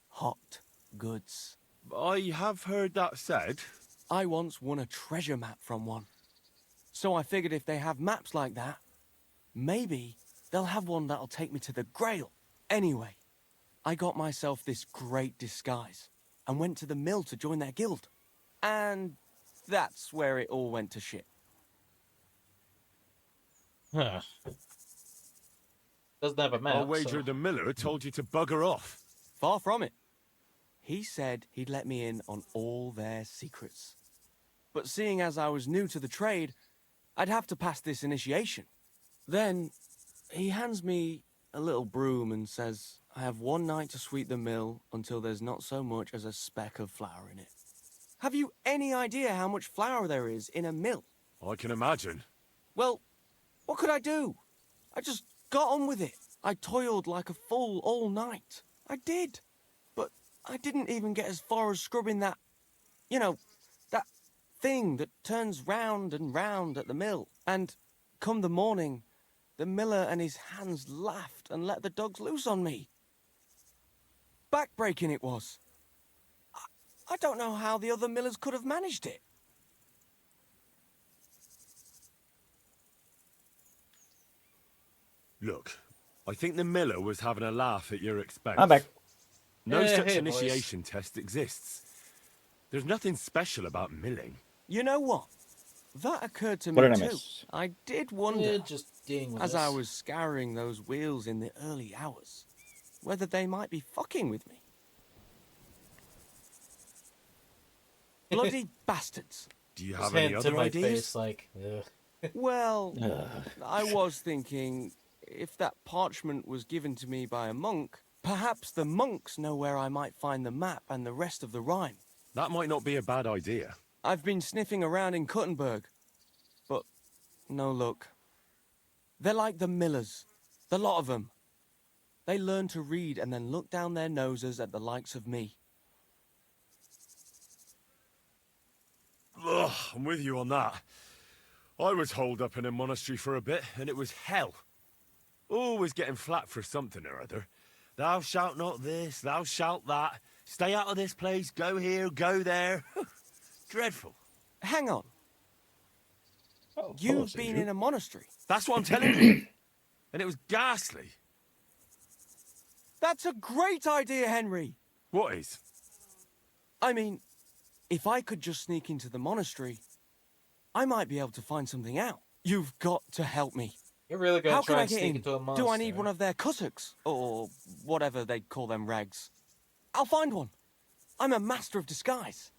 hot goods? I have heard that said. I once won a treasure map from one. So I figured if they have maps like that, maybe they'll have one that'll take me to the Grail. Anyway, I got myself this great disguise and went to the mill to join their guild. And that's where it all went to shit. Huh. Doesn't have a map. I'll wager so... the miller told you to bugger off. Far from it. He said he'd let me in on all their secrets. But seeing as I was new to the trade, I'd have to pass this initiation. Then he hands me a little broom and says I have one night to sweep the mill until there's not so much as a speck of flour in it. Have you any idea how much flour there is in a mill? I can imagine. Well, what could I do? I just got on with it. I toiled like a fool all night. I did. But I didn't even get as far as scrubbing that, you know, that thing that turns round and round at the mill. And come the morning, the miller and his hands laughed and let the dogs loose on me. Backbreaking it was. I don't know how the other millers could have managed it. Look, I think the miller was having a laugh at your expense. I'm back. No Yeah, such hey, initiation test exists. There's nothing special about milling. You know what? That occurred to What me did I too. miss? I did wonder, just dealing with as this. I was scouring those wheels in the early hours, whether they might be fucking with me. Bloody bastards. Do you Just have any hand to other my ideas? face, like, ugh. Well, I was thinking, if that parchment was given to me by a monk, perhaps the monks know where I might find the map and the rest of the rhyme. That might not be a bad idea. I've been sniffing around in Kuttenberg, but no luck. They're like the millers, the lot of them. They learn to read and then look down their noses at the likes of me. Ugh, I'm with you on that. I was holed up in a monastery for a bit, and it was hell. Always getting flat for something or other. Thou shalt not this, thou shalt that. Stay out of this place, go here, go there. Dreadful. Hang on. Oh, You've been in a monastery. That's what I'm telling you. And it was ghastly. That's a great idea, Henry. What is? I mean, if I could just sneak into the monastery, I might be able to find something out. You've got to help me. You're really gonna How try can I and get sneak in? into a Do I monastery? need one of their kutuks? Or whatever they call them rags? I'll find one. I'm a master of disguise.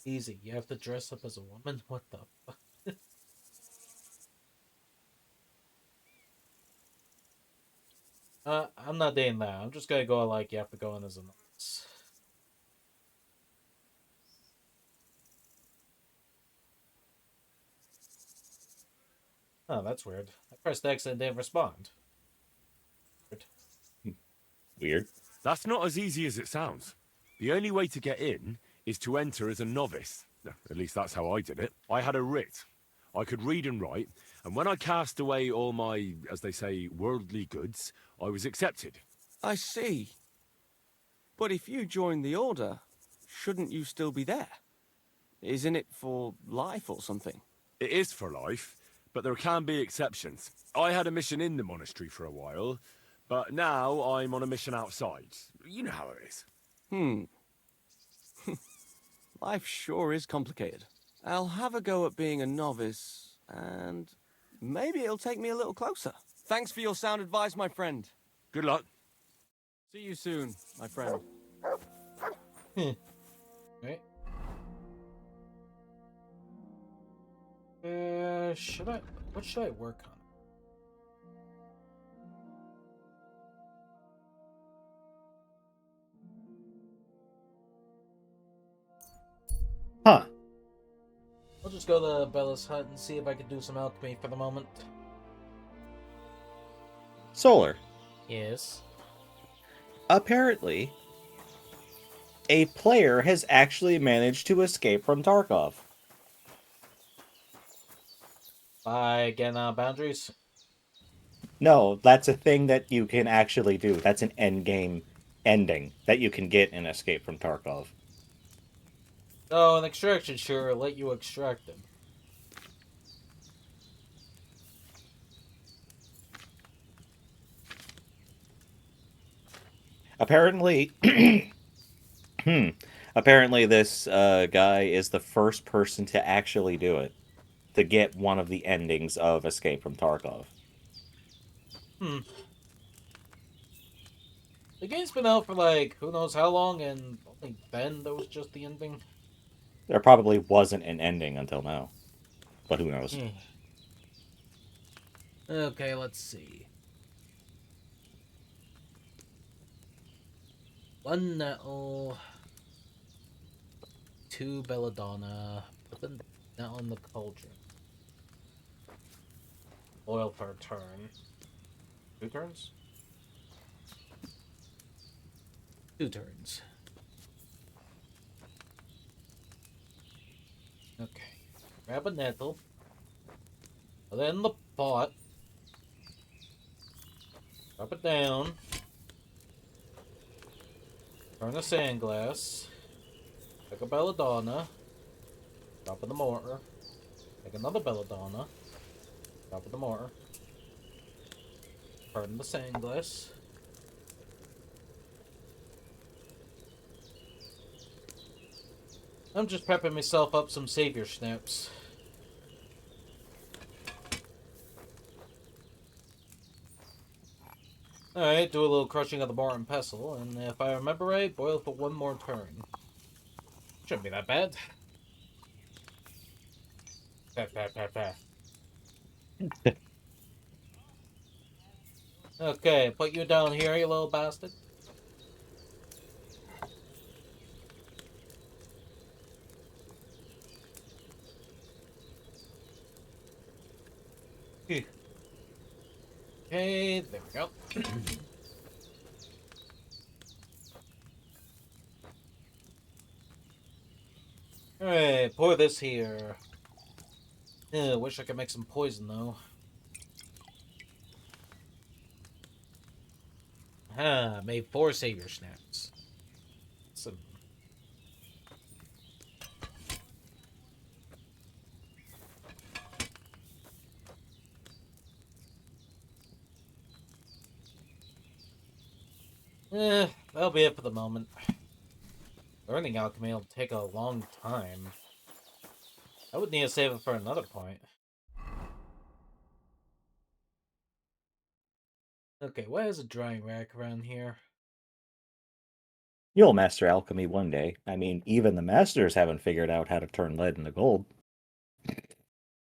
Easy. You have to dress up as a woman? What the fuck? I'm not doing that. I'm just gonna go like you have to go in as a novice. Oh, that's weird. I pressed X and didn't respond. Weird. That's not as easy as it sounds. The only way to get in is to enter as a novice. At least that's how I did it. I had a writ. I could read and write, and when I cast away all my, as they say, worldly goods, I was accepted. I see. But if you join the Order, shouldn't you still be there? Isn't it for life or something? It is for life, but there can be exceptions. I had a mission in the monastery for a while, but now I'm on a mission outside. You know how it is. Life sure is complicated. I'll have a go at being a novice, and maybe it'll take me a little closer. Thanks for your sound advice, my friend. Good luck. See you soon, my friend. Right. Should I? What should I work on? Huh. I'll just go to Bella's hut and see if I can do some alchemy for the moment. Solar. Yes. Apparently, a player has actually managed to escape from Tarkov. By getting out of boundaries? No, that's a thing that you can actually do. That's an end game ending that you can get in Escape from Tarkov. Oh, an extraction sure let you extract them. Apparently, apparently this guy is the first person to actually do it, to get one of the endings of Escape from Tarkov. The game's been out for like who knows how long, and only then that was just the ending. There probably wasn't an ending until now, but who knows? Okay, let's see. 1 nettle, 2 belladonna, put the nettle in the cauldron. Boil for a turn. 2 turns? 2 turns. Okay. Grab a nettle. Put it in the pot. Drop it down. Turn a sand glass. Take a belladonna. Drop in the mortar. Take another belladonna. Drop in the mortar. Turn the sand glass. I'm just prepping myself up some savior snaps. Alright, do a little crushing of the mortar and pestle, and if I remember right, boil for 1 more turn. Shouldn't be that bad. Okay, put you down here, you little bastard. Okay, there we go. Alright, pour this here. Yeah, wish I could make some poison, though. Made 4 savior snaps. Some. That'll be it for the moment. Learning alchemy will take a long time. I would need to save it for another point. Okay, what is a drying rack around here? You'll master alchemy one day. I mean, even the masters haven't figured out how to turn lead into gold.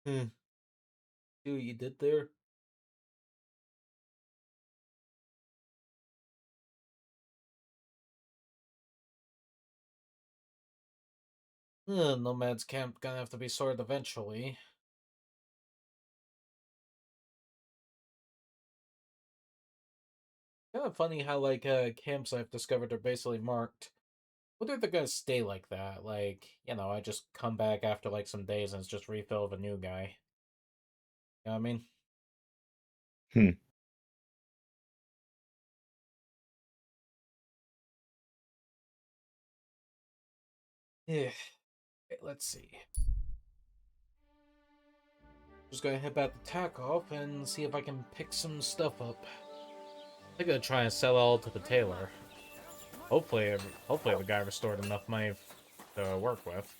See what you did there? Nomad's camp gonna have to be sorted eventually. Kind of funny how, like, camps I've discovered are basically marked. Whether they're gonna stay like that, like, you know, I just come back after, like, some days and it's just refill of a new guy. You know what I mean? Hmm. Yeah. Okay, let's see. Just gonna head back to Tack Off and see if I can pick some stuff up. I'm gonna try and sell all to the tailor. Hopefully the guy restored enough money to work with.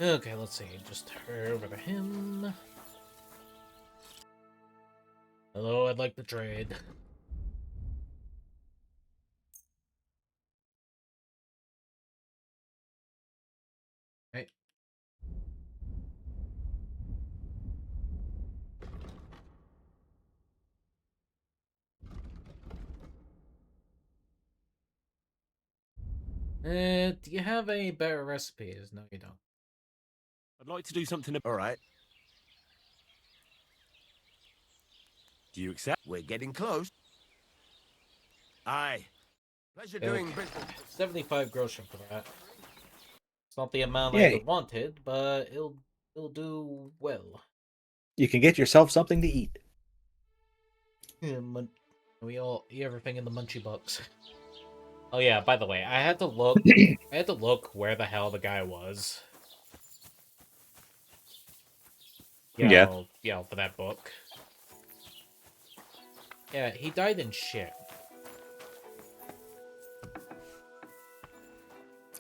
Okay, let's see. Just hurry over to him. Hello, I'd like to trade. Right. Do you have any better recipes? No, you don't. I'd like to do something. All right. Do you accept? We're getting close. Aye. Pleasure doing Okay. business. 75 groschen for that. It's not the amount I Yay. wanted, but it'll do well. You can get yourself something to eat. Yeah, we all eat everything in the munchie box. Oh yeah, by the way, I had to look where the hell the guy was. Yeah. For that book. Yeah, he died in shit.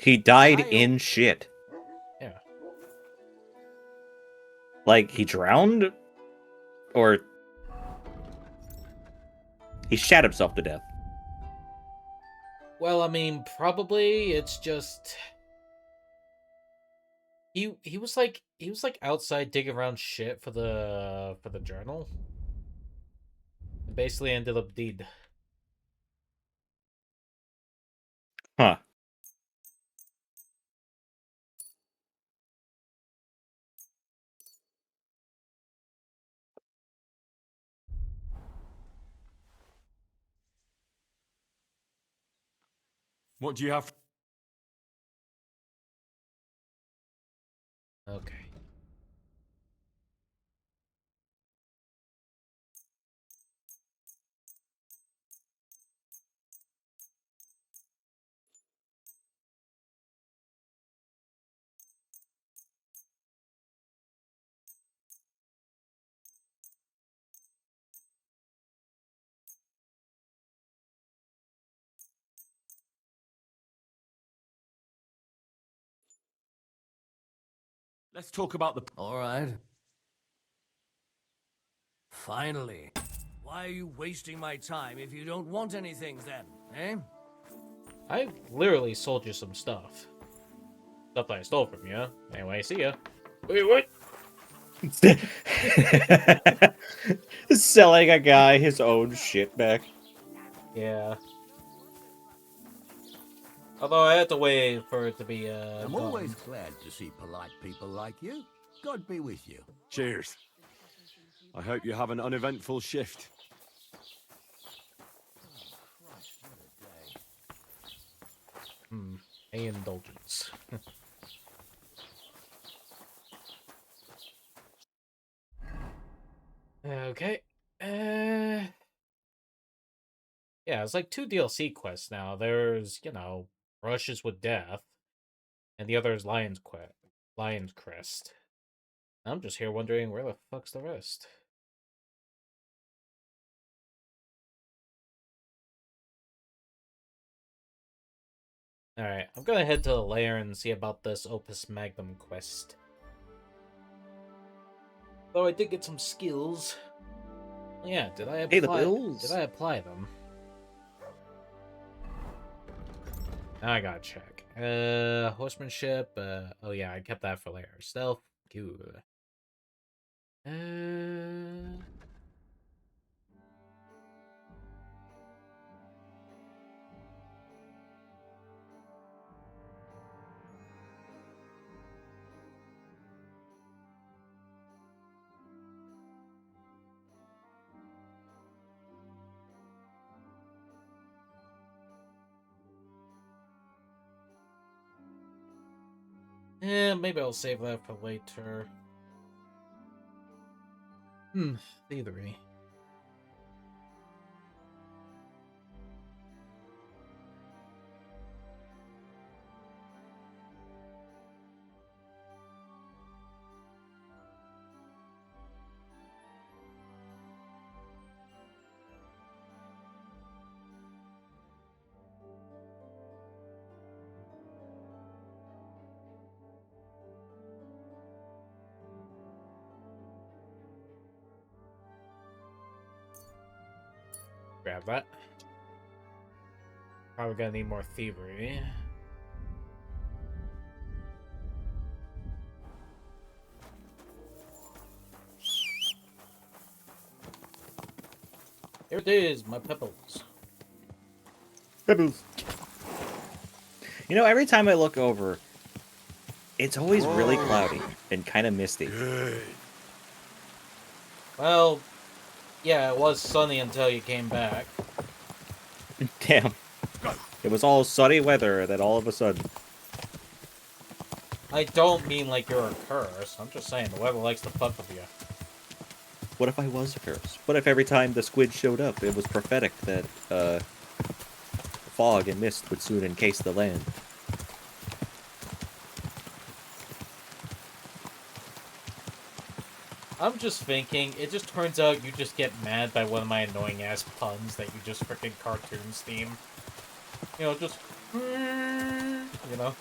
He died in shit. Yeah. Like, he drowned? Or he shat himself to death? Well, I mean, probably it's just he was like outside digging around shit for the journal. And basically ended up dead. Huh. What do you have? Okay. Let's talk about the. All right. Finally. Why are you wasting my time if you don't want anything then, eh? I literally sold you some stuff. Stuff that I stole from you. Anyway, see ya. Wait, what? Selling a guy his own shit back. Yeah. Although I had to wait for it to be, I'm gone. always glad to see polite people like you. God be with you. Cheers. I hope you have an uneventful shift. A indulgence. Okay. Yeah, it's like 2 DLC quests now. There's, Brushes with Death, and the other is Lion's Crest. I'm just here wondering where the fuck's the rest. Alright, I'm gonna head to the lair and see about this Opus Magnum quest. Though I did get some skills. Yeah, did I apply? Pay the bills. Did I apply them? Now I gotta check. Horsemanship. Oh yeah, I kept that for later. Stealth. Good. Maybe I'll save that for later. Thievery. Grab that. Probably gonna need more thievery. Here it is, my pebbles. Pebbles. You know, every time I look over, it's always really cloudy and kind of misty. Well, yeah, it was sunny until you came back. Damn. It was all sunny weather, and then all of a sudden... I don't mean like you're a curse. I'm just saying the weather likes to fuck with you. What if I was a curse? What if every time the squid showed up, it was prophetic that, fog and mist would soon encase the land? I'm just thinking, it just turns out you just get mad by one of my annoying-ass puns that you just frickin' cartoon steam. You know, just... You know?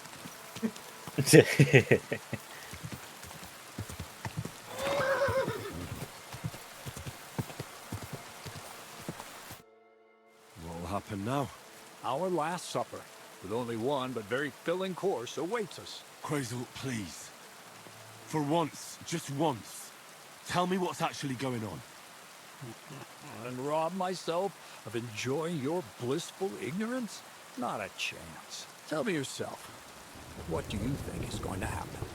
What'll happen now? Our last supper, with only one but very filling course, awaits us. Quasel, please. For once, just once, tell me what's actually going on. And rob myself of enjoying your blissful ignorance? Not a chance. Tell me yourself, what do you think is going to happen?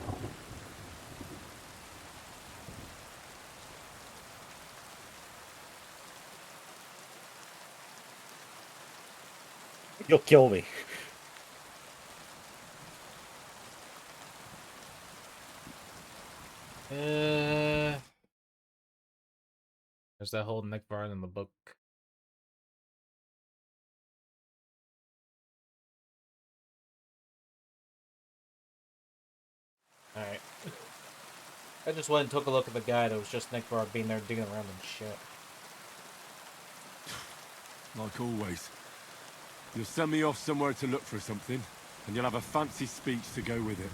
You'll kill me. There's that whole Nick Varn in the book. Alright. I just went and took a look at the guy that was just Nick Varn being there digging around and shit. Like always. You'll send me off somewhere to look for something, and you'll have a fancy speech to go with it.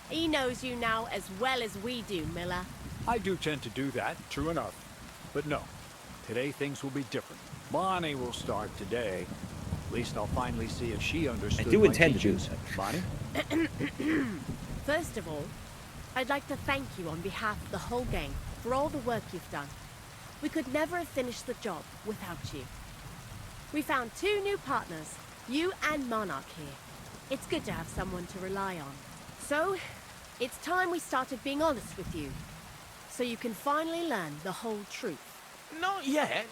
He knows you now as well as we do, Miller. I do tend to do that, true enough. But no, today things will be different. Bonnie will start today. At least I'll finally see if she understood I do my intend to do teachings. that. Bonnie? First of all, I'd like to thank you on behalf of the whole gang for all the work you've done. We could never have finished the job without you. We found 2 new partners, you and Monarch here. It's good to have someone to rely on. So, it's time we started being honest with you, so you can finally learn the whole truth. Not yet.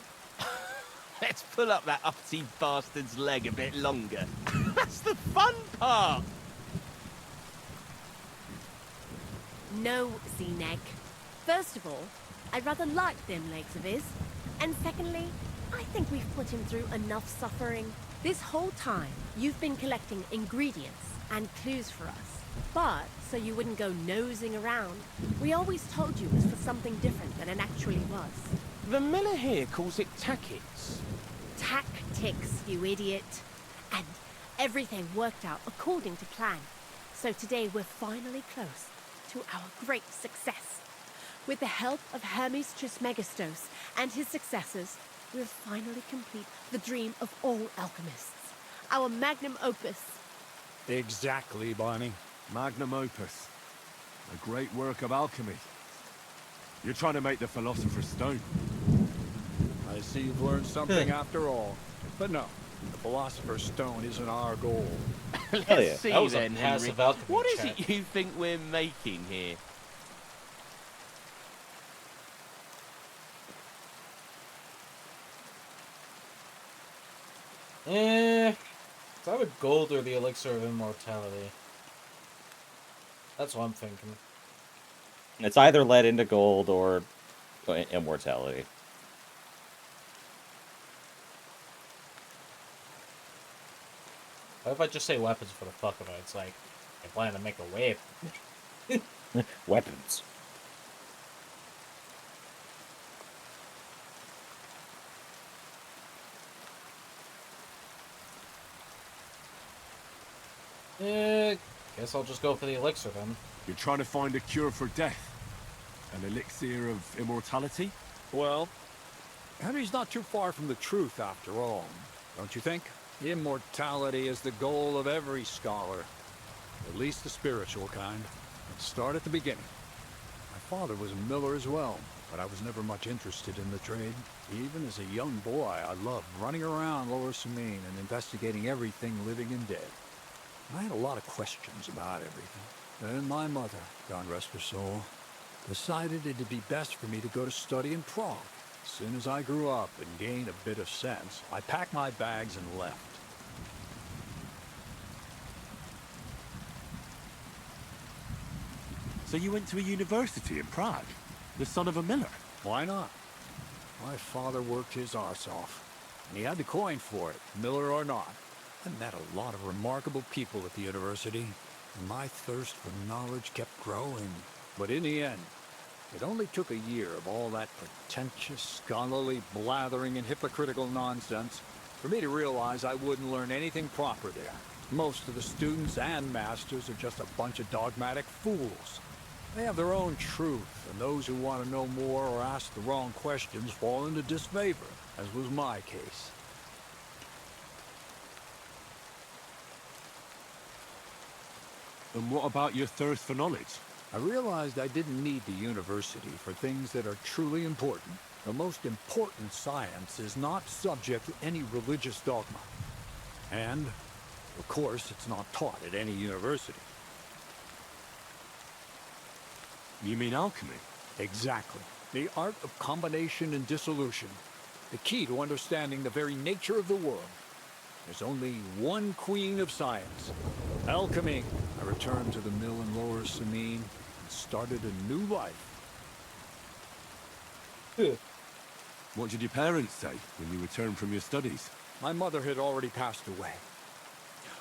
Let's pull up that uppity bastard's leg a bit longer. That's the fun part! No, Z-Neck. First of all, I'd rather like them legs of his. And secondly, I think we've put him through enough suffering. This whole time, you've been collecting ingredients and clues for us. But, so you wouldn't go nosing around, we always told you it was for something different than it actually was. The miller here calls it tactics. Tactics, you idiot. And everything worked out according to plan. So today we're finally close to our great success. With the help of Hermes Trismegistos and his successors, we'll finally complete the dream of all alchemists. Our magnum opus. Exactly, Bonnie. Magnum opus. A great work of alchemy. You're trying to make the Philosopher's Stone. I see you've learned something after all. But no, the Philosopher's Stone isn't our goal. Let's see That was a then, Henry. passive alchemy What is check. it you think we're making here? It's either gold or the elixir of immortality. That's what I'm thinking. It's either led into gold or immortality. What if I just say weapons for the fuck of it? It's like, I plan to make a whip. Weapons. Guess I'll just go for the elixir then. You're trying to find a cure for death? An elixir of immortality? Well, Henry's not too far from the truth after all, don't you think? Immortality is the goal of every scholar. At least the spiritual kind. Let's start at the beginning. My father was a miller as well, but I was never much interested in the trade. Even as a young boy, I loved running around Lower Samine and investigating everything living and dead. I had a lot of questions about everything. Then my mother, God rest her soul, decided it'd be best for me to go to study in Prague. As soon as I grew up and gained a bit of sense, I packed my bags and left. So you went to a university in Prague? The son of a miller? Why not? My father worked his arse off, and he had the coin for it, miller or not. I met a lot of remarkable people at the university, and my thirst for knowledge kept growing. But in the end, it only took a year of all that pretentious, scholarly blathering and hypocritical nonsense for me to realize I wouldn't learn anything proper there. Most of the students and masters are just a bunch of dogmatic fools. They have their own truth, and those who want to know more or ask the wrong questions fall into disfavor, as was my case. And what about your thirst for knowledge? I realized I didn't need the university for things that are truly important. The most important science is not subject to any religious dogma. And, of course, it's not taught at any university. You mean alchemy? Exactly. The art of combination and dissolution. The key to understanding the very nature of the world. There's only one queen of science. Alchemy. I returned to the mill in Lower Samine and started a new life. What did your parents say when you returned from your studies? My mother had already passed away.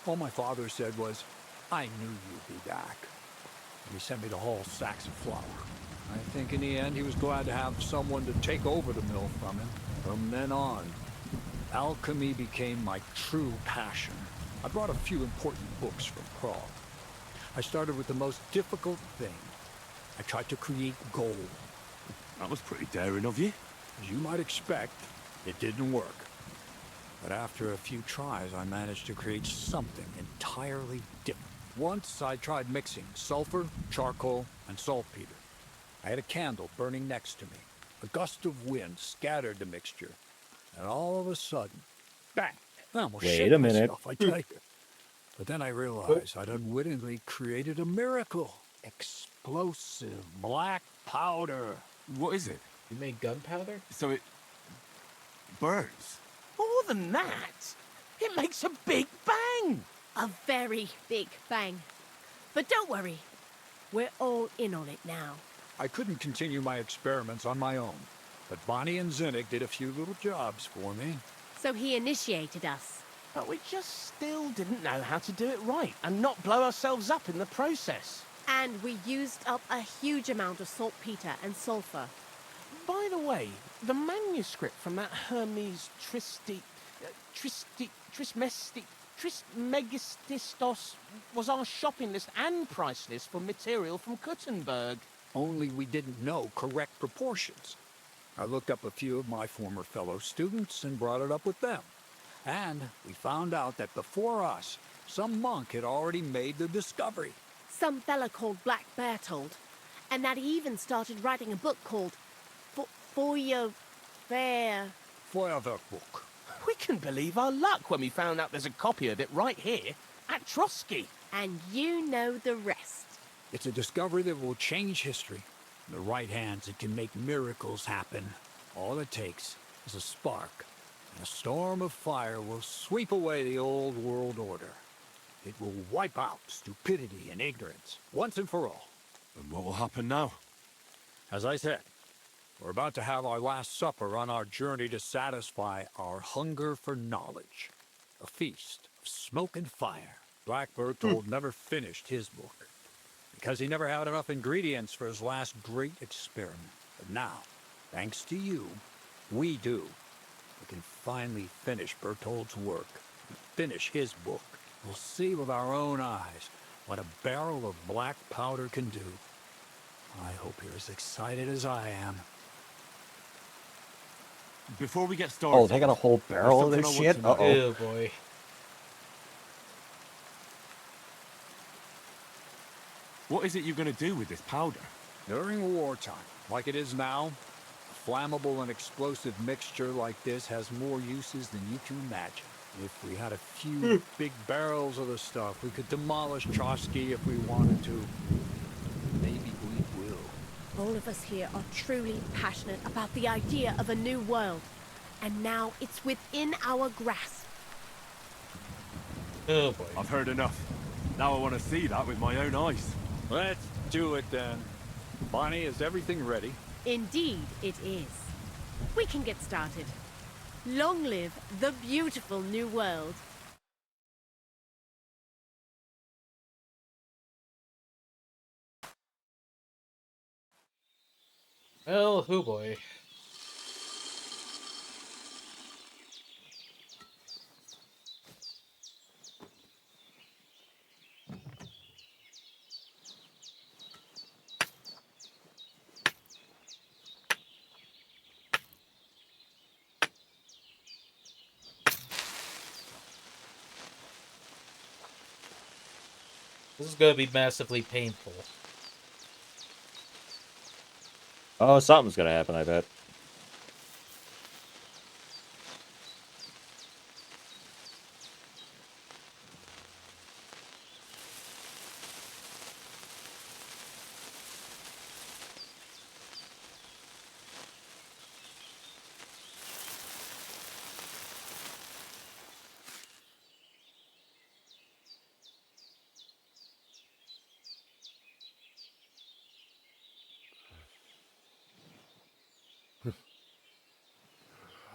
All my father said was, I knew you'd be back. And he sent me to haul sacks of flour. I think in the end he was glad to have someone to take over the mill from him. From then on, alchemy became my true passion. I brought a few important books from Prague. I started with the most difficult thing. I tried to create gold. That was pretty daring of you. As you might expect, it didn't work. But after a few tries, I managed to create something entirely different. Once I tried mixing sulfur, charcoal, and saltpeter. I had a candle burning next to me. A gust of wind scattered the mixture, and all of a sudden, bang! I almost Wait shit a minute. myself, I tell you. But then I realized I'd unwittingly created a miracle. Explosive black powder. What is it? You made gunpowder? So it burns. More than that, it makes a big bang. A very big bang. But don't worry, we're all in on it now. I couldn't continue my experiments on my own, but Bonnie and Zinnik did a few little jobs for me. So he initiated us. But we just still didn't know how to do it right and not blow ourselves up in the process. And we used up a huge amount of saltpeter and sulfur. By the way, the manuscript from that Hermes Trismegistos was our shopping list and price list for material from Kuttenberg. Only we didn't know correct proportions. I looked up a few of my former fellow students and brought it up with them. And we found out that before us, some monk had already made the discovery. Some fella called Black Bertold. And that he even started writing a book called Feuerwerkbuch. We couldn't believe our luck when we found out there's a copy of it right here at Trotsky. And you know the rest. It's a discovery that will change history. In the right hands, it can make miracles happen. All it takes is a spark. And a storm of fire will sweep away the old world order. It will wipe out stupidity and ignorance, once and for all. And what will happen now? As I said, we're about to have our last supper on our journey to satisfy our hunger for knowledge. A feast of smoke and fire. Black Bertold never finished his book, because he never had enough ingredients for his last great experiment. But now, thanks to you, we do. We can finally finish Bertold's work, and finish his book. We'll see with our own eyes what a barrel of black powder can do. I hope you're as excited as I am. Before we get started... Oh, they got a whole barrel of this shit? Uh-oh. Oh, boy. What is it you're going to do with this powder? During wartime, like it is now, a flammable and explosive mixture like this has more uses than you can imagine. If we had a few big barrels of the stuff, we could demolish Trotsky if we wanted to. Maybe we will. All of us here are truly passionate about the idea of a new world. And now it's within our grasp. Oh boy. I've heard enough. Now I want to see that with my own eyes. Let's do it then. Bonnie, is everything ready? Indeed it is. We can get started. Long live the beautiful new world. Well, oh boy. This is gonna be massively painful. Oh, something's gonna happen, I bet.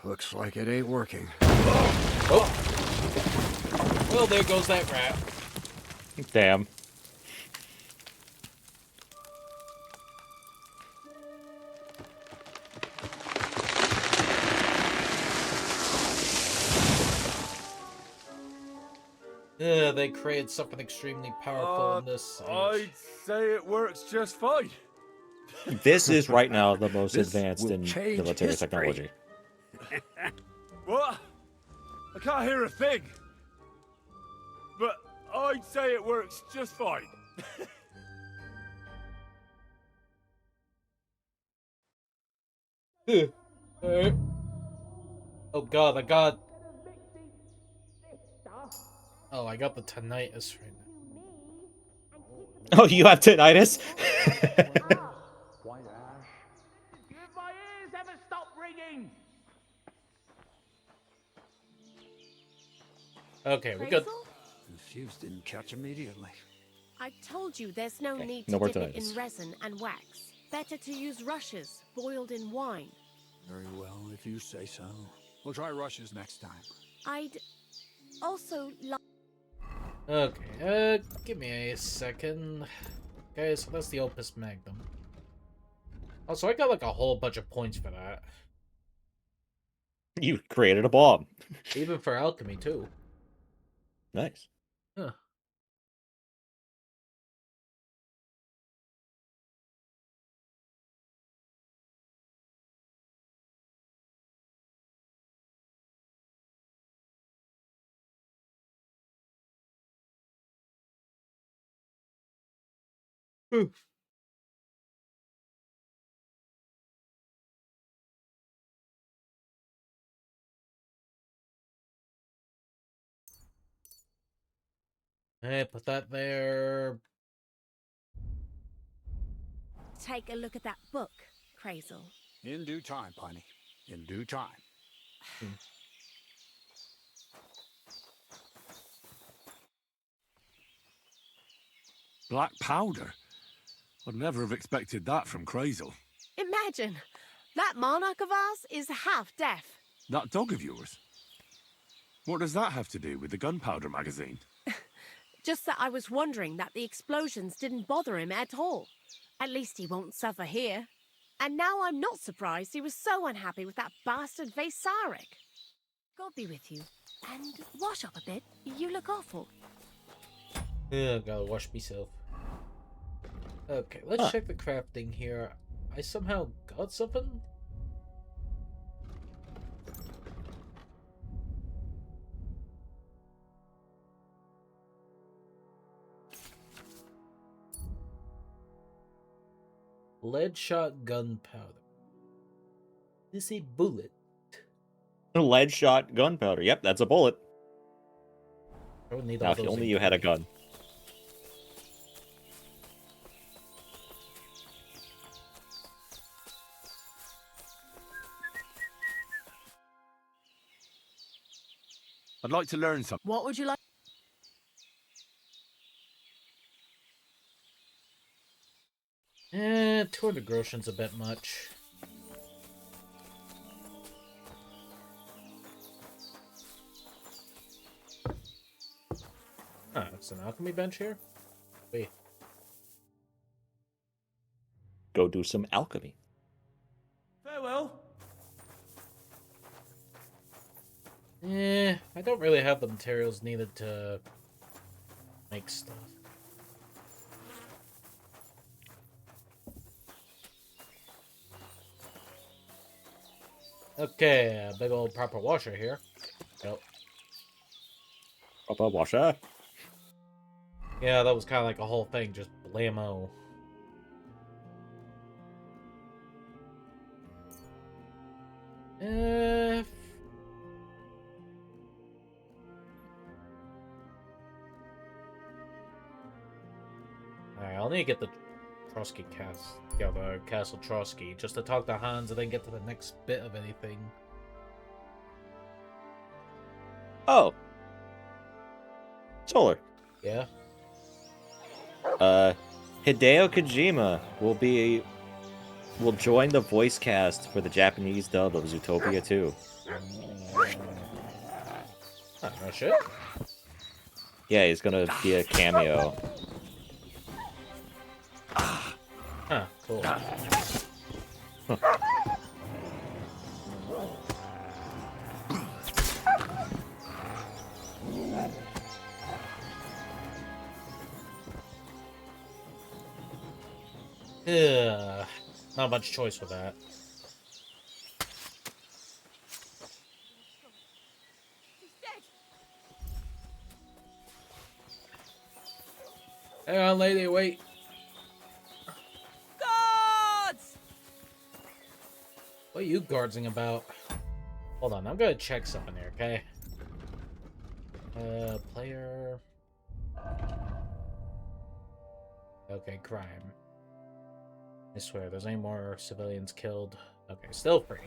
Looks like it ain't working. Oh! Well, there goes that rat. Damn. They created something extremely powerful in this age. I'd say it works just fine. This is right now the most This advanced will in change military history. technology. What? I can't hear a thing. But I'd say it works just fine. Oh god, I got... Oh, I got the tinnitus right now. Oh, you have tinnitus? White ash. If my ears ever stop ringing. Okay, we got... The fuse didn't catch immediately. I told you there's no need no to more dip it in tinnitus. resin and wax. Better to use rushes, boiled in wine. Very well, if you say so. We'll try rushes next time. I'd also like... Okay, give me a second. Okay, so that's the Opus Magnum. Oh, so I got like a whole bunch of points for that. You created a bomb. Even for alchemy, too. Nice. Huh. Hey, put that there. Take a look at that book, Crazel. In due time, Piney. In due time. Black powder? I'd never have expected that from Crazel. Imagine, that monarch of ours is half deaf. That dog of yours? What does that have to do with the gunpowder magazine? Just that I was wondering that the explosions didn't bother him at all. At least he won't suffer here. And now I'm not surprised he was so unhappy with that bastard Vasarik. God be with you. And wash up a bit. You look awful. Yeah, gotta wash myself. Okay, let's check the crafting here. I somehow got something? Lead shot gunpowder. This a bullet. Lead shot gunpowder. Yep, that's a bullet. I would need Now, all if those only you had a gun. I'd like to learn something. What would you like? Eh, 200 groschen's a bit much. Ah, it's an alchemy bench here? Wait. Go do some alchemy. Farewell. I don't really have the materials needed to make stuff. Okay, a big old proper washer here. Yep. Proper washer? Yeah, that was kind of like a whole thing, just blammo. Alright, I'll need to get the Trotsky cast. Yeah, the Castle Trotsky, just to talk to Hans and then get to the next bit of anything. Oh. Solar. Yeah? Hideo Kojima will join the voice cast for the Japanese dub of Zootopia 2. Oh, no shit. Yeah, he's gonna be a cameo. Huh, cool. Huh. Ugh, not much choice with that. He's dead. Hang on, lady, wait. Guards! What are you guardsing about? Hold on, I'm gonna check something here, okay? Player... Okay, crime. I swear, there's any more civilians killed. Okay, still free.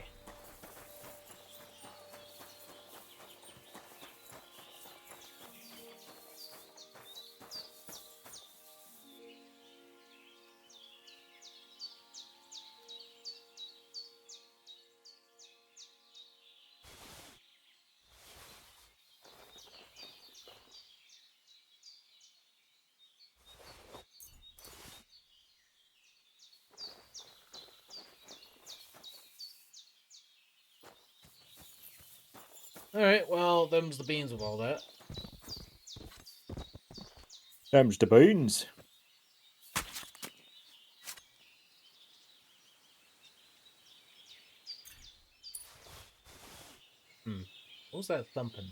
Alright, well, them's the beans of all that. Them's the beans. What was that thumping?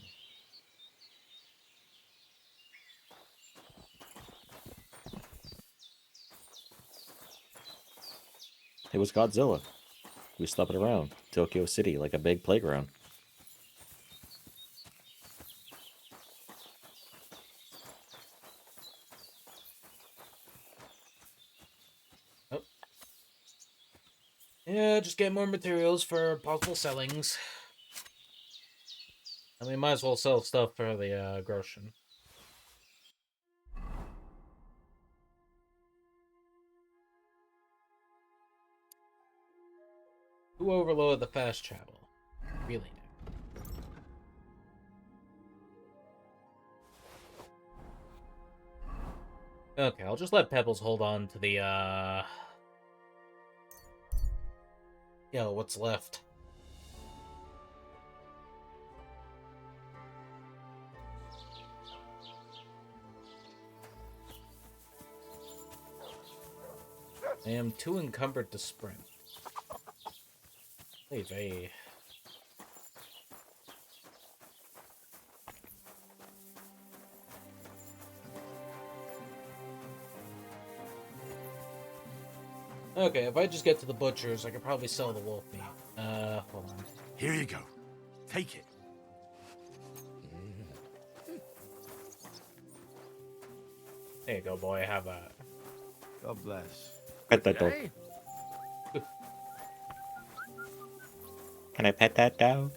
It was Godzilla. We slept it around Tokyo City like a big playground. Oh. Yeah, just get more materials for possible sellings. And we might as well sell stuff for the grocery. Who overloaded the fast travel? Really? Okay, I'll just let Pebbles hold on to the, what's left. I am too encumbered to sprint. Leave a... Okay, if I just get to the butchers, I could probably sell the wolf meat. Hold on. Here you go. Take it. There you go, boy. Have that. God bless. Pet that dog. Can I pet that dog?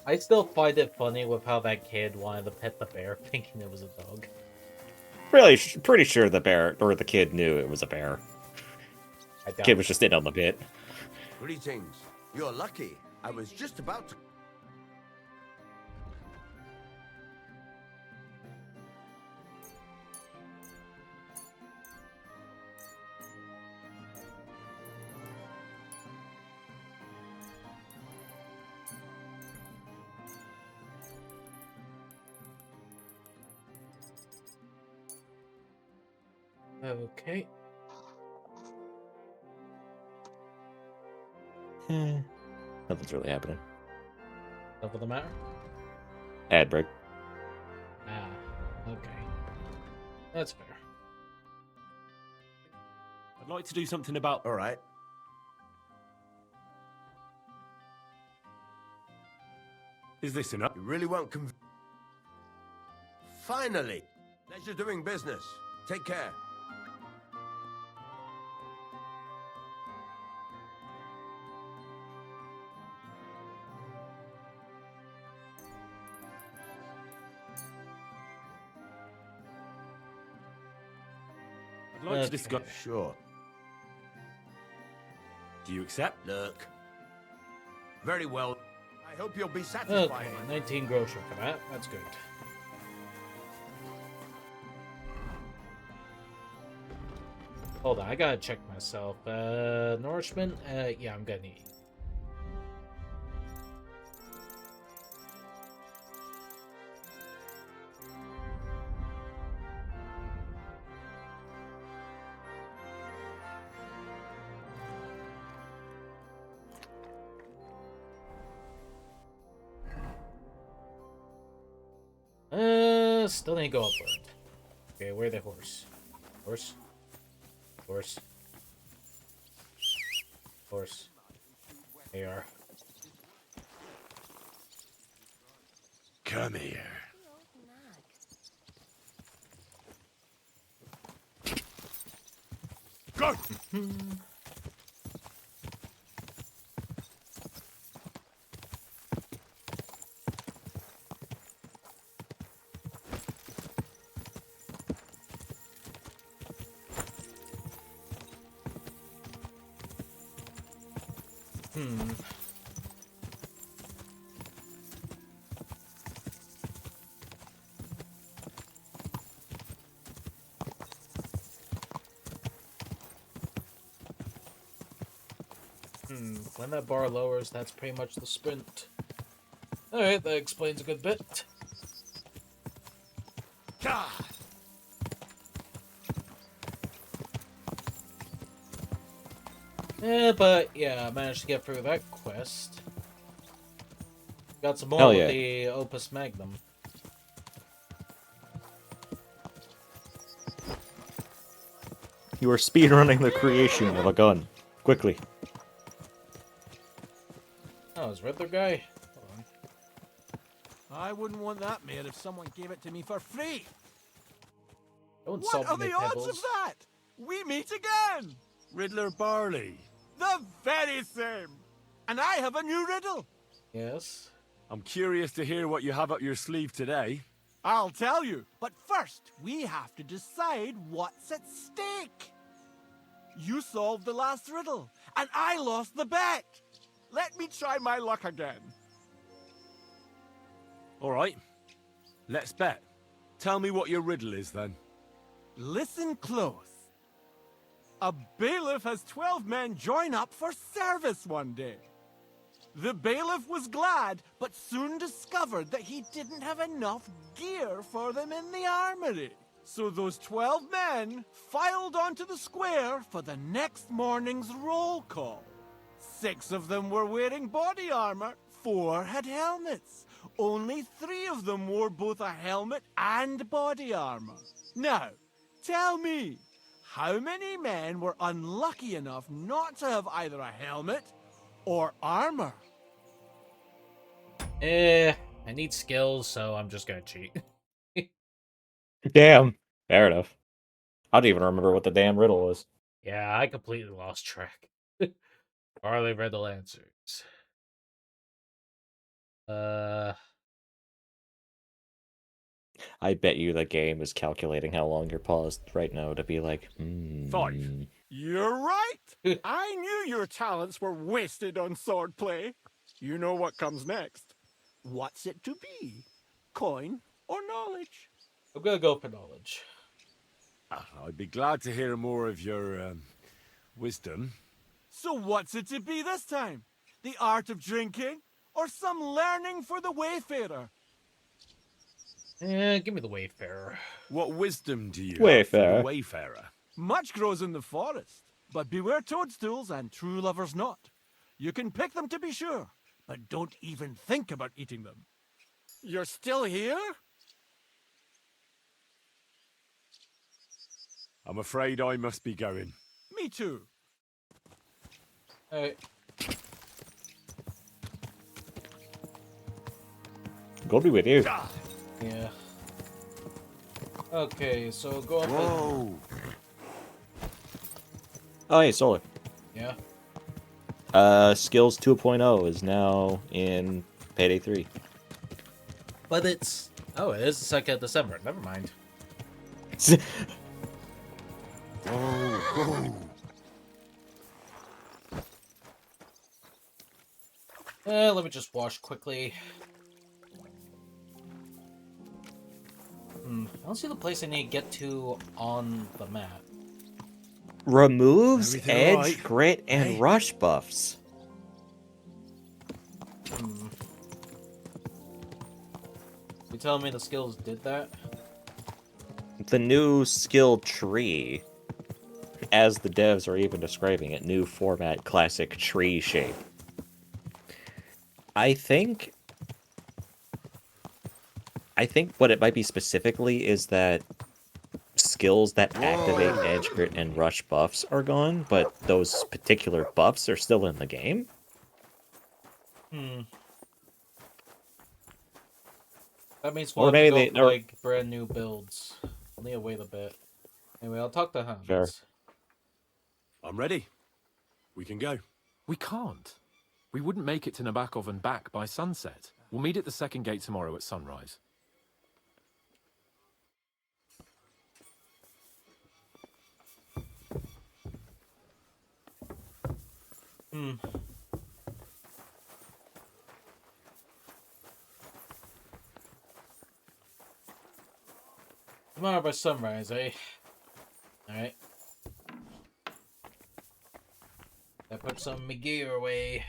I still find it funny with how that kid wanted to pet the bear, thinking it was a dog. Really, pretty sure the bear or the kid knew it was a bear. I doubt Kid was just in on the bit. Greetings. You're lucky. I was just about to... Okay. Nothing's really happening. Top of the matter? Ad break. Ah, okay. That's fair. I'd like to do something about... All right. Is this enough? You really won't Finally! Pleasure doing business. Take care. I'd like to discuss. Sure. Do you accept? Look. Very well. I hope you'll be satisfied. Okay, 19 grocery for that. That's good. Hold on, I gotta check myself. Nourishment? Yeah, I'm gonna eat. Still didn't go upward. Okay, where the horse? Horse? Horse? Horse. They are. Come here. Go! When that bar lowers, that's pretty much the sprint. Alright, that explains a good bit. But yeah, I managed to get through that quest. Got some more Hell with yeah. the Opus Magnum. You are speedrunning the creation of a gun. Quickly. Oh, is Riddler guy? Hold on. I wouldn't want that made if someone gave it to me for free. Don't What insult are me, the odds Pebbles. of that? We meet again! Riddler Barley. The very same! And I have a new riddle. Yes? I'm curious to hear what you have up your sleeve today. I'll tell you, but first, we have to decide what's at stake. You solved the last riddle, and I lost the bet. Let me try my luck again. All right. Let's bet. Tell me what your riddle is, then. Listen close. A bailiff has 12 men join up for service one day. The bailiff was glad, but soon discovered that he didn't have enough gear for them in the armory. So those 12 men filed onto the square for the next morning's roll call. 6 of them were wearing body armor, 4 had helmets. Only 3 of them wore both a helmet and body armor. Now, tell me, how many men were unlucky enough not to have either a helmet or armor? I need skills, so I'm just gonna cheat. Damn. Fair enough. I don't even remember what the damn riddle was. Yeah, I completely lost track. Barley riddle answers. I bet you the game is calculating how long you're paused right now to be like, 5. You're right. I knew your talents were wasted on swordplay. You know what comes next. What's it to be? Coin or knowledge? I'm gonna go for knowledge. I'd be glad to hear more of your wisdom. So what's it to be this time? The art of drinking or some learning for the wayfarer? Give me the Wayfarer. What wisdom do you have Wayfarer. for the Wayfarer? Much grows in the forest, but beware toadstools and true lovers not. You can pick them to be sure, but don't even think about eating them. You're still here? I'm afraid I must be going. Me too. Alright. Go be with you. Yeah. Okay, so go up. Whoa. Oh, hey, Solar. Yeah. Skills 2.0 is now in Payday 3. But it's... Oh, it is the 2nd of December. Never mind. Whoa. Let me just wash quickly. I don't see the place I need to get to on the map. Removes Everything edge, right? grit, and Hey. rush buffs. You telling me the skills did that? The new skill tree, as the devs are even describing it, new format, classic tree shape. I think what it might be specifically is that skills that activate edge, crit, and rush buffs are gone, but those particular buffs are still in the game. That means Or we'll have to maybe go they- for, or- like, brand new builds. I'll need to wait a bit. Anyway, I'll talk to Hans. Sure. I'm ready. We can go. We can't. We wouldn't make it to Nabokov and back by sunset. We'll meet at the second gate tomorrow at sunrise. Tomorrow by sunrise, eh? Alright. I put some gear away.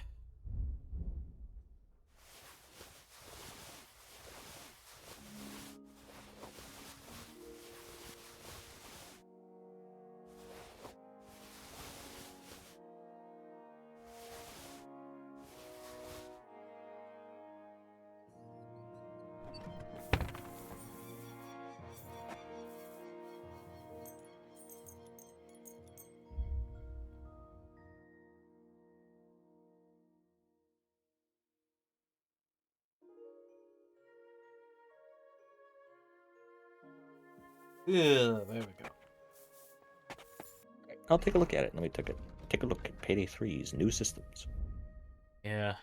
Yeah, there we go. I'll take a look at it. Let me take a look at Payday 3's new systems. Yeah.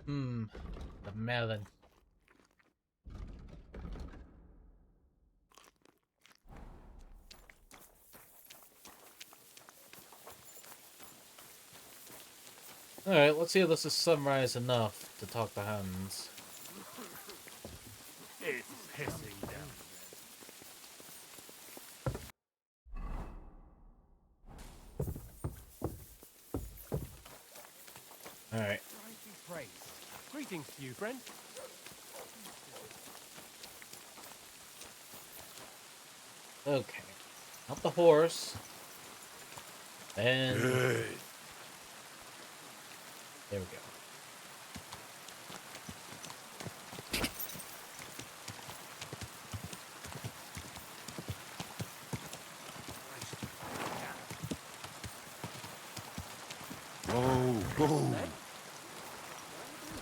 The melon. Alright, let's see if this is sunrise enough to talk to Hans. It's pissing down. Alright. Greetings to you, friend. Okay. Up the horse. And... Good. There we go. Whoa.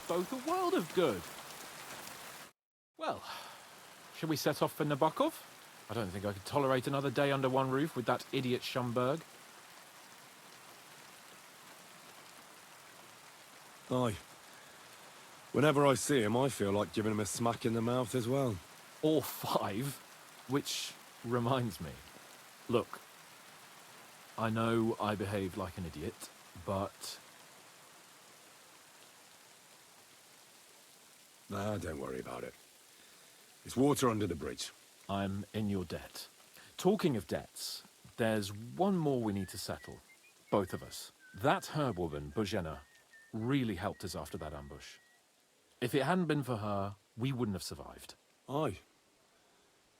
Both a world of good. Well, shall we set off for Nabokov? I don't think I could tolerate another day under one roof with that idiot Schomburg. Aye. Whenever I see him, I feel like giving him a smack in the mouth as well. Or 5, which reminds me. Look, I know I behaved like an idiot, but... Nah, don't worry about it. It's water under the bridge. I'm in your debt. Talking of debts, there's one more we need to settle. Both of us. That herb-woman, Bozhena, really helped us after that ambush. If it hadn't been for her, we wouldn't have survived. Aye.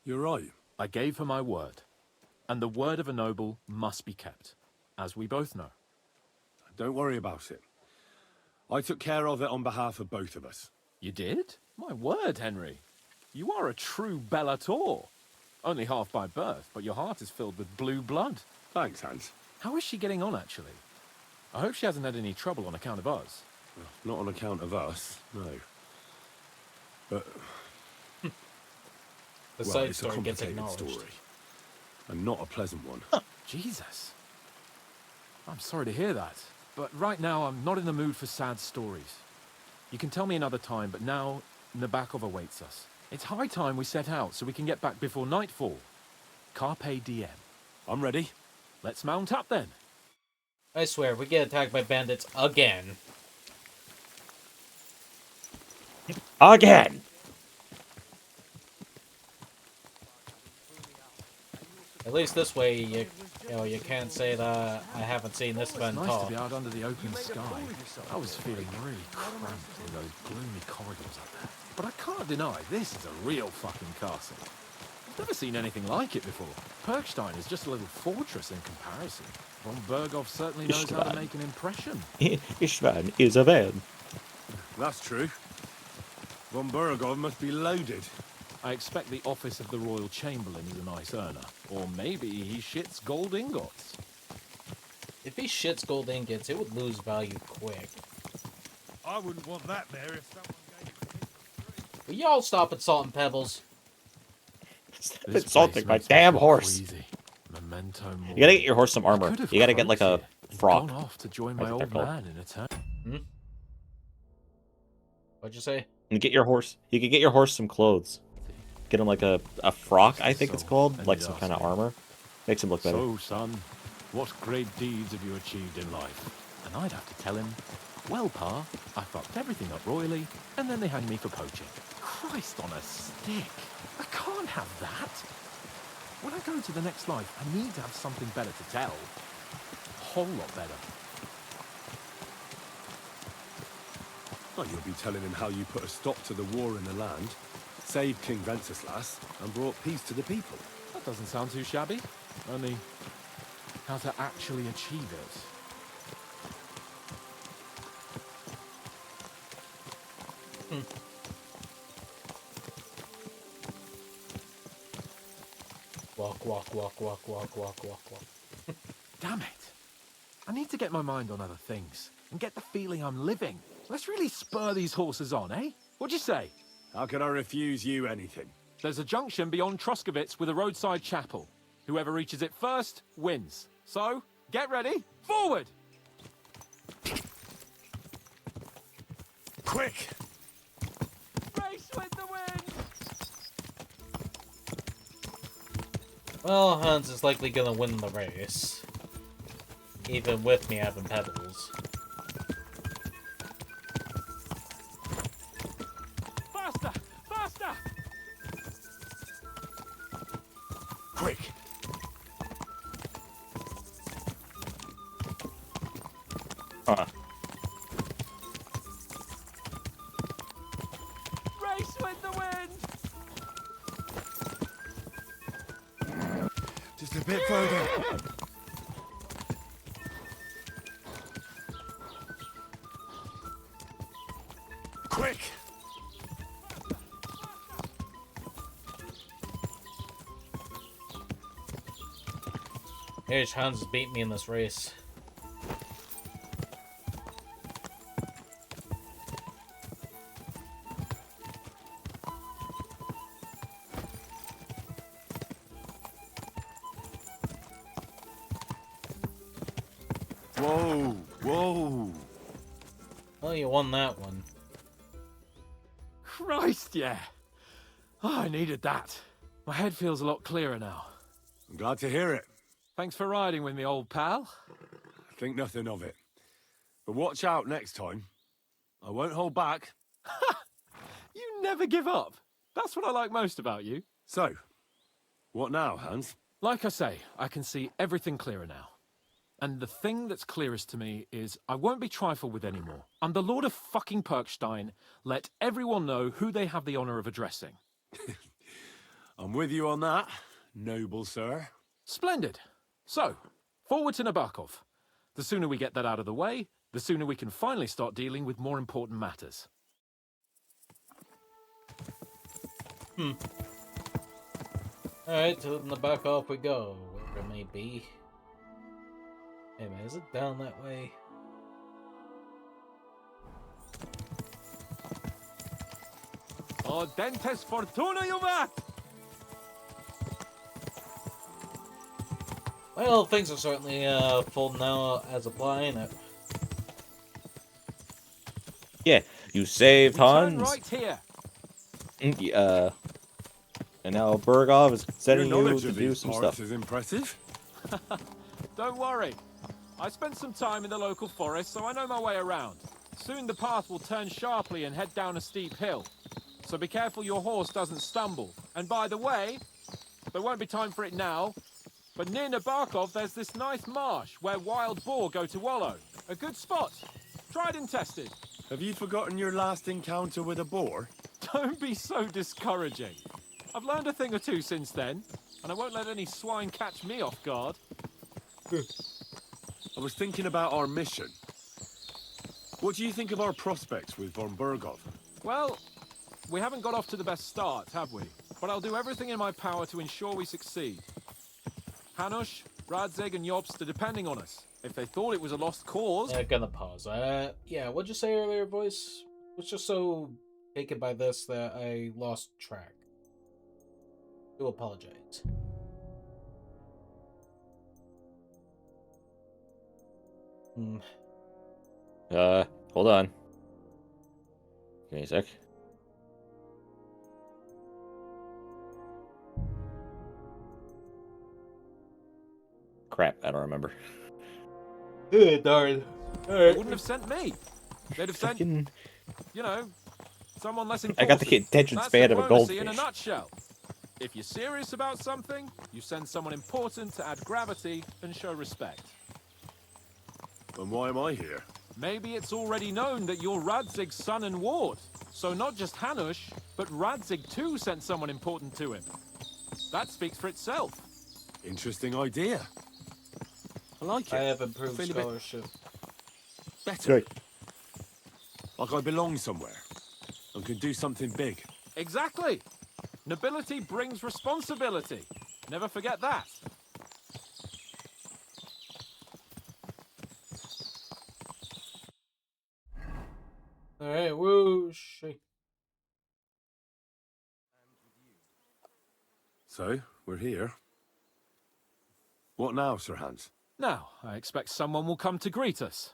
You're right. I gave her my word. And the word of a noble must be kept, as we both know. Don't worry about it. I took care of it on behalf of both of us. You did? My word, Henry. You are a true Bellator. Only half by birth, but your heart is filled with blue blood. Thanks, Hans. How is she getting on, actually? I hope she hasn't had any trouble on account of us. Well, not on account of us, no. But... The well, side it's a story gets complicated acknowledged. story. and not a pleasant one. Jesus. I'm sorry to hear that, but right now I'm not in the mood for sad stories. You can tell me another time, but now Nabokov awaits us. It's high time we set out so we can get back before nightfall. Carpe diem. I'm ready. Let's mount up then. I swear, if we get attacked by bandits again. Again! At least this way, you can't say that I haven't seen this event It's nice talk. to be out under the open sky. I was feeling really cramped in those gloomy corridors up there. But I can't deny, this is a real fucking castle. I've never seen anything like it before. Perkstein is just a little fortress in comparison. Von Berghoff certainly knows how to make an impression. Istvan is a van. That's true. Von Berghoff must be loaded. I expect the office of the Royal Chamberlain is a nice earner. Or maybe he shits gold ingots. If he shits gold ingots, it would lose value quick. I wouldn't want that there if someone gave it to me. Will y'all stop at Salt and Pebbles? Stop insulting my damn horse. Memento You gotta get your horse some armor. You gotta get like a frock. Gone off to join my old man in a town. What'd you say? And get your horse. You could get your horse some clothes. Get him like a frock, I think it's called, like some kind of armor. Makes him look better. So, son, what great deeds have you achieved in life? And I'd have to tell him, well, Pa, I fucked everything up royally, and then they hanged me for poaching. Christ on a stick. I can't have that. When I go to the next life, I need to have something better to tell. A whole lot better. Well, you'll be telling him how you put a stop to the war in the land, saved King Venceslas, and brought peace to the people. That doesn't sound too shabby. Only, how to actually achieve it. Walk, walk, walk, walk, walk, walk, walk, walk. Damn it. I need to get my mind on other things and get the feeling I'm living. Let's really spur these horses on, eh? What'd you say? How can I refuse you anything? There's a junction beyond Troskowitz with a roadside chapel. Whoever reaches it first wins. So, get ready. Forward! Quick! Race with the wind! Well, Hans is likely gonna win the race. Even with me having pebbles. Faster! Faster! Quick! Race with the wind! Just a bit further. Quick! Here's Hans beat me in this race. Whoa! Whoa! Well, you won that one. Christ, yeah. Oh, I needed that. My head feels a lot clearer now. I'm glad to hear it. Thanks for riding with me, old pal. Think nothing of it. But watch out next time. I won't hold back. You never give up. That's what I like most about you. So, what now, Hans? Like I say, I can see everything clearer now. And the thing that's clearest to me is I won't be trifled with anymore. I'm the Lord of fucking Perkstein. Let everyone know who they have the honor of addressing. I'm with you on that, noble sir. Splendid. So, forward to Nabokov. The sooner we get that out of the way, the sooner we can finally start dealing with more important matters. Alright, to the back off we go, wherever it may be. Hey man, is it down that way? Audentes fortuna juvat! Well, things are certainly folding out as a plan. Yeah, you saved We turn Hans. right here. And now Bergov is Your sending you knowledge to of do these some parts stuff. is impressive. Don't worry. I spent some time in the local forest, so I know my way around. Soon the path will turn sharply and head down a steep hill. So be careful your horse doesn't stumble. And by the way, there won't be time for it now, but near Nabokov there's this nice marsh where wild boar go to wallow. A good spot. Tried and tested. Have you forgotten your last encounter with a boar? Don't be so discouraging. I've learned a thing or two since then, and I won't let any swine catch me off guard. I was thinking about our mission. What do you think of our prospects with von Bergov? Well, we haven't got off to the best start, have we? But I'll do everything in my power to ensure we succeed. Hanush, Radzig, and Jobst are depending on us. If they thought it was a lost cause... Gonna pause. Yeah, what'd you say earlier, voice? I was just so taken by this that I lost track. Do apologize. Hold on. Give me a sec. Crap, I don't remember. Darn. They wouldn't have sent me. They'd have sent, you know, someone less important. I got the attention That's span of a diplomacy in a goldfish. nutshell. If you're serious about something, you send someone important to add gravity and show respect. And why am I here? Maybe it's already known that you're Radzig's son and ward. So not just Hanush, but Radzig too sent someone important to him. That speaks for itself. Interesting idea. I like it. I have improved Feel a bit scholarship. better. Like I belong somewhere. And can do something big. Exactly. Nobility brings responsibility. Never forget that. Alright, whoosh. So, we're here. What now, Sir Hans? Now, I expect someone will come to greet us.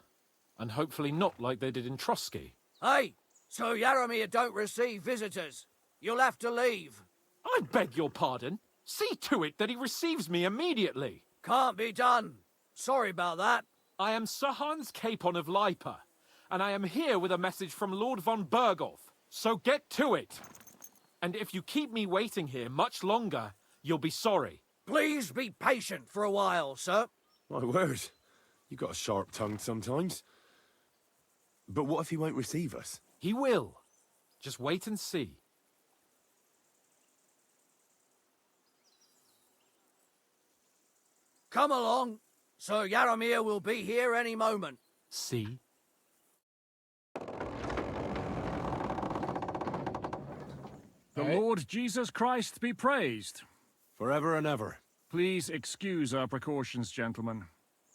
And hopefully not like they did in Trotsky. Hey, so Yaromir don't receive visitors. You'll have to leave. I beg your pardon. See to it that he receives me immediately. Can't be done. Sorry about that. I am Sir Hans Capon of Lipa, and I am here with a message from Lord von Bergov. So get to it. And if you keep me waiting here much longer, you'll be sorry. Please be patient for a while, sir. My word. You got a sharp tongue sometimes. But what if he won't receive us? He will. Just wait and see. Come along. Sir Yaromir will be here any moment. See? The Lord Jesus Christ be praised. Forever and ever. Please excuse our precautions, gentlemen.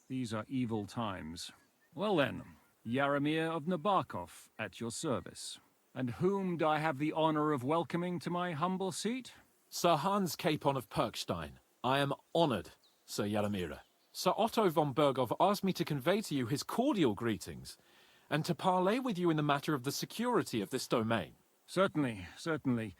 These are evil times. Well then, Yaromir of Nabokov, at your service. And whom do I have the honor of welcoming to my humble seat? Sir Hans Capon of Perkstein. I am honored, Sir Yaromir. Sir Otto von Bergov asked me to convey to you his cordial greetings, and to parley with you in the matter of the security of this domain. Certainly, certainly.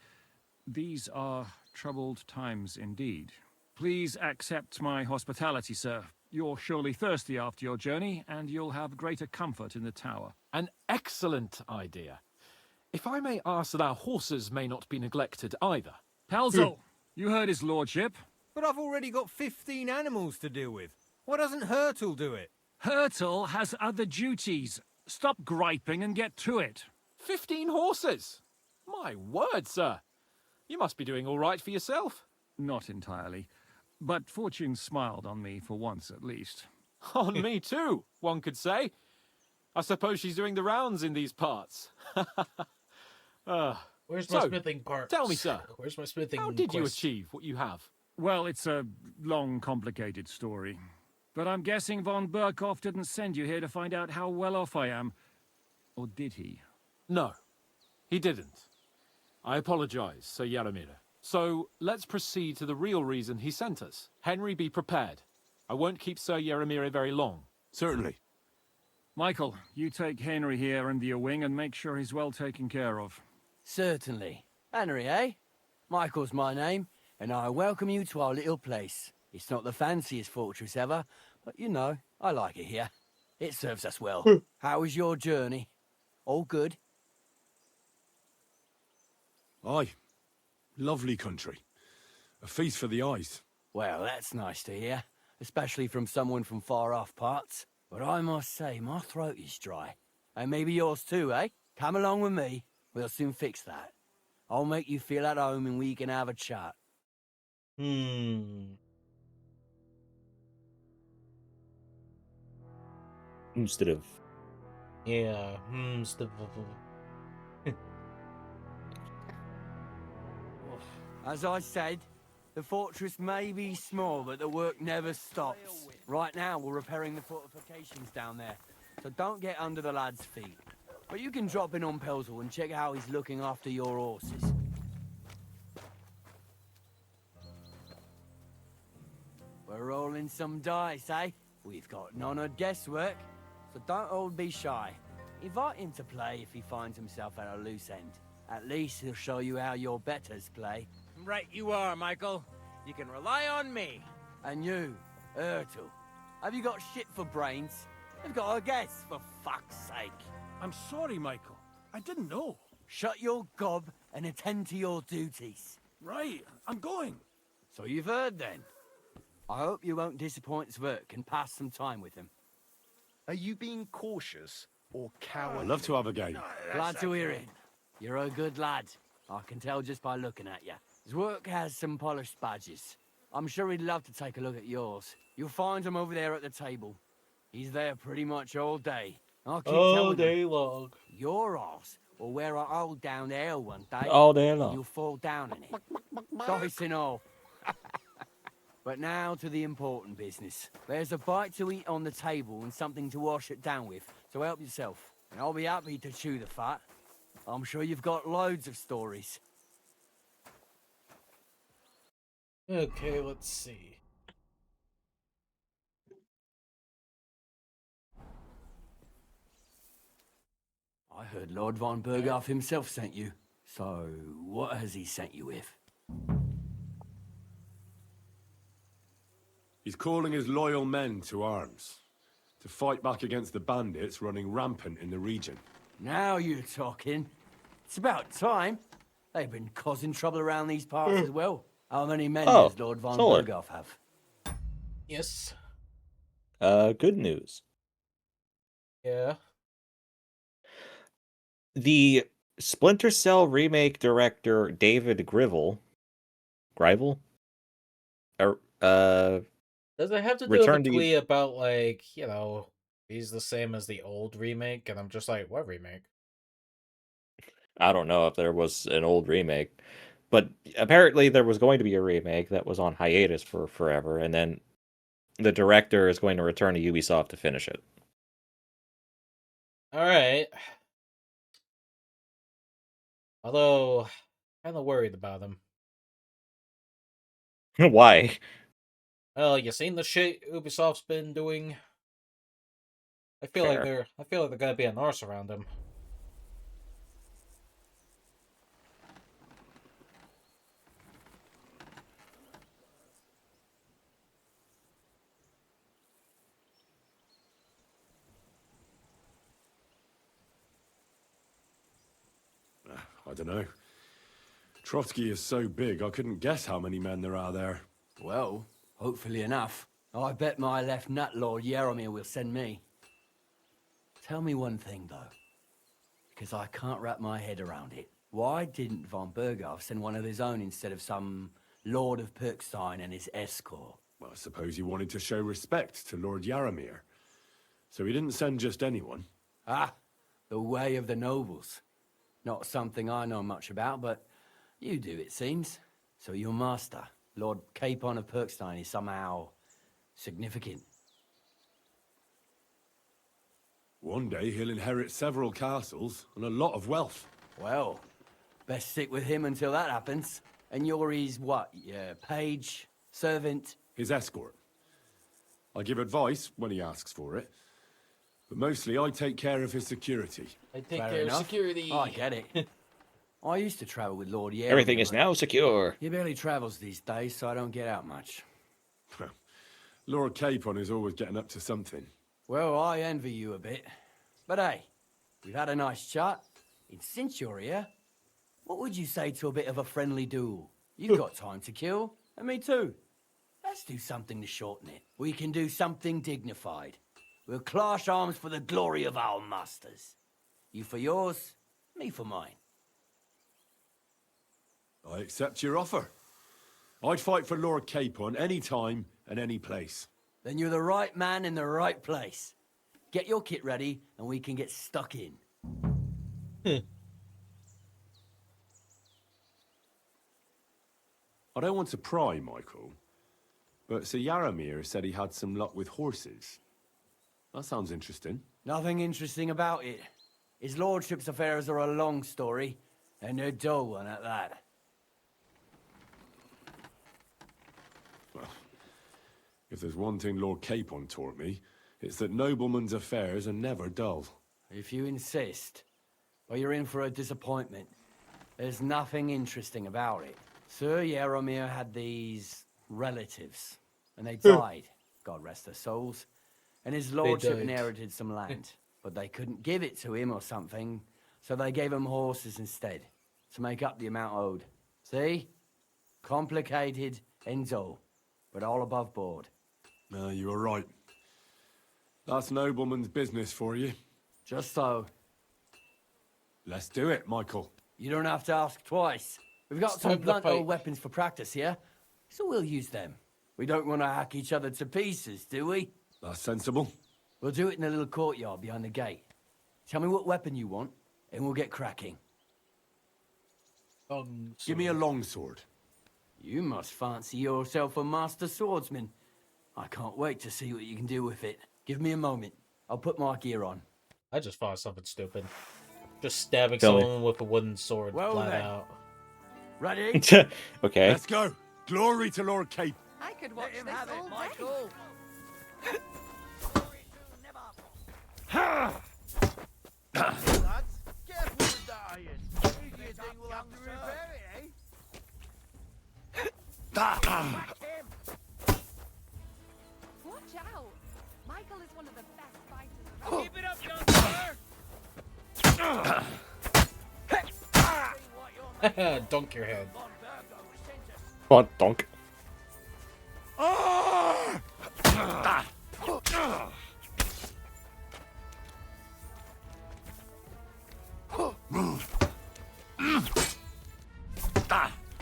These are troubled times indeed. Please accept my hospitality, sir. You're surely thirsty after your journey, and you'll have greater comfort in the tower. An excellent idea. If I may ask that our horses may not be neglected either. Pelzel, you heard his lordship. But I've already got 15 animals to deal with. Why doesn't Hurtle do it? Hurtle has other duties. Stop griping and get to it. 15 horses? My word, sir. You must be doing all right for yourself. Not entirely. But fortune smiled on me for once at least. On me too, one could say. I suppose she's doing the rounds in these parts. Where's my smithing part? Tell me, sir. Where's my smithing How did you quest? achieve what you have? Well, it's a long, complicated story. But I'm guessing von Berghoff didn't send you here to find out how well off I am. Or did he? No, he didn't. I apologize, Sir Yaromir. So, let's proceed to the real reason he sent us. Henry, be prepared. I won't keep Sir Yaramir very long. Certainly. Michael, you take Henry here under your wing and make sure he's well taken care of. Certainly. Henry, eh? Michael's my name, and I welcome you to our little place. It's not the fanciest fortress ever, but you know, I like it here. It serves us well. How was your journey? All good? Aye. Lovely country. A feast for the eyes. Well, that's nice to hear, especially from someone from far-off parts. But I must say, my throat is dry. And maybe yours too, eh? Come along with me. We'll soon fix that. I'll make you feel at home and we can have a chat. Instead of... Yeah, As I said, the fortress may be small, but the work never stops. Right now, we're repairing the fortifications down there, so don't get under the lad's feet. But you can drop in on Pelzel and check how he's looking after your horses. We're rolling some dice, eh? We've got none of guesswork, so don't all be shy. Invite him to play if he finds himself at a loose end. At least he'll show you how your betters play. Right you are, Michael. You can rely on me. And you, Ertul, have you got shit for brains? You've got a guess, for fuck's sake. I'm sorry, Michael. I didn't know. Shut your gob and attend to your duties. Right, I'm going. So you've heard then. I hope you won't disappoint Zwerk and pass some time with him. Are you being cautious or cowardly? I'd love to have a game. Glad to hear it. You're a good lad. I can tell just by looking at you. Zwerk has some polished badges. I'm sure he'd love to take a look at yours. You'll find him over there at the table. He's there pretty much all day. I'll keep all telling day him, long. your arse will wear a hole down there one day. All day long. And you'll fall down in it. Dice and all. But now to the important business. There's a bite to eat on the table and something to wash it down with, so help yourself. And I'll be happy to chew the fat. I'm sure you've got loads of stories. Okay, let's see. I heard Lord von Berghoff himself sent you. So, what has he sent you with? He's calling his loyal men to arms. To fight back against the bandits running rampant in the region. Now you're talking. It's about time. They've been causing trouble around these parts as well. How many men does Lord von Solar. Berghoff have? Yes. Good news. Yeah. The Splinter Cell remake director David Gribble, Does it have to do with returned a to tweet about, like, you know, he's the same as the old remake? And I'm just like, what remake? I don't know if there was an old remake, but apparently there was going to be a remake that was on hiatus for forever, and then the director is going to return to Ubisoft to finish it. Alright. Although, kind of worried about him. Why? Well, you seen the shit Ubisoft's been doing? I feel like they're gonna be an arse around him. I don't know. Trotsky is so big, I couldn't guess how many men there are there. Well, hopefully enough. I bet my left nut Lord Yaramir will send me. Tell me one thing, though. Because I can't wrap my head around it. Why didn't von Berghoff send one of his own instead of some Lord of Perkstein and his escort? Well, I suppose he wanted to show respect to Lord Yaramir. So he didn't send just anyone. Ah, the way of the nobles. Not something I know much about, but you do, it seems. So your master, Lord Capon of Perkstein, is somehow significant. One day he'll inherit several castles and a lot of wealth. Well, best stick with him until that happens. And you're his, what, page, servant? His escort. I give advice when he asks for it. But mostly I take care of his security. I take Fair care of enough. security. I get it. I used to travel with Lord Yaremir. Everything is now secure. He barely travels these days, so I don't get out much. Lord Capon is always getting up to something. Well, I envy you a bit. But hey, we've had a nice chat. And since you're here, what would you say to a bit of a friendly duel? You've got time to kill, and me too. Let's do something to shorten it. We can do something dignified. We'll clash arms for the glory of our masters. You for yours, me for mine. I accept your offer. I'd fight for Lord Capon any time and any place. Then you're the right man in the right place. Get your kit ready, and we can get stuck in. I don't want to pry, Michael, but Sir Yaromir said he had some luck with horses. That sounds interesting. Nothing interesting about it. His lordship's affairs are a long story, and a dull one at that. Well, if there's one thing Lord Capon taught me, it's that noblemen's affairs are never dull. If you insist, well, you're in for a disappointment. There's nothing interesting about it. Sir Yaromir had these relatives, and they died, God rest their souls. And his lordship died. inherited some land, but they couldn't give it to him or something, so they gave him horses instead, to make up the amount owed. See? Complicated and dull, but all above board. No, you were right. That's nobleman's business for you. Just so. Let's do it, Michael. You don't have to ask twice. We've got some blunt old weapons for practice here, so we'll use them. We don't want to hack each other to pieces, do we? That's sensible. We'll do it in a little courtyard behind the gate. Tell me what weapon you want, and we'll get cracking. Give me a longsword. You must fancy yourself a master swordsman. I can't wait to see what you can do with it. Give me a moment. I'll put my gear on. I just thought of something stupid. Just stabbing Tell me. someone with a wooden sword Well flat then. out. Ready? Okay. Let's go. Glory to Lord Cape. I could watch him this have it, all day. Michael. Lads, careful with that iron. Easier thing we'll have to repair it, eh? Watch out! Michael is one of the best fighters around. Keep it up, youngster! Dunk your head. What, donk?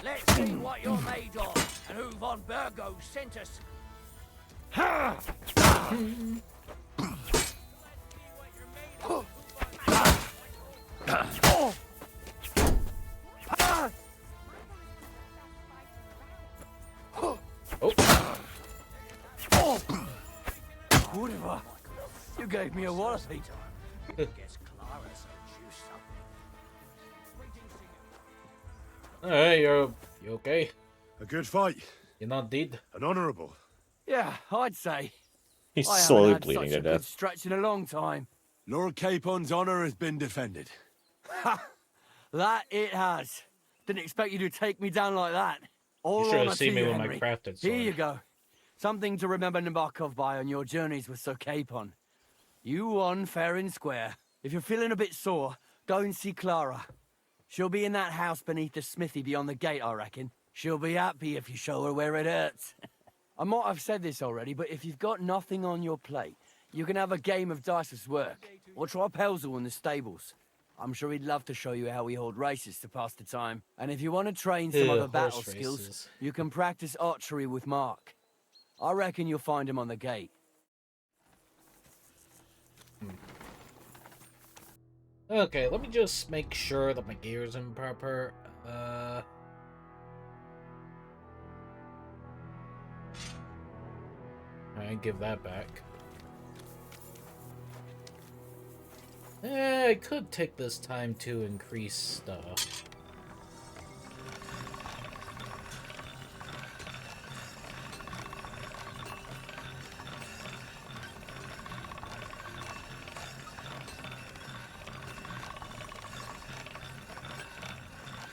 Let's see what you're made of, and who Von Burgo sent us. Whatever. You gave me a wallopy. Alright, you okay? A good fight. You're not dead? An honourable. Yeah, I'd say. He's I haven't slowly had bleeding such to a good death. stretch in a long time. Lord Capon's honour has been defended. Ha! That it has. Didn't expect you to take me down like that. All You should have honour seen to me you, with my Henry. crafted Here sword. you go. Something to remember Nabokov by on your journeys with Sir Capon. You won fair and square. If you're feeling a bit sore, go and see Clara. She'll be in that house beneath the smithy beyond the gate, I reckon. She'll be happy if you show her where it hurts. I might have said this already, but if you've got nothing on your plate, you can have a game of dice's work. Or try Pelzel in the stables. I'm sure he'd love to show you how we hold races to pass the time. And if you want to train some other battle horse skills, races. you can practice archery with Mark. I reckon you'll find him on the gate. Okay, let me just make sure that my gear's in proper. I give that back. I could take this time to increase stuff.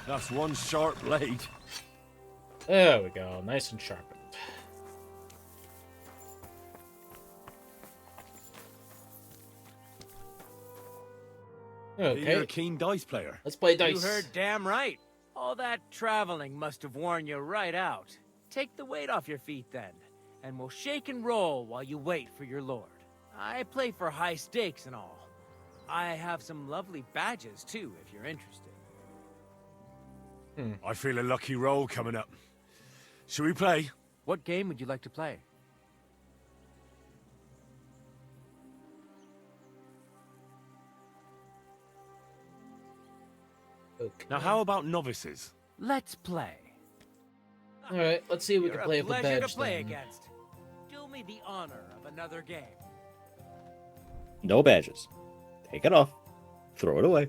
That's one sharp blade. There we go, nice and sharpened. Okay. You're a keen dice player. Let's play dice. You heard damn right. All that traveling must have worn you right out. Take the weight off your feet then, and we'll shake and roll while you wait for your lord. I play for high stakes and all. I have some lovely badges too, if you're interested. I feel a lucky roll coming up. Should we play? What game would you like to play? Okay. Now, how about novices? Let's play. All right, let's see if we You're can play a with a pleasure badge to play then. against. Do me the honor of another game. No badges. Take it off. Throw it away.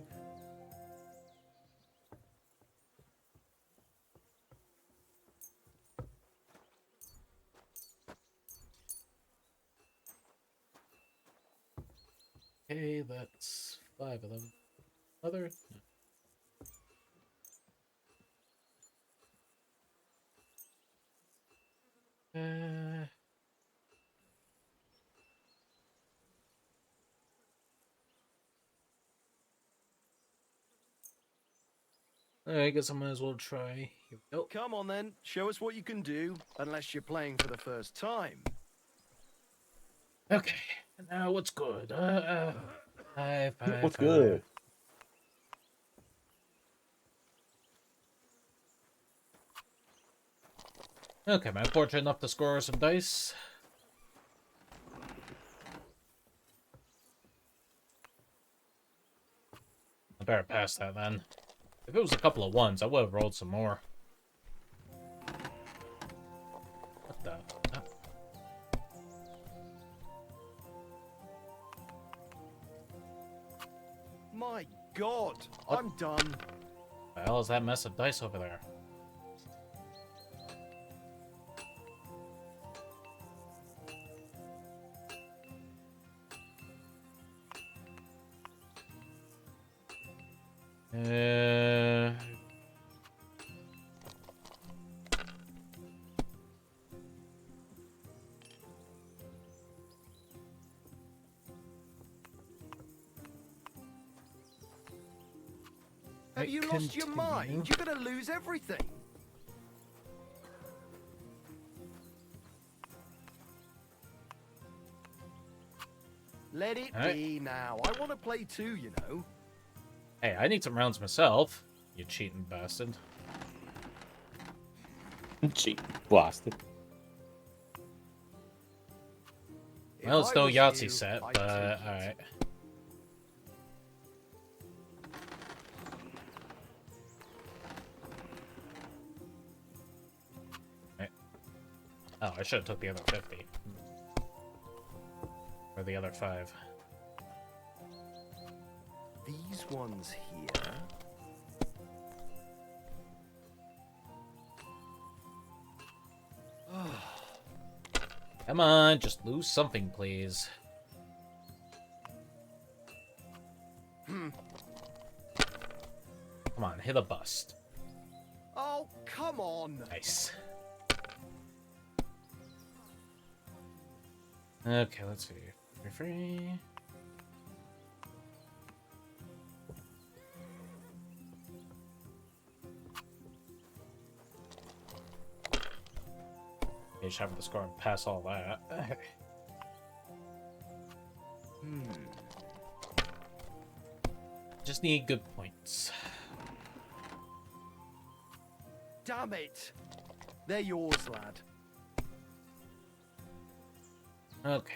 Okay, that's 5 of them. Other? No. I guess I might as well try. Here we go. Come on then, show us what you can do, unless you're playing for the first time. Okay, now what's good? Five, What's five. good? Okay, am I fortunate enough to score some dice? I better pass that then. If it was a couple of ones, I would have rolled some more. What the? Oh. My God, What? I'm done. What the hell is that mess of dice over there? Have you lost your mind? You're gonna lose everything. Let it Alright. be now. I want to play too, you know. Hey, I need some rounds myself, you cheating bastard. Cheat blasted. Well, it's no was Yahtzee you, set, I'd but take it. alright. Oh, I should have took the other 50. Or the other 5. These ones here. Come on, just lose something, please. Come on, hit a bust. Oh, come on. Nice. Okay, let's see. Free. You just have to score and pass all that. Just need good points. Damn it. They're yours, lad. Okay.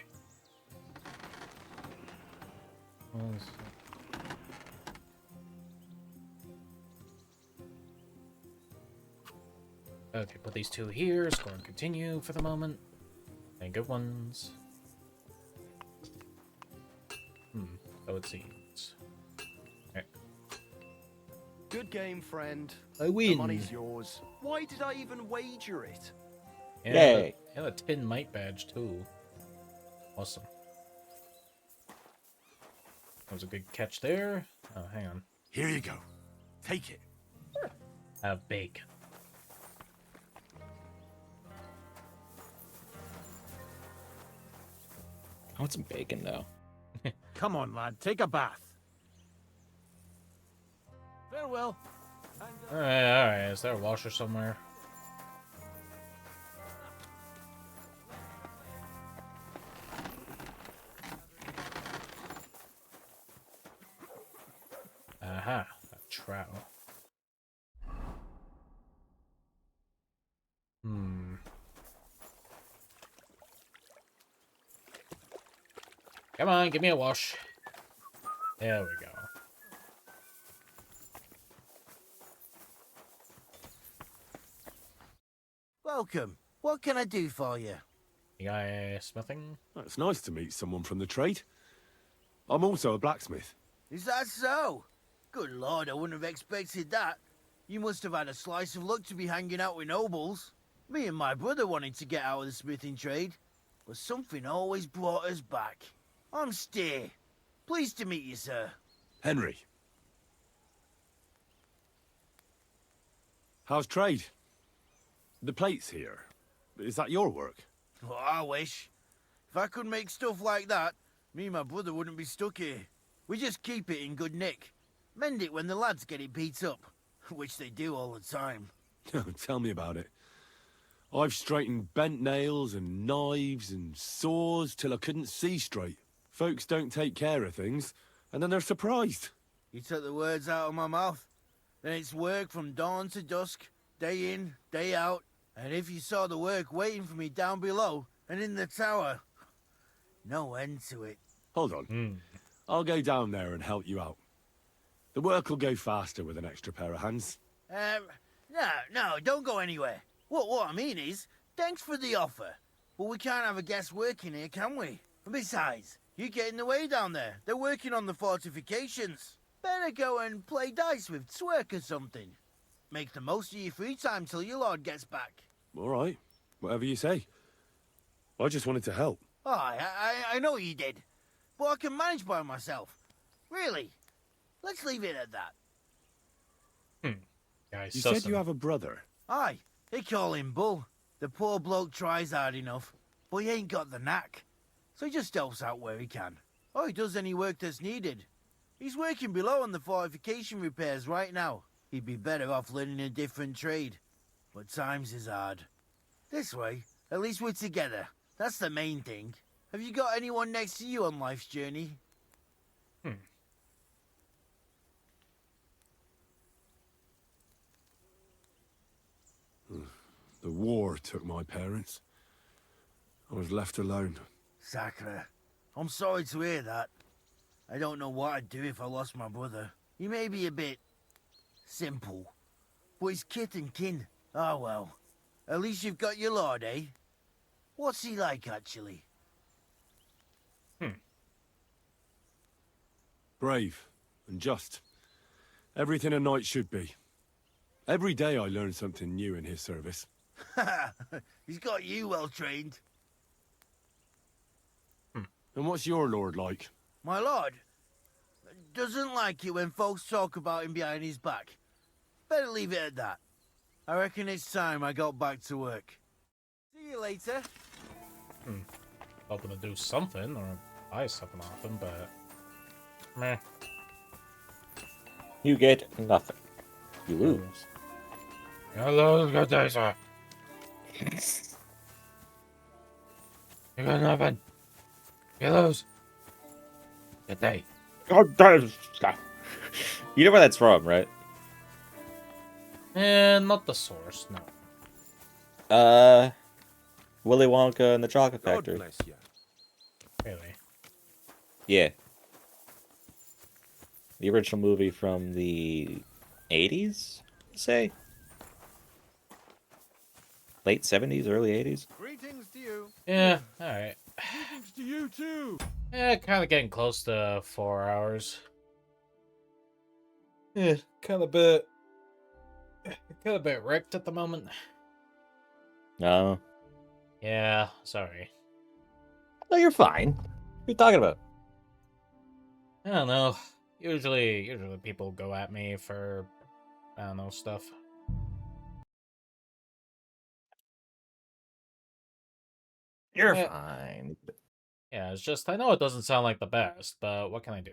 Okay, put these 2 here, score and continue for the moment. And good ones. So it seems. Okay. Good game, friend. I The win. money's yours. Why did I even wager it? And Yay. and a tin mite badge too. Awesome. That was a good catch there. Oh, hang on. Here you go. Take it. Bake. I want some bacon though. Come on, lad, take a bath. Farewell. Alright. Is there a washer somewhere? Aha, a trout. Come on, give me a wash. There we go. Welcome. What can I do for you? You got smithing? It's nice to meet someone from the trade. I'm also a blacksmith. Is that so? Good lord, I wouldn't have expected that. You must have had a slice of luck to be hanging out with nobles. Me and my brother wanted to get out of the smithing trade, but something always brought us back. I'm Steer. Pleased to meet you, sir. Henry. How's trade? The plates here. Is that your work? Well, I wish. If I could make stuff like that, me and my brother wouldn't be stuck here. We just keep it in good nick. Mend it when the lads get it beat up, which they do all the time. Tell me about it. I've straightened bent nails and knives and saws till I couldn't see straight. Folks don't take care of things, and then they're surprised. You took the words out of my mouth. Then it's work from dawn to dusk, day in, day out. And if you saw the work waiting for me down below and in the tower, no end to it. Hold on. I'll go down there and help you out. The work will go faster with an extra pair of hands. No, don't go anywhere. What I mean is, thanks for the offer. But we can't have a guest working here, can we? And besides, you get in the way down there. They're working on the fortifications. Better go and play dice with Twerk or something. Make the most of your free time till your lord gets back. All right, whatever you say. I just wanted to help. Oh, I know you did. But I can manage by myself. Really. Let's leave it at that. Guys, You said you have a brother. Aye, they call him Bull. The poor bloke tries hard enough, but he ain't got the knack. So he just helps out where he can. Or he does any work that's needed. He's working below on the fortification repairs right now. He'd be better off learning a different trade. But times is hard. This way, at least we're together. That's the main thing. Have you got anyone next to you on life's journey? The war took my parents. I was left alone. Sacre. I'm sorry to hear that. I don't know what I'd do if I lost my brother. He may be a bit... simple. But he's kith and kin. Ah, well. At least you've got your lord, eh? What's he like, actually? Brave and just. Everything a knight should be. Every day I learn something new in his service. He's got you well trained. And what's your lord like? My lord doesn't like it when folks talk about him behind his back. Better leave it at that. I reckon it's time I got back to work. See you later. Hoping to do something or buy something off him, but meh. You get nothing. You lose. Hello, good day, sir. You got nothing. You lose. Good day. God damn. You know where that's from, right? Not the source, no. Willy Wonka and the Chocolate Factory. Bless you. Really? Yeah. The original movie from the 80s, say? Late 70s, early 80s? Greetings to you. Yeah, alright. Greetings to you too. Yeah, kind of getting close to 4 hours. Yeah, kind of bit wrecked at the moment. No. Yeah, sorry. No, you're fine. What are you talking about? I don't know. Usually people go at me for, I don't know, stuff. You're Eh, fine. Yeah, it's just I know it doesn't sound like the best, but what can I do?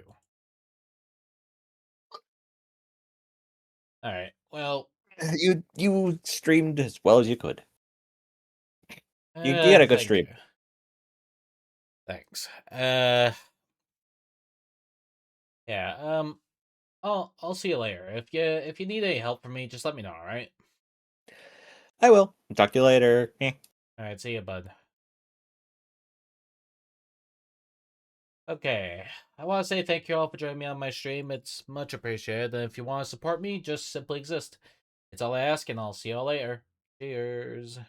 All right. Well, You streamed as well as you could. You had a good thank stream. you. Thanks. Yeah. I'll see you later. If you need any help from me, just let me know. All right. I will. Talk to you later. All right. See you, bud. Okay. I want to say thank you all for joining me on my stream. It's much appreciated. And if you want to support me, just simply exist. It's all I ask, and I'll see you all later. Cheers.